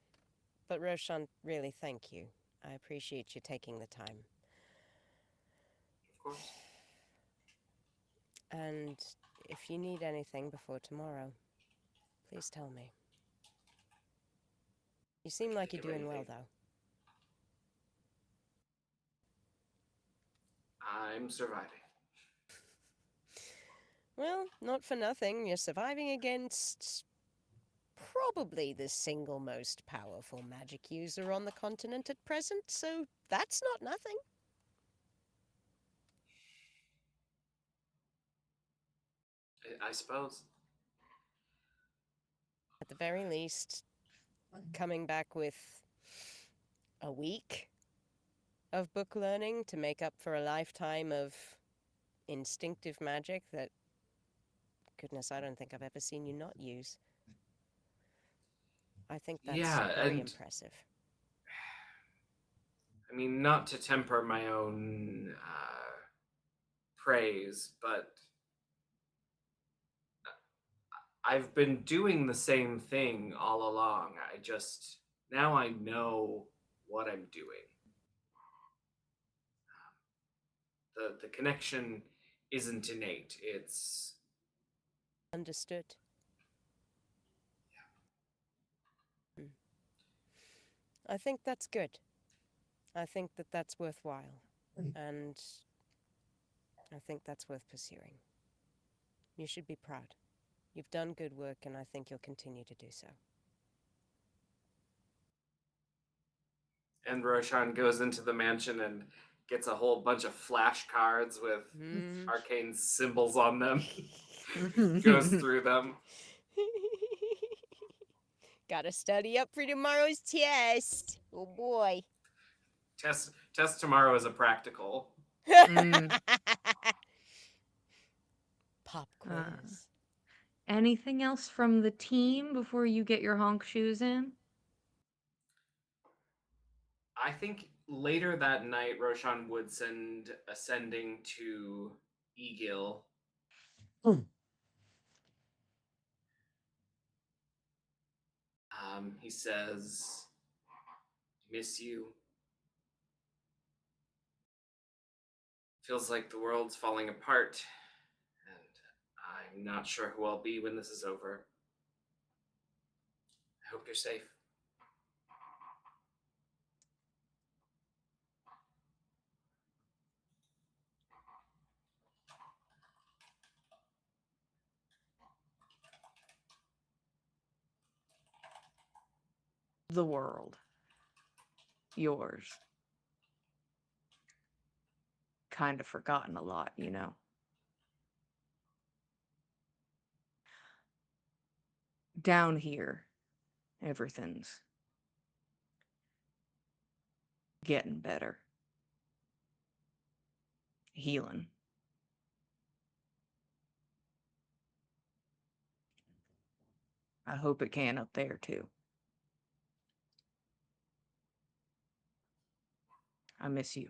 But Roshan, really thank you. I appreciate you taking the time. Of course. And if you need anything before tomorrow, please tell me. You seem like you're Think of doing well, anything. though. I'm surviving. Well, not for nothing. You're surviving against probably the single most powerful magic user on the continent at present, so that's not nothing. I suppose. At the very least, coming back with a week of book learning to make up for a lifetime of instinctive magic that, goodness, I don't think I've ever seen you not use. I think that's Yeah, very and impressive. I mean, not to temper my own praise, but I've been doing the same thing all along. I just now I know what I'm doing. The connection isn't innate. It's Understood. Hmm. I think that's good. I think that that's worthwhile. And I think that's worth pursuing. You should be proud. You've done good work, and I think you'll continue to do so. and Roshan goes into the mansion and gets a whole bunch of flashcards with arcane symbols on them. Goes through them. Gotta study up for tomorrow's test. Oh boy. Test tomorrow is a practical. Mm. Pop quiz. Anything else from the team before you get your honk shoes in? I think later that night, Roshan would send ascending to Egil. He says, "Miss you. Feels like the world's falling apart, and I'm not sure who I'll be when this is over. I hope you're safe. The world. Yours. Kind of forgotten a lot, you know. Down here, everything's getting better. Healing. I hope it can up there too. I miss you.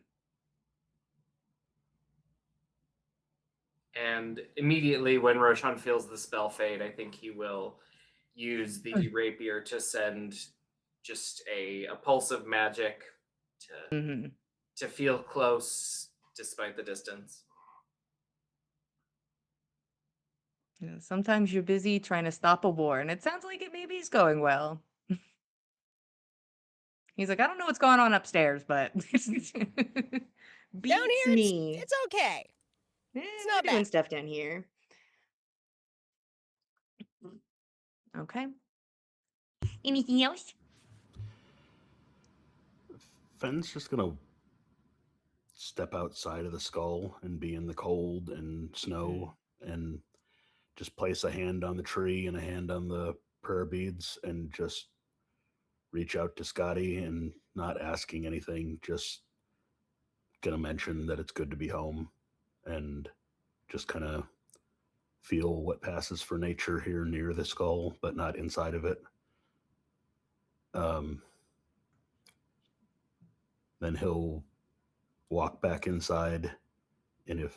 And immediately when Roshan feels the spell fade, I think he will use the rapier to send just a pulse of magic Mm-hmm. to feel close despite the distance. Yeah, sometimes you're busy trying to stop a war, and it sounds like it maybe is going well. He's like, I don't know what's going on upstairs, but beats Down here, me. it's okay. Eh, not we're doing bad. stuff down here. Okay. Anything else? Fenn's just gonna step outside of the skull and be in the cold and snow and just place a hand on the tree and a hand on the prayer beads and just reach out to Scotty and not asking anything, just gonna mention that it's good to be home and just kind of feel what passes for nature here near the skull, but not inside of it. Then he'll walk back inside, and if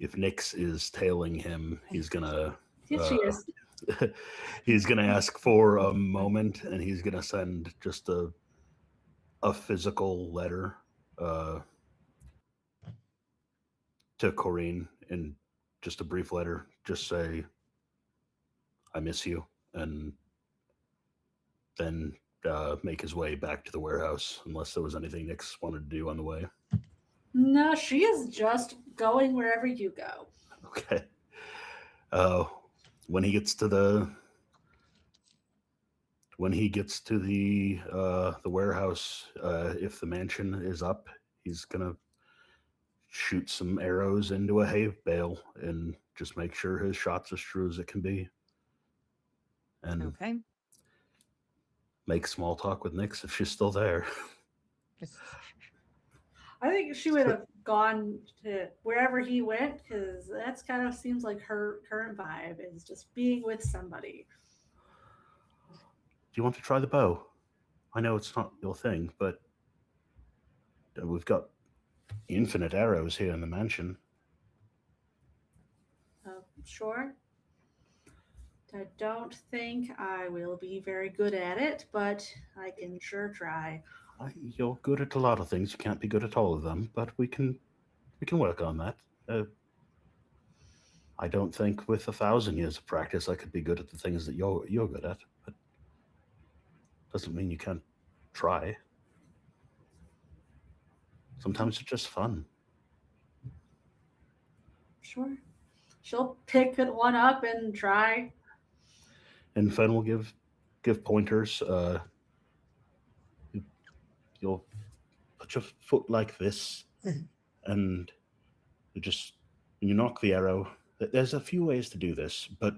Nyx is tailing him, he's gonna Yes, she is. he's gonna ask for a moment, and he's gonna send just a physical letter to Corrine, and just a brief letter, just say, "I miss you," and then make his way back to the warehouse, unless there was anything Nyx wanted to do on the way. No, she is just going wherever you go. Okay. When he gets to the warehouse, if the mansion is up, he's gonna shoot some arrows into a hay bale and just make sure his shot's as true as it can be, and Okay. make small talk with Nyx if she's still there. I think she would have gone to wherever he went because that's kind of seems like her current vibe is just being with somebody. Do you want to try the bow? I know it's not your thing, but we've got infinite arrows here in the mansion. Sure. I don't think I will be very good at it, but I can sure try. You're good at a lot of things. You can't be good at all of them, but we can work on that. I don't think with 1,000 years of practice I could be good at the things that you're good at, but doesn't mean you can't try. Sometimes it's just fun. Sure. She'll pick one up and try. And Fen will give pointers. You'll put your foot like this, and you knock the arrow. There's a few ways to do this, but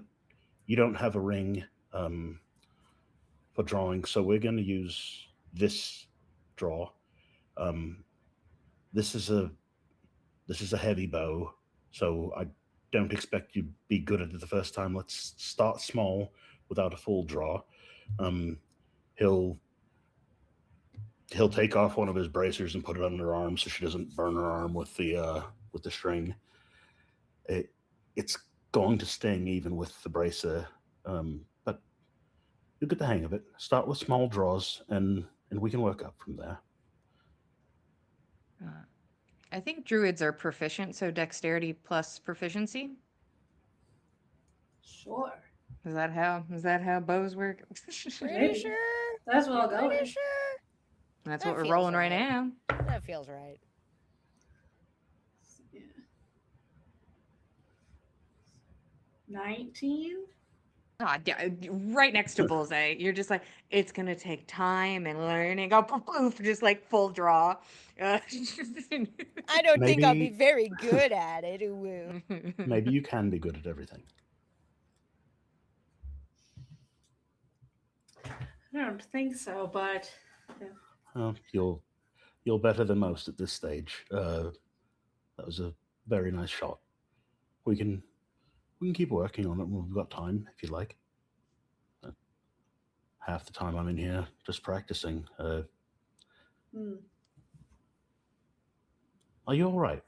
you don't have a ring for drawing, so we're going to use this draw. This is a heavy bow, so I don't expect you to be good at it the first time. Let's start small without a full draw. He'll take off one of his bracers and put it under her arm so she doesn't burn her arm with the string. It's going to sting even with the bracer, but you'll get the hang of it. Start with small draws, and we can work up from there. I think druids are proficient, so dexterity plus proficiency. Sure. Is that how bows work? Pretty Maybe. sure. That's what I'll go Pretty with. sure. That's That what we're feels rolling right right. now. That feels right. Yeah. 19? Right next to bullseye. You're just like, it's gonna take time and learning. Go poof, poof, just like full draw. I don't think I'll be Maybe- very good at it. Ooh. Maybe you can be good at everything. I don't think so, but You're better than most at this stage. That was a very nice shot. We can keep working on it when we've got time, if you like. Half the time I'm in here just practicing. hmm. Are you all right?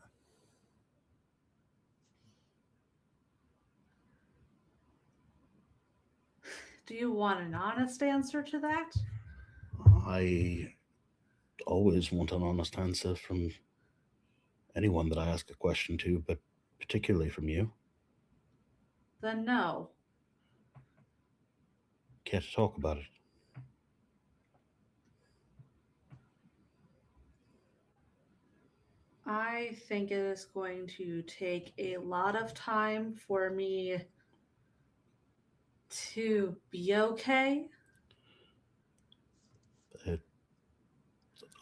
Do you want an honest answer to that? I always want an honest answer from anyone that I ask a question to, but particularly from you. Then no. Care to talk about it? I think it is going to take a lot of time for me to be okay.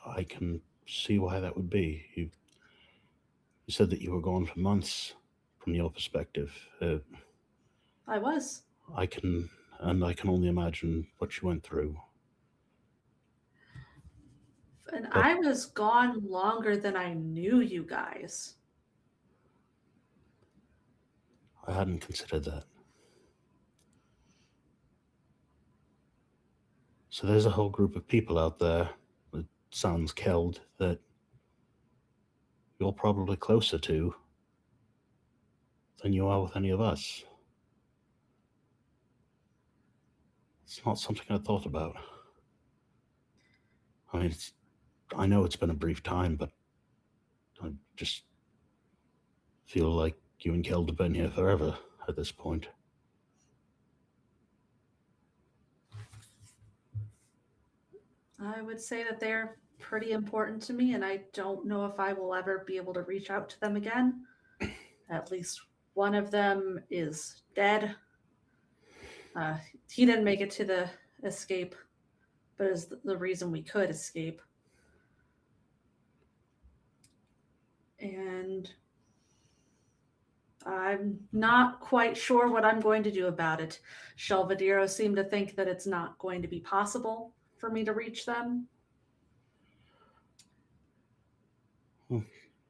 I can see why that would be. You said that you were gone for months from your perspective. I was. I can only imagine what you went through. And But- I was gone longer than I knew you guys. I hadn't considered that. So there's a whole group of people out there, it sounds Keld, that you're probably closer to than you are with any of us. It's not something I thought about. I mean, I know it's been a brief time, but I just feel like you and Keld have been here forever at this point. I would say that they're pretty important to me, and I don't know if I will ever be able to reach out to them again. At least one of them is dead. He didn't make it to the escape, but is the reason we could escape. And I'm not quite sure what I'm going to do about it. Shelvadiro seemed to think that it's not going to be possible for me to reach them.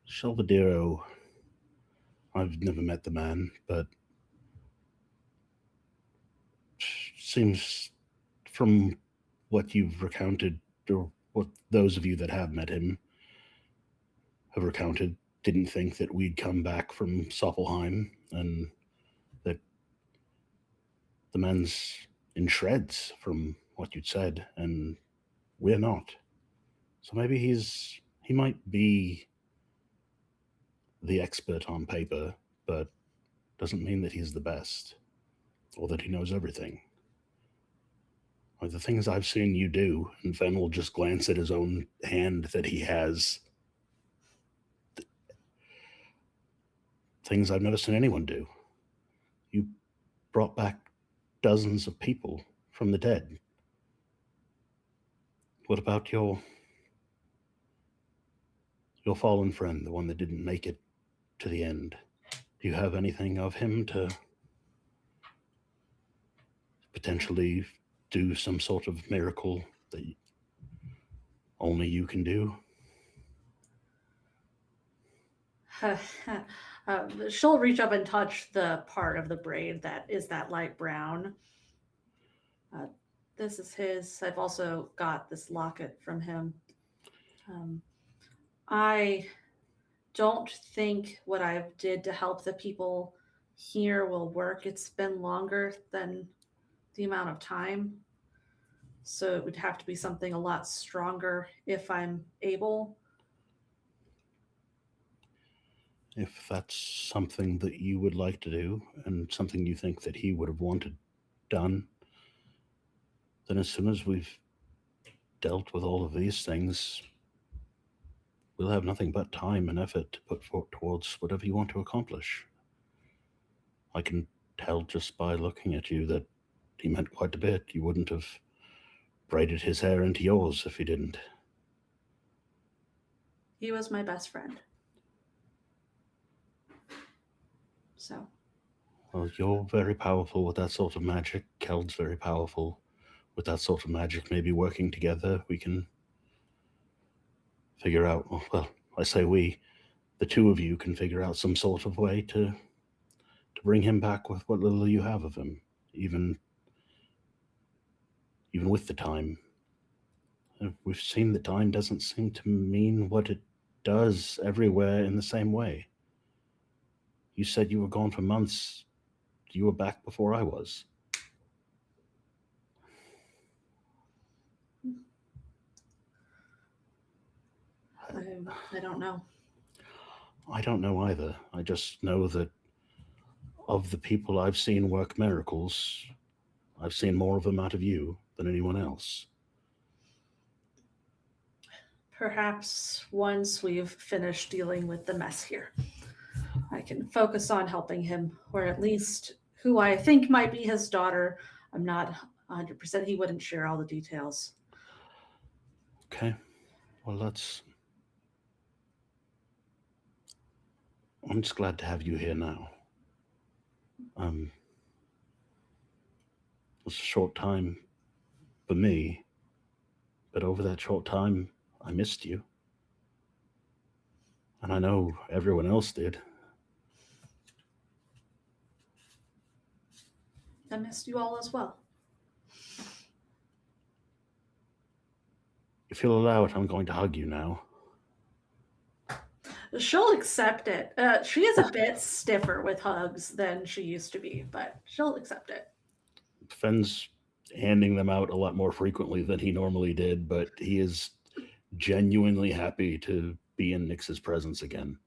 Shelvadiro, I've never met the man, but seems from what you've recounted, or what those of you that have met him have recounted, didn't think that we'd come back from Soppelheim and that the man's in shreds from what you'd said, and we're not. So maybe he might be the expert on paper, but doesn't mean that he's the best or that he knows everything. Like the things I've seen you do, and Fen will just glance at his own hand that he has. Things I've never seen anyone do. You brought back dozens of people from the dead. What about your fallen friend, the one that didn't make it to the end? Do you have anything of him to potentially do some sort of miracle that only you can do? She'll reach up and touch the part of the braid that is that light brown. This is his. I've also got this locket from him. I don't think what I did to help the people here will work. It's been longer than the amount of time. So it would have to be something a lot stronger if I'm able. If that's something that you would like to do and something you think that he would have wanted done, then as soon as we've dealt with all of these things, we'll have nothing but time and effort to put forth towards whatever you want to accomplish. I can tell just by looking at you that he meant quite a bit. You wouldn't have braided his hair into yours if he didn't. He was my best friend. So, Well, you're very powerful with that sort of magic. Keld's very powerful with that sort of magic. Maybe working together, we can figure out, well, I say we, the two of you can figure out some sort of way to bring him back with what little you have of him, even with the time. We've seen that time doesn't seem to mean what it does everywhere in the same way. You said you were gone for months. You were back before I was. I don't know. I don't know either. I just know that of the people I've seen work miracles, I've seen more of them out of you than anyone else. Perhaps once we've finished dealing with the mess here, I can focus on helping him, or at least who I think might be his daughter. I'm not 100%. He wouldn't share all the details. Okay. Well, I'm just glad to have you here now. It was a short time for me, but over that short time, I missed you. And I know everyone else did. I missed you all as well. If you'll allow it, I'm going to hug you now. She'll accept it. She is a bit stiffer with hugs than she used to be, but she'll accept it. Fenn's handing them out a lot more frequently than he normally did, but he is genuinely happy to be in Nyx's presence again.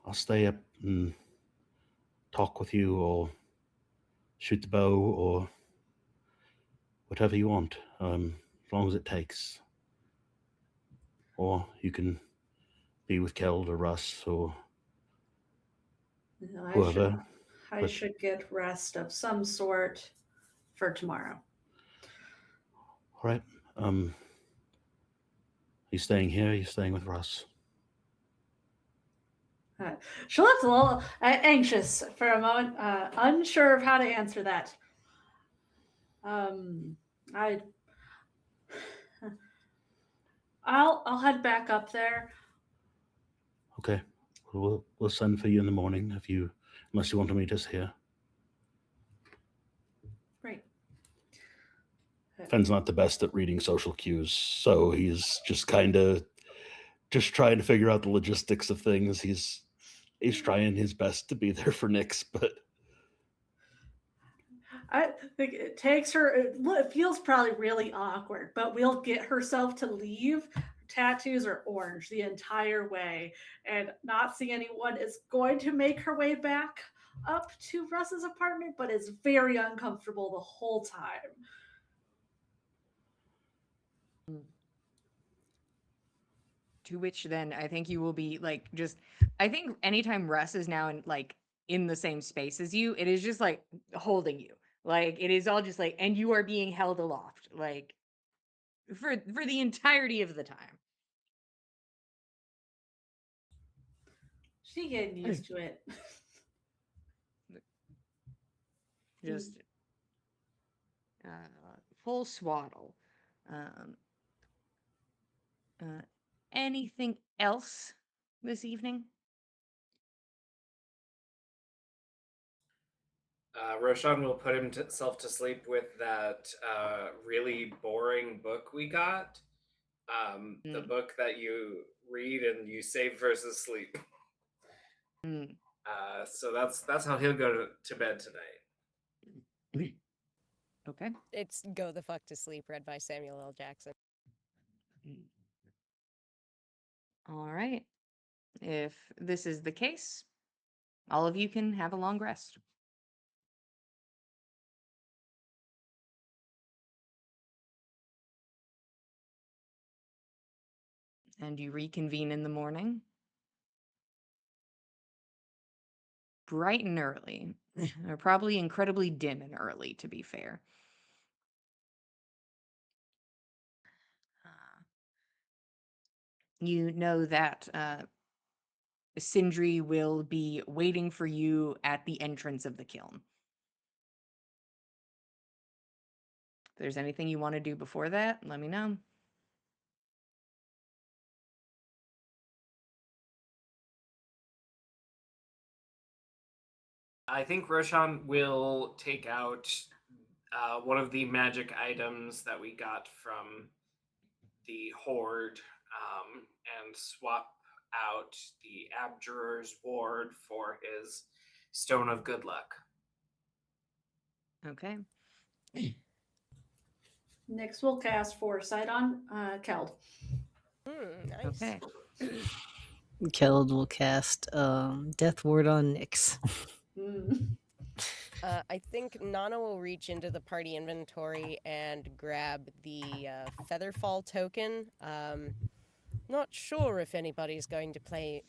I'll stay up and talk with you, or shoot the bow, or whatever you want, as long as it takes. Or you can be with Keld or Russ or whoever. I should get rest of some sort for tomorrow. All right. You staying here? Are you staying with Russ? She looks a little anxious for a moment, unsure of how to answer that. I'll head back up there. Okay. We'll send for you in the morning unless you want to meet us here. Great. Fenn's not the best at reading social cues, so he's just kind of trying to figure out the logistics of things. He's trying his best to be there for Nyx, but I think it takes her. It feels probably really awkward, but we'll get herself to leave. Her tattoos are orange the entire way, and not seeing anyone is going to make her way back up to Russ's apartment, but is very uncomfortable the whole time. To which then I think you will be like, just, I think anytime Russ is now in the same space as you, it is just like holding you. Like it is all just like, and you are being held aloft, like for the entirety of the time. She getting used to it. Just full swaddle. Anything else this evening? Roshan will put himself to sleep with that really boring book we got. The book that you read and you save versus sleep. So that's how he'll go to bed tonight. Okay. It's Go the Fuck to Sleep, read by Samuel L. Jackson. All right. If this is the case, all of you can have a long rest. And you reconvene in the morning, bright and early, or probably incredibly dim and early, to be fair. You know that Sindri will be waiting for you at the entrance of the kiln. If there's anything you want to do before that, let me know. I think Roshan will take out one of the magic items that we got from the Horde and swap out the Abjurer's Ward for his Stone of Good Luck. Okay. Nyx will cast Foresight on Keld. Nice. Okay. Keld will cast Death Ward on Nyx. Mm. I think Nana will reach into the party inventory and grab the Featherfall token. Not sure if anybody's going to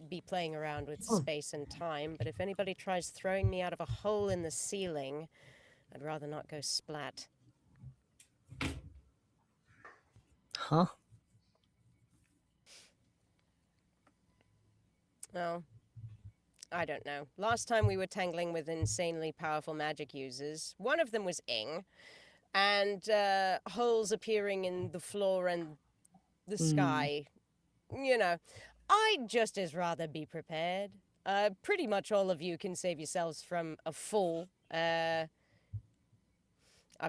be playing around with space and time, but if anybody tries throwing me out of a hole in the ceiling, I'd rather not go splat. Huh? Oh, I don't know. Last time we were tangling with insanely powerful magic users, one of them was Ing, and holes appearing in the floor and the sky. You know, I'd just as rather be prepared. Pretty much all of you can save yourselves from a fall. I've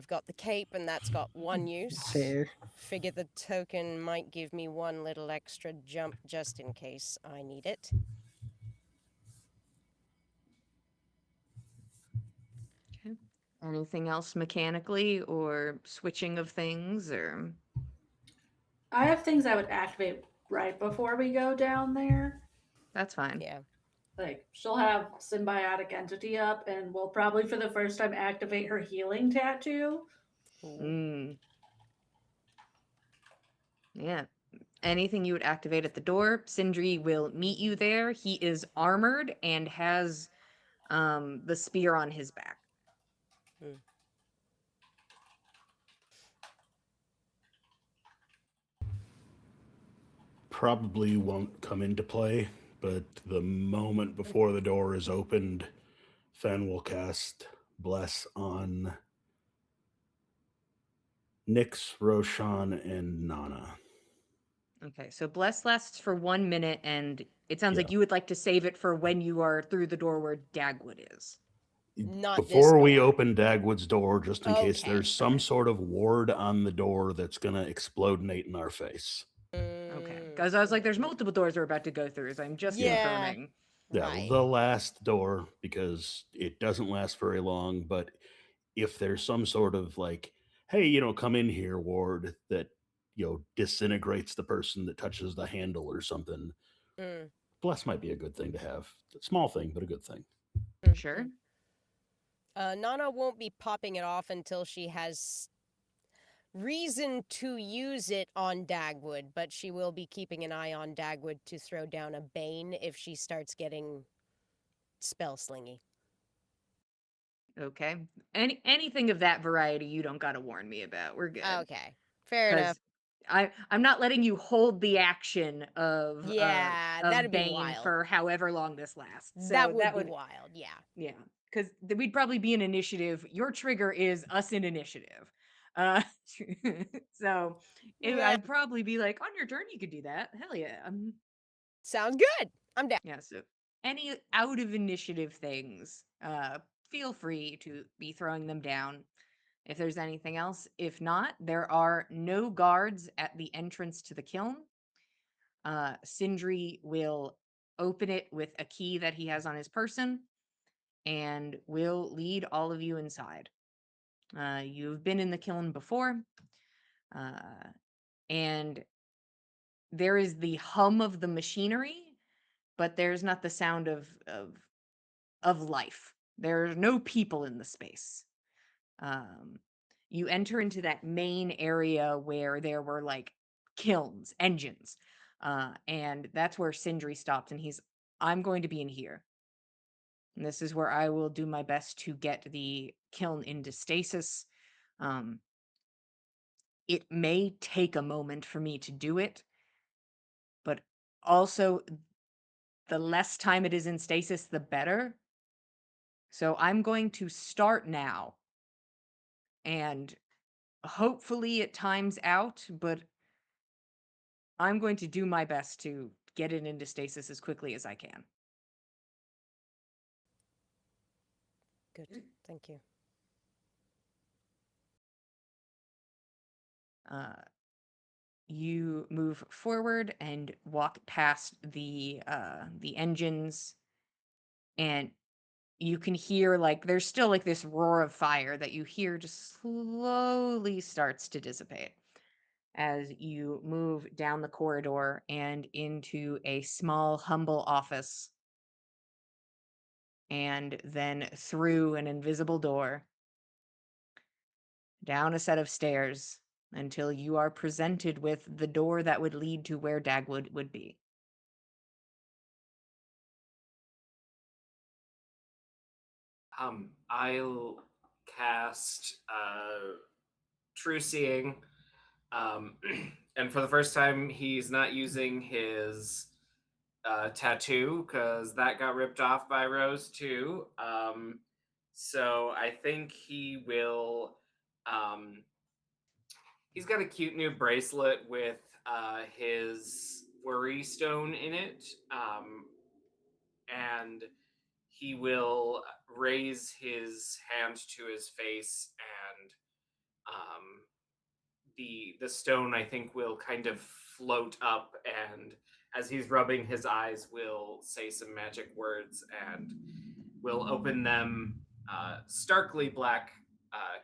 got the cape, and that's got one use. Fair. Figure the token might give me one little extra jump just in case I need it. Okay. Anything else mechanically or switching of things or I have things I would activate right before we go down there. that's fine. Yeah. Like, she'll have symbiotic entity up, and we'll probably for the first time activate her healing tattoo. Mm. Yeah. Anything you would activate at the door, Sindri will meet you there. He is armored and has the spear on his back. Probably won't come into play, but the moment before the door is opened, Fen will cast Bless on Nyx, Roshan, and Nana. Okay, so bless lasts for 1 minute, and it sounds Yeah. like you would like to save it for when you are through the door where Dagwood is. Not Before this we door. open Dagwood's door, just in case Okay. there's some sort of ward on the door that's going to explode Nate in our face. Okay, because I was like, there's multiple doors we're about to go through, so I'm just Yeah. confirming. Yeah, Right. the last door, because it doesn't last very long, but if there's some sort of like, hey, come in here ward that, disintegrates the person that touches the handle or something, Mm. Bless might be a good thing to have. A small thing, but a good thing. Sure. Nana won't be popping it off until she has reason to use it on Dagwood, but she will be keeping an eye on Dagwood to throw down a Bane if she starts getting spell slingy. Okay. Anything of that variety, you don't got to warn me about. We're good. Okay, fair enough. I'm not letting you hold the action of Yeah, that'd be Bane wild. for however long this lasts. So that would be wild, yeah. Yeah, because we'd probably be in initiative. Your trigger is us in initiative. So Yeah. I'd probably be like, on your turn, you could do that. Hell yeah. Sounds good. I'm down. Yeah, so any out of initiative things, feel free to be throwing them down if there's anything else. If not, there are no guards at the entrance to the kiln. Sindri will open it with a key that he has on his person and will lead all of you inside. You've been in the kiln before, and there is the hum of the machinery, but there's not the sound of life. There are no people in the space. You enter into that main area where there were like kilns, engines, and that's where Sindri stopped, and I'm going to be in here. And this is where I will do my best to get the kiln into stasis. It may take a moment for me to do it, but also the less time it is in stasis, the better. So I'm going to start now, and hopefully it times out, but I'm going to do my best to get it into stasis as quickly as I can. Good. Thank you. You move forward and walk past the engines, and you can hear like there's still like this roar of fire that you hear just slowly starts to dissipate as you move down the corridor and into a small, humble office, and then through an invisible door, down a set of stairs, until you are presented with the door that would lead to where Dagwood would be. I'll cast True Seeing. And for the first time, he's not using his tattoo because that got ripped off by Rose too. So I think he will. He's got a cute new bracelet with his worry stone in it, and he will raise his hand to his face, and the stone I think will kind of float up, and as he's rubbing his eyes will say some magic words and will open them starkly black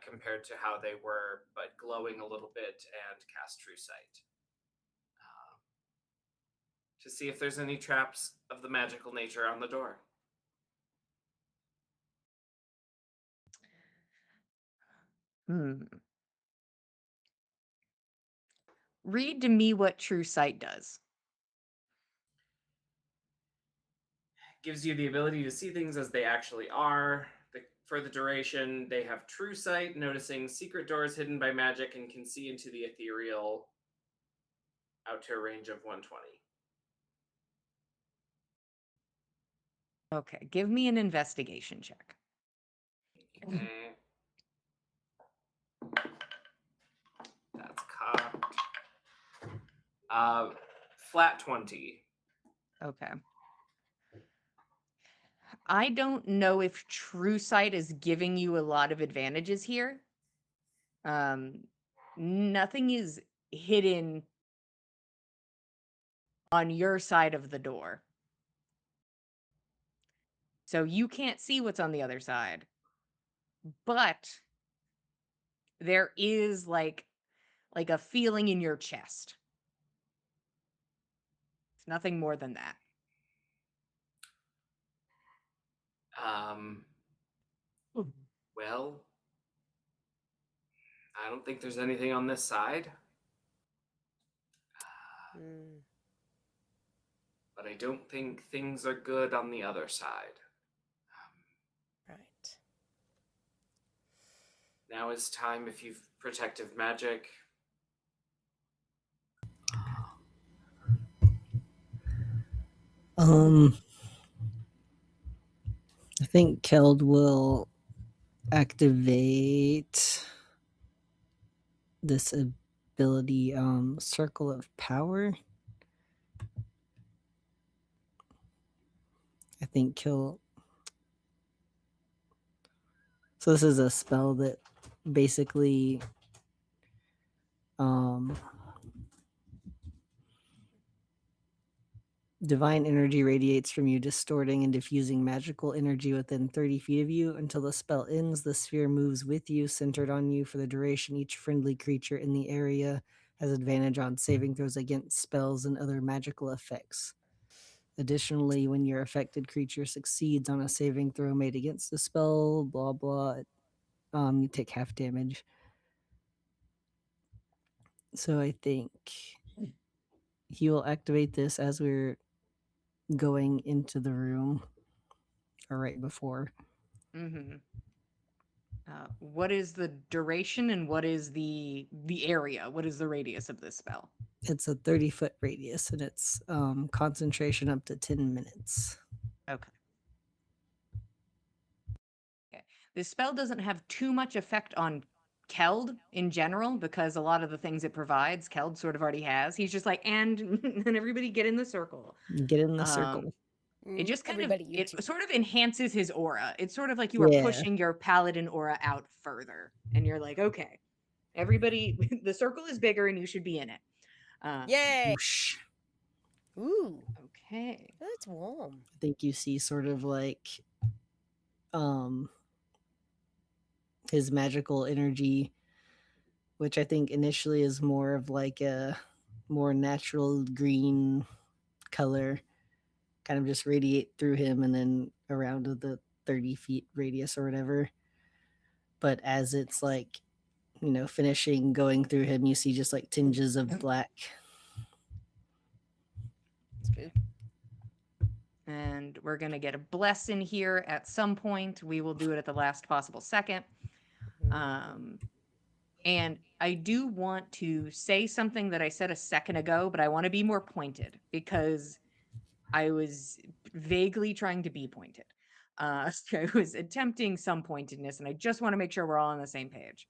compared to how they were, but glowing a little bit, and cast True Sight to see if there's any traps of the magical nature on the door. Read to me what True Sight does. Gives you the ability to see things as they actually are. For the duration, they have True Sight, noticing secret doors hidden by magic, and can see into the ethereal out to a range of 120. Okay, give me an investigation check. Okay. That's cocked. Flat 20. Okay. I don't know if True Sight is giving you a lot of advantages here. Nothing is hidden on your side of the door. So you can't see what's on the other side. But there is like a feeling in your chest. It's nothing more than that. Well, I don't think there's anything on this side. But I don't think things are good on the other side. Right. Now is time if you've protective magic. I think Keld will activate this ability, Circle of Power. I think he'll. So this is a spell that basically Divine energy radiates from you, distorting and diffusing magical energy within 30 feet of you. Until the spell ends, the sphere moves with you, centered on you for the duration. Each friendly creature in the area has advantage on saving throws against spells and other magical effects. Additionally, when your affected creature succeeds on a saving throw made against the spell, blah blah, you take half damage. So I think he will activate this as we're going into the room, or right before. Mm-hmm. What is the duration and what is the area? What is the radius of this spell? It's a 30-foot radius, and it's concentration up to 10 minutes. Okay. This spell doesn't have too much effect on Keld in general because a lot of the things it provides, Keld sort of already has. He's just like, and everybody get in the circle. Get in the circle. It just kind Everybody, of you it two. sort of enhances his aura. It's sort of like you are Yeah. pushing your paladin aura out further, and you're like, okay, everybody, the circle is bigger, and you should be in it. Yay! Whoosh. Ooh, Okay. that's warm. I think you see sort of like his magical energy, which I think initially is more of like a more natural green color, kind of just radiate through him and then around to the 30 feet radius or whatever. But as it's like, finishing going through him, you see just like tinges of black. That's good. And we're going to get a bless in here at some point. We will do it at the last possible second. And I do want to say something that I said a second ago, but I want to be more pointed because I was vaguely trying to be pointed. So I was attempting some pointedness, and I just want to make sure we're all on the same page.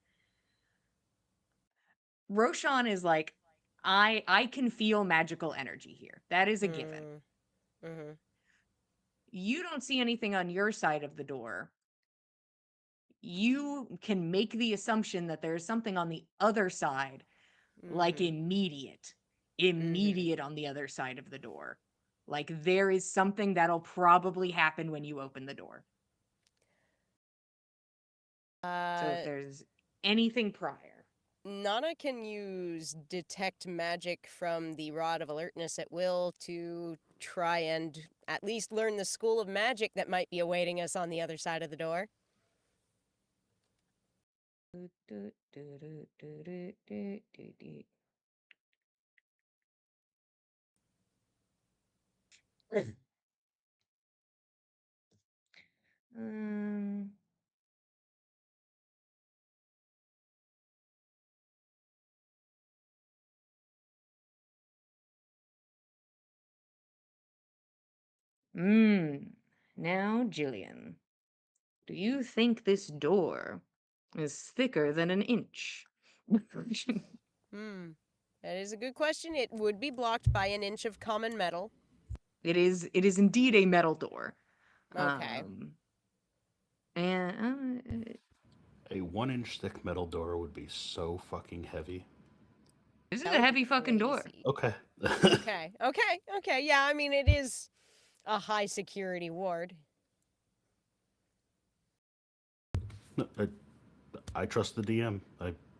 Roshan is like, I can feel magical energy here. That is a given. Mm-hmm. You don't see anything on your side of the door. You can make the assumption that there's something on the other side, like immediate on the other side of the door. Like there is something that'll probably happen when you open the door. So if there's anything prior. Nana can use detect magic from the Rod of Alertness at will to try and at least learn the school of magic that might be awaiting us on the other side of the door. Now, Jillian, do you think this door is thicker than an inch? That is a good question. It would be blocked by an inch of common metal. It is indeed a metal door. Okay. And A 1-inch thick metal door would be so fucking heavy. this is That a would heavy be fucking door. crazy. Okay. Okay. Yeah, I mean, it is a high security ward. No, I trust the DM.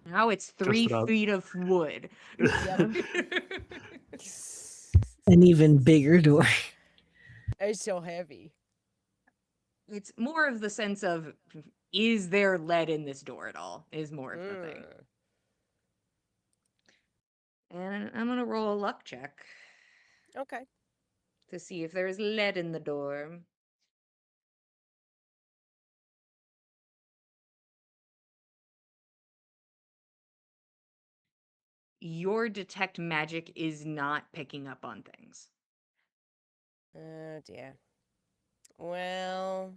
Now it's 3 it out. feet of wood. An even bigger door. It's so heavy. It's more of the sense of, is there lead in this door at all? Is more of the thing. And I'm going to roll a luck check Okay. to see if there's lead in the door. Your detect magic is not picking up on things. Oh, dear. Well,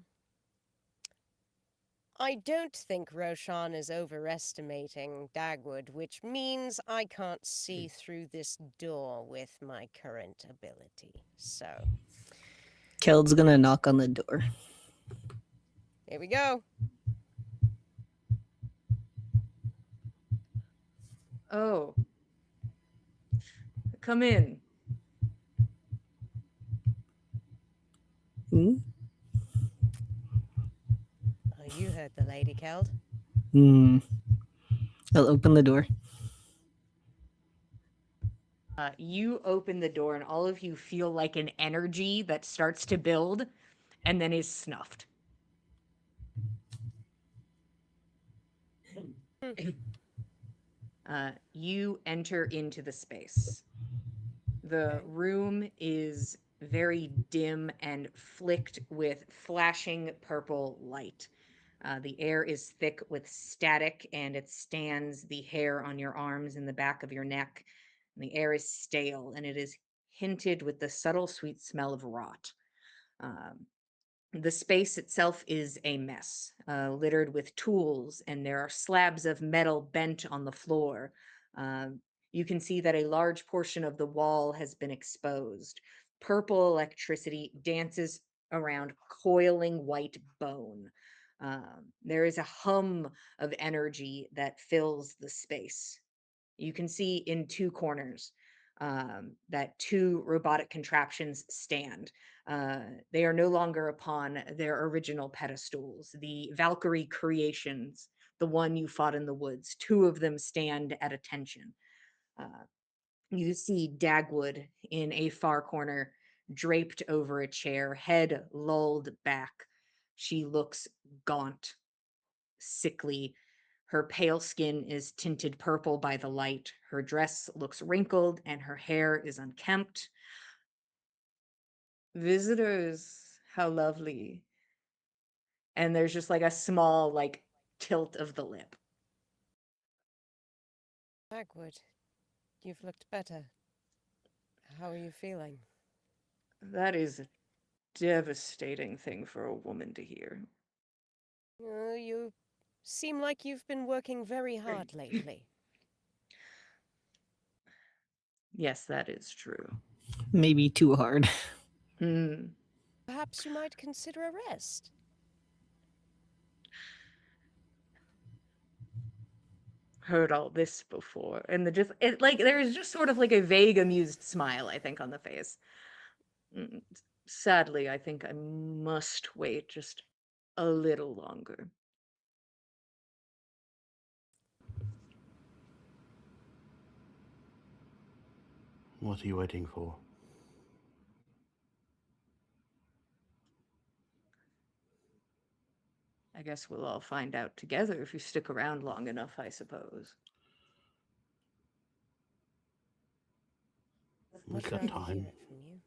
I don't think Roshan is overestimating Dagwood, which means I can't see through this door with my current ability. So, Keld's gonna knock on the door. here we go. Oh. Come in. Hmm? Oh, you heard the lady, Keld. Hmm. I'll open the door. You open the door, and all of you feel like an energy that starts to build and then is snuffed. You enter into the space. The Okay. room is very dim and flicked with flashing purple light. The air is thick with static, and it stands the hair on your arms and the back of your neck. And the air is stale, and it is hinted with the subtle sweet smell of rot. Um, the space itself is a mess, littered with tools, and there are slabs of metal bent on the floor. You can see that a large portion of the wall has been exposed. Purple electricity dances around coiling white bone. There is a hum of energy that fills the space. You can see in two corners that two robotic contraptions stand. They are no longer upon their original pedestals. The Valkyrie creations, the one you fought in the woods, two of them stand at attention. Uh, you see Dagwood in a far corner, draped over a chair, head lulled back. She looks gaunt, sickly. Her pale skin is tinted purple by the light. Her dress looks wrinkled and her hair is unkempt. Visitors, how lovely. And there's just like a small, like, tilt of the lip. Dagwood, you've looked better. How are you feeling? That is a devastating thing for a woman to hear. You seem like you've been working very hard lately. Yes, that is true. Maybe too hard. Hmm. Perhaps you might consider a rest. Heard all this before. And the just it like there's just sort of like a vague amused smile, I think, on the face. Mm, Sadly, I think I must wait just a little longer. What are you waiting for? I guess we'll all find out together if you stick around long enough, I suppose. We've Much got rather hear time. it from you.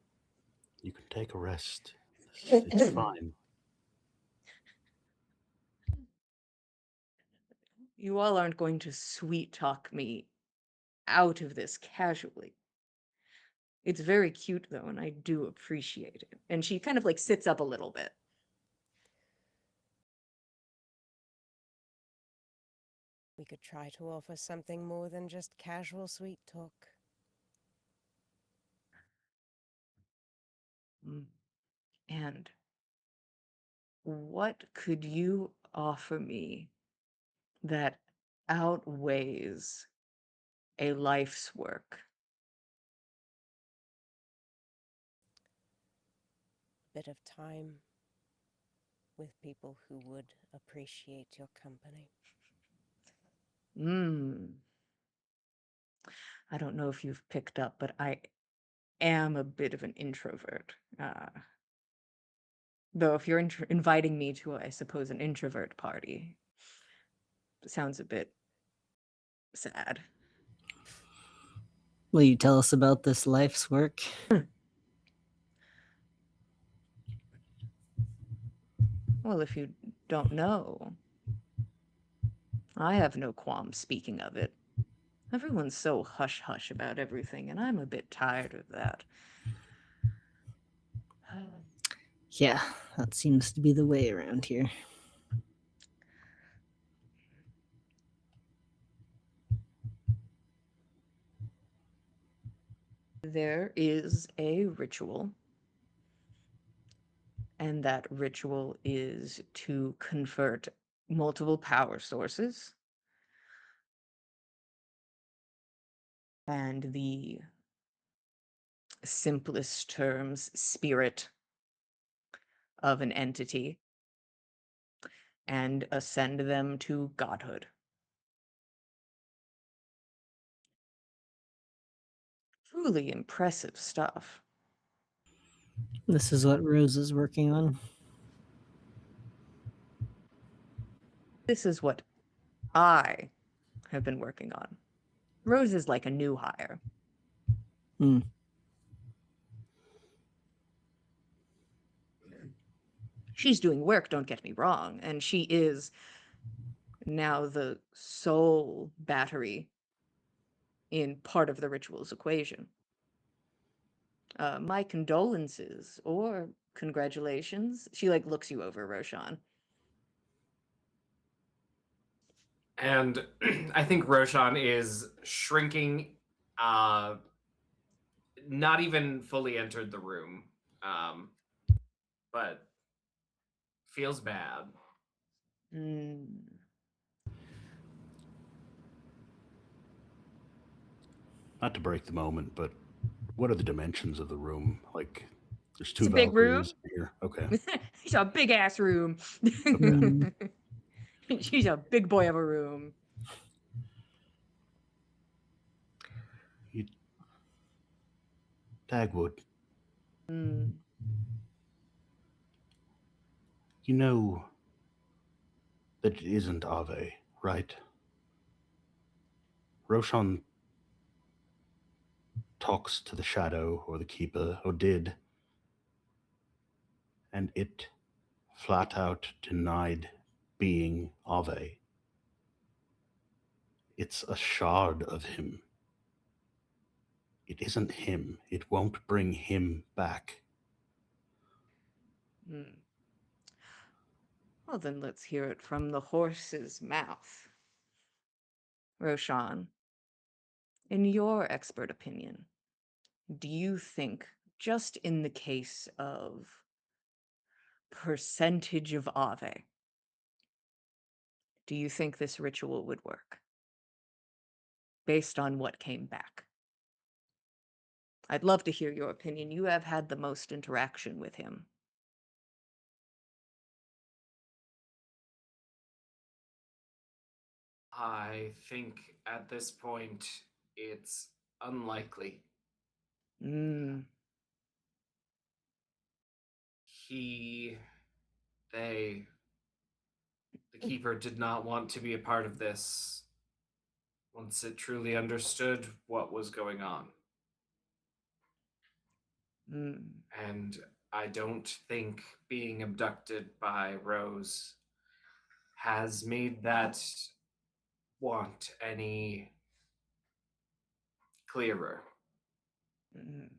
You can take a rest. It's fine. You all aren't going to sweet talk me out of this casually. It's very cute though, and I do appreciate it. And she kind of like sits up a little bit. We could try to offer something more than just casual sweet talk. Mm. And what could you offer me that outweighs a life's work? Bit of time with people who would appreciate your company. Mm. I don't know if you've picked up, but I am a bit of an introvert. Though if you're inviting me to, I suppose, an introvert party, it sounds a bit sad. Will you tell us about this life's work? Well, if you don't know, I have no qualms speaking of it. Everyone's so hush hush about everything, and I'm a bit tired of that. Yeah, that seems to be the way around here. There is a ritual, and that ritual is to convert multiple power sources. And the simplest terms, spirit, of an entity and ascend them to godhood. Truly impressive stuff. This is what Rose is working on. This is what I have been working on. Rose is like a new hire. Hmm. She's doing work, don't get me wrong, and she is now the sole battery in part of the ritual's equation. My condolences or congratulations. She like looks you over, Roshan. And I think Roshan is shrinking, not even fully entered the room, but feels bad. Mm. Not to break the moment, but what are the dimensions of the room? Like, there's It's two a big room. Valkyries here. Okay. She's a big ass room. Mm. She's a big boy of a room. Dagwood, Mm. you know that it isn't Ave, right? Roshan talks to the Shadow or the Keeper, or did, and it flat out denied being Ave. It's a shard of him. It isn't him. It won't bring him back. Mm. Well, then let's hear it from the horse's mouth. Roshan, in your expert opinion, do you think, just in the case of percentage of Ave, do you think this ritual would work? Based on what came back. I'd love to hear your opinion. You have had the most interaction with him. I think at this point it's unlikely. Mm. He, they, the Keeper did not want to be a part of this once it truly understood what was going on. Mm. And I don't think being abducted by Rose has made that want any clearer. Mm.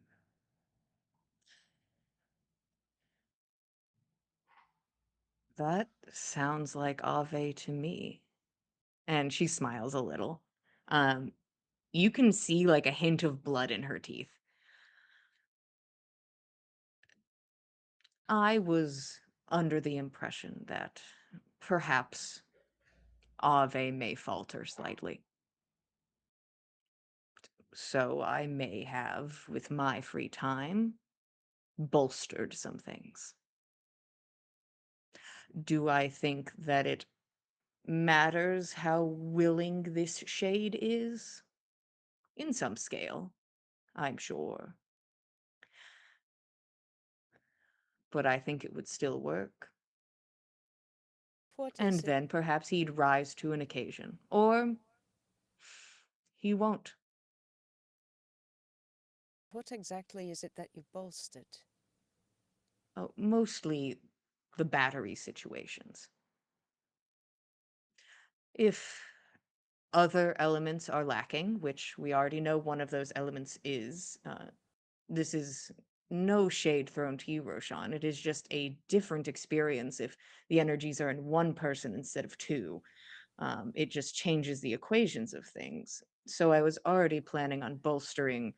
That sounds like Ave to me. And she smiles a little. Um, you can see like a hint of blood in her teeth. I was under the impression that perhaps Ave may falter slightly. So I may have, with my free time, bolstered some things. Do I think that it matters how willing this shade is? In some scale, I'm sure. But I think it would still work. What And is it? then perhaps he'd rise to an occasion. Or he won't. What exactly is it that you bolstered? Oh, mostly the battery situations. If other elements are lacking, which we already know one of those elements is, this is no shade thrown to you, Roshan. It is just a different experience if the energies are in one person instead of two. It just changes the equations of things. So I was already planning on bolstering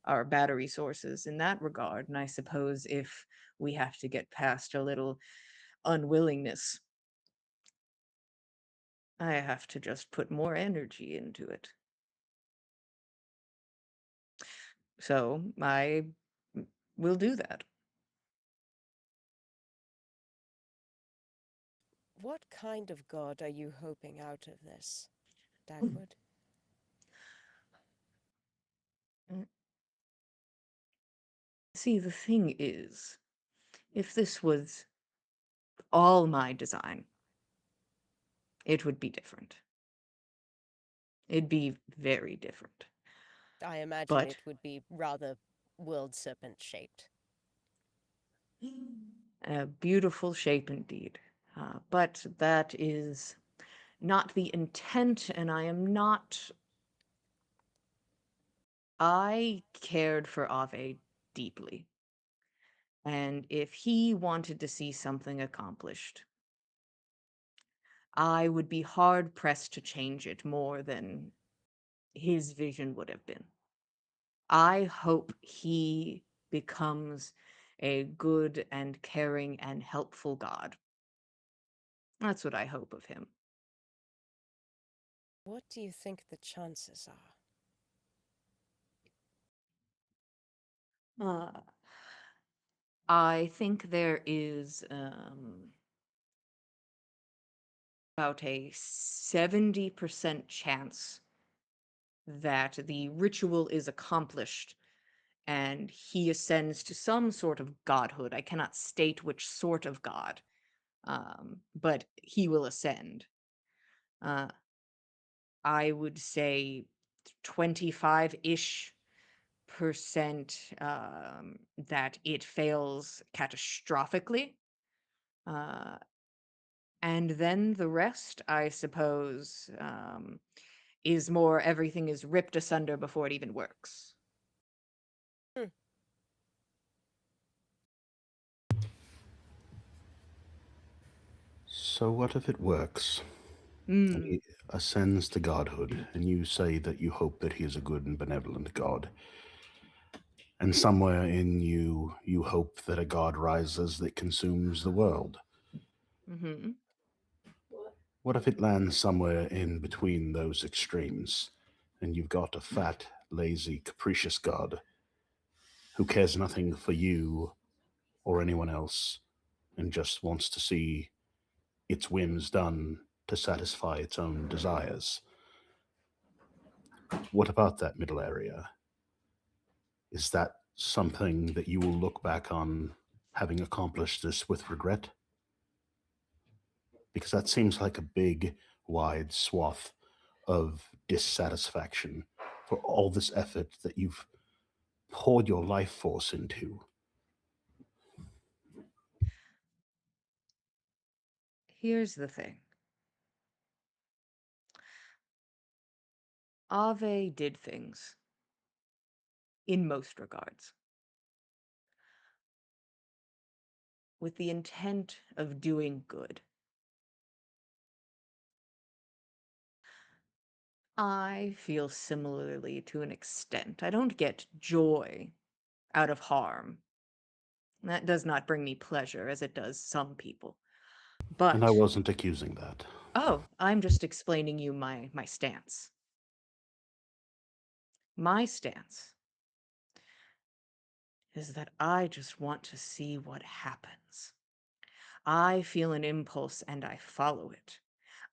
our battery sources in that regard. And I suppose if we have to get past a little unwillingness, I have to just put more energy into it. So I will do that. What kind of god are you hoping out of this, Dagwood? See, the thing is, if this was all my design, it would be different. It'd be very different. I imagine But it would be rather world serpent shaped. a beautiful shape indeed. But that is not the intent, and I am not. I cared for Ave deeply. And if he wanted to see something accomplished, I would be hard pressed to change it more than his vision would have been. I hope he becomes a good and caring and helpful God. That's what I hope of him. What do you think the chances are? I think there is about a 70% chance that the ritual is accomplished and he ascends to some sort of godhood. I cannot state which sort of god, but he will ascend. Uh, I would say 25-ish percent that it fails catastrophically. And then the rest, I suppose, is more everything is ripped asunder before it even works. Hmm. So what if it works? And Mm. he ascends to godhood, and you say that you hope that he is a good and benevolent god. And somewhere in you, you hope that a god rises that consumes the world. Mm-hmm. What if it lands somewhere in between those extremes, and you've got a fat, lazy, capricious god who cares nothing for you or anyone else and just wants to see its whims done to satisfy its own desires? What about that middle area? Is that something that you will look back on having accomplished this with regret? Because that seems like a big, wide swath of dissatisfaction for all this effort that you've poured your life force into. Here's the thing. Ave did things in most regards with the intent of doing good. I feel similarly to an extent. I don't get joy out of harm. That does not bring me pleasure as it does some people. And I But, wasn't accusing that. oh, I'm just explaining you my stance. My stance is that I just want to see what happens. I feel an impulse and I follow it.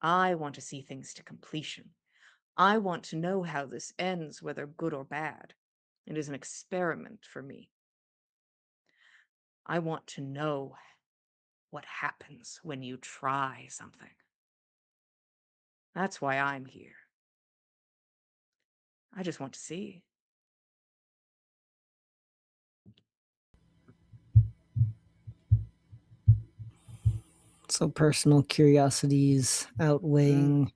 I want to see things to completion. I want to know how this ends, whether good or bad. It is an experiment for me. I want to know what happens when you try something. That's why I'm here. I just want to see. So personal curiosities outweighing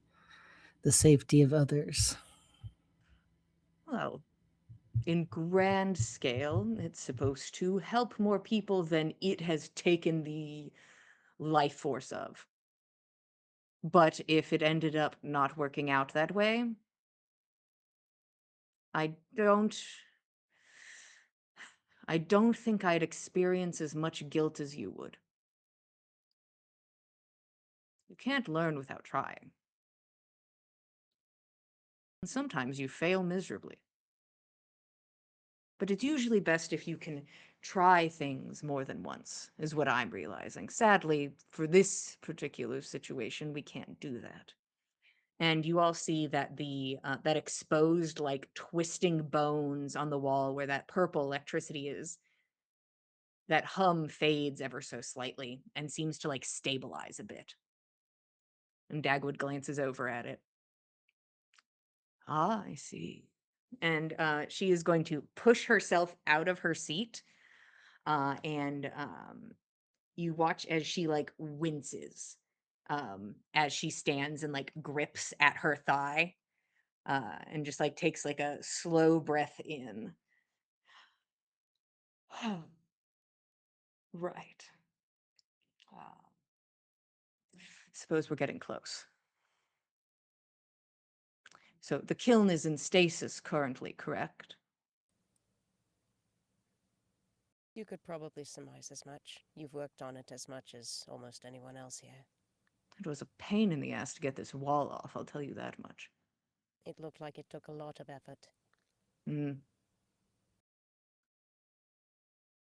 the safety of others. Well, in grand scale, it's supposed to help more people than it has taken the life force of. But if it ended up not working out that way, I don't I don't think I'd experience as much guilt as you would. You can't learn without trying. And sometimes you fail miserably. But it's usually best if you can try things more than once, is what I'm realizing. Sadly, for this particular situation, we can't do that. And you all see that the that exposed, like, twisting bones on the wall where that purple electricity is, that hum fades ever so slightly and seems to, like, stabilize a bit. And Dagwood glances over at it. Ah, I see. And she is going to push herself out of her seat, and you watch as she, like, winces, as she stands and, like, grips at her thigh, and just, like, takes, like, a slow breath in. Right. Uh, suppose we're getting close. So the kiln is in stasis currently, correct? You could probably surmise as much. You've worked on it as much as almost anyone else here. It was a pain in the ass to get this wall off, I'll tell you that much. It looked like it took a lot of effort. Mm.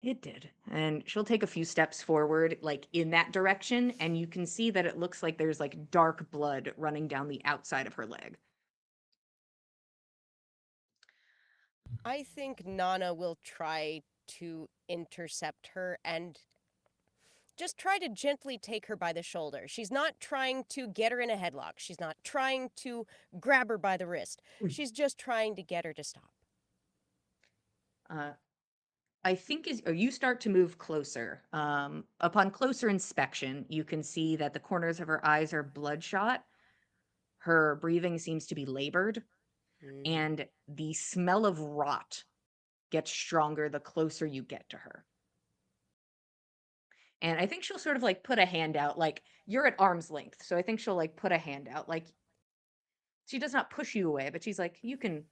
It did. And she'll take a few steps forward, like, in that direction, and you can see that it looks like there's, like, dark blood running down the outside of her leg. I think Nana will try to intercept her and just try to gently take her by the shoulder. She's not trying to get her in a headlock. She's not trying to grab her by the wrist. She's just trying to get her to stop. I think you start to move closer. Upon closer inspection, you can see that the corners of her eyes are bloodshot. Her breathing seems to be labored, and the smell of rot gets stronger the closer you get to her. And I think she'll sort of, like, put a hand out, like, you're at arm's length. So I think she'll, like, put a hand out, like, she does not push you away, but she's like, you can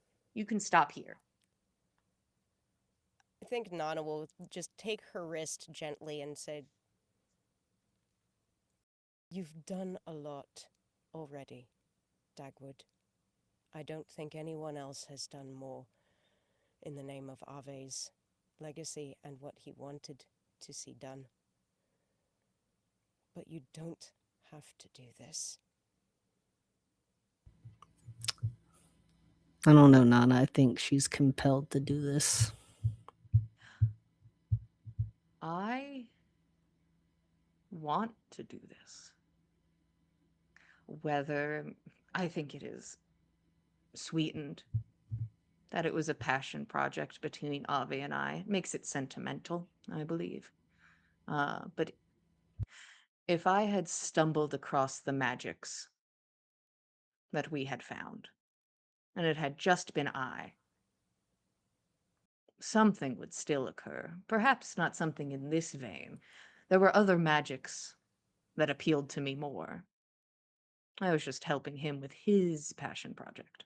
stop here. I think Nana will just take her wrist gently and say, "You've done a lot already, Dagwood. I don't think anyone else has done more in the name of Ave's legacy and what he wanted to see done. But you don't have to do this." I don't know, Nana. I think she's compelled to do this. I want to do this. Whether I think it is sweetened that it was a passion project between Ave and I makes it sentimental, I believe. But if I had stumbled across the magics that we had found, and it had just been I, something would still occur. Perhaps not something in this vein. There were other magics that appealed to me more. I was just helping him with his passion project.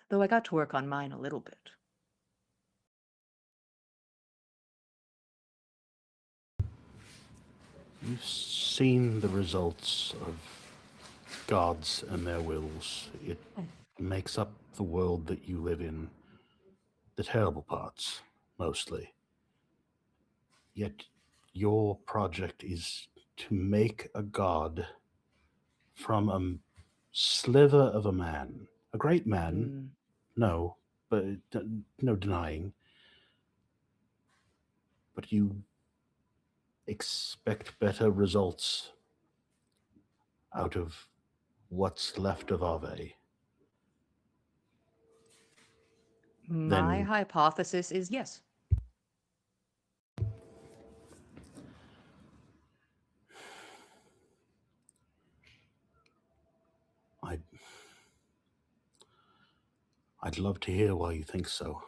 Though I got to work on mine a little bit. You've seen the results of gods and their wills. It makes up the world that you live in. The terrible parts, mostly. Yet your project is to make a god from a sliver of a man. A great man, no, but no denying. But you expect better results out of what's left of Ave. My Then hypothesis is yes. I'd love to hear why you think so.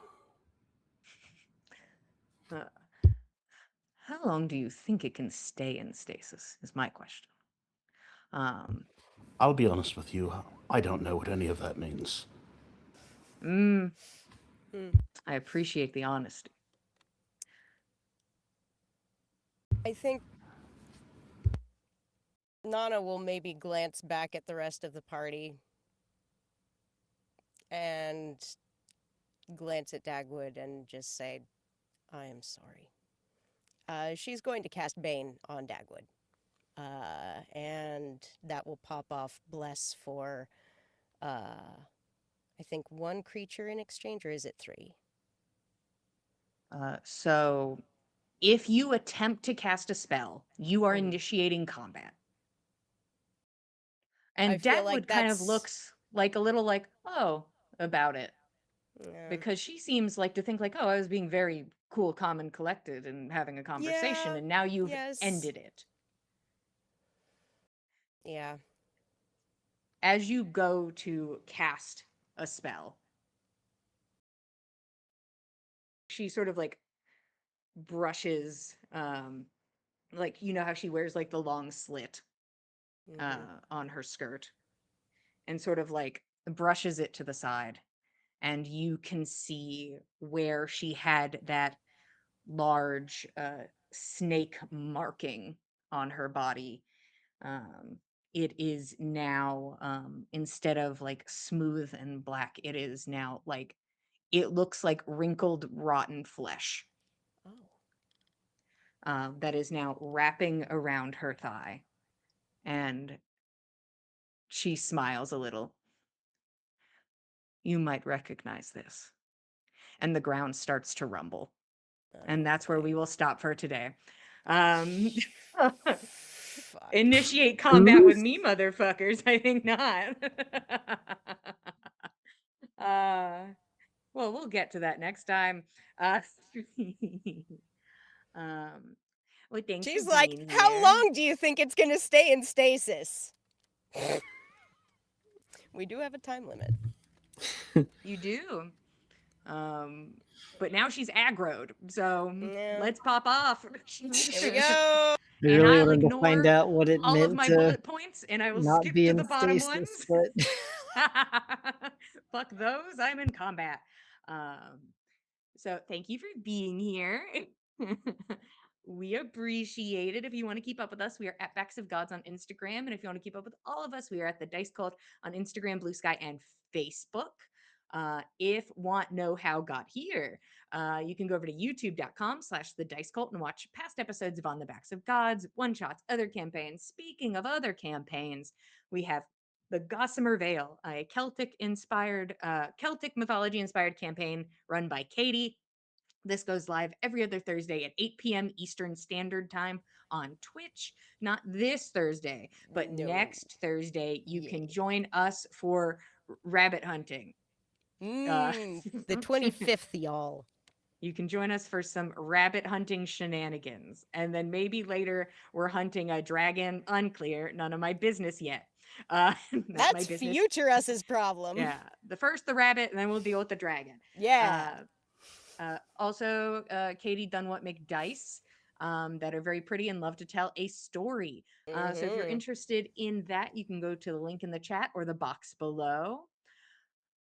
Uh, how long do you think it can stay in stasis, is my question. I'll be honest with you, I don't know what any of that means. I appreciate the honesty. I think Nana will maybe glance back at the rest of the party and glance at Dagwood and just say, I am sorry. She's going to cast Bane on Dagwood. And that will pop off Bless for, I think, 1 creature in exchange, or is it 3? So if you attempt to cast a spell, you are Mhm. initiating combat. I And feel like Dagwood kind of that's- looks like a little like, oh, about it. Yeah. Because she seems like to think like, oh, I was being very cool, calm, and collected and having a conversation, Yeah, and now you've yes. ended it. Yeah. As you go to cast a spell, she sort of like brushes, like, you know how she wears like the long slit Mhm. on her skirt, and sort of like brushes it to the side, and you can see where she had that large snake marking on her body. It is now, instead of like smooth and black, it is now like, it looks like wrinkled rotten flesh Oh. that is now wrapping around her thigh, and she smiles a little. You might recognize this. And the ground starts to rumble. And that's where we will stop for today. Fuck. Initiate combat with me, motherfuckers. I think not. Well, we'll get to that next time. Um, well, thanks She's for like, being how here. long do you think it's gonna stay in stasis? We do have a time limit. You do. But now she's aggroed, so Yeah. let's pop off. Here we go. I And really I'll wanted to find ignore out what it all of meant my to bullet points, and I will not skip be to in the bottom stasis, ones. but Fuck those. I'm in combat. So thank you for being here. We appreciate it. If you want to keep up with us, we are at Backs of Gods on Instagram. And if you want to keep up with all of us, we are at the Dice Cult on Instagram, Blue Sky, and Facebook. If want know how got here, you can go over to youtube.com/the Dice Cult and watch past episodes of On the Backs of Gods, one shots, other campaigns. Speaking of other campaigns, we have the Gossamer Vale, a Celtic mythology inspired campaign run by Katie. This goes live every other Thursday at 8 p.m. Eastern Standard Time on Twitch. Not this Thursday, but No. next Thursday, you Yeah. can join us for rabbit hunting. The 25th, y'all. You can join us for some rabbit hunting shenanigans. And then maybe later we're hunting a dragon. Unclear. None of my business yet. That's my That's business. future us's problem. Yeah. First the rabbit, and then we'll deal with the dragon. Yeah. Also, Katie Dunwhat McDice, that are very pretty and love to tell a story. So if you're Mhm. interested in that, you can go to the link in the chat or the box below.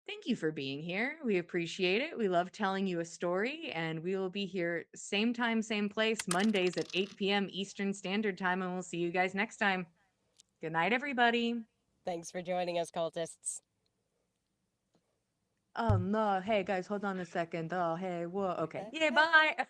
Thank you for being here. We appreciate it. We love telling you a story, and we will be here same time, same place, Mondays at 8 p.m. Eastern Standard Time, and we'll see you guys next time. Good night, everybody. Thanks for joining us, cultists. Oh, no. Hey, guys, hold on a second. Oh, hey, whoa. Okay. Yeah, bye.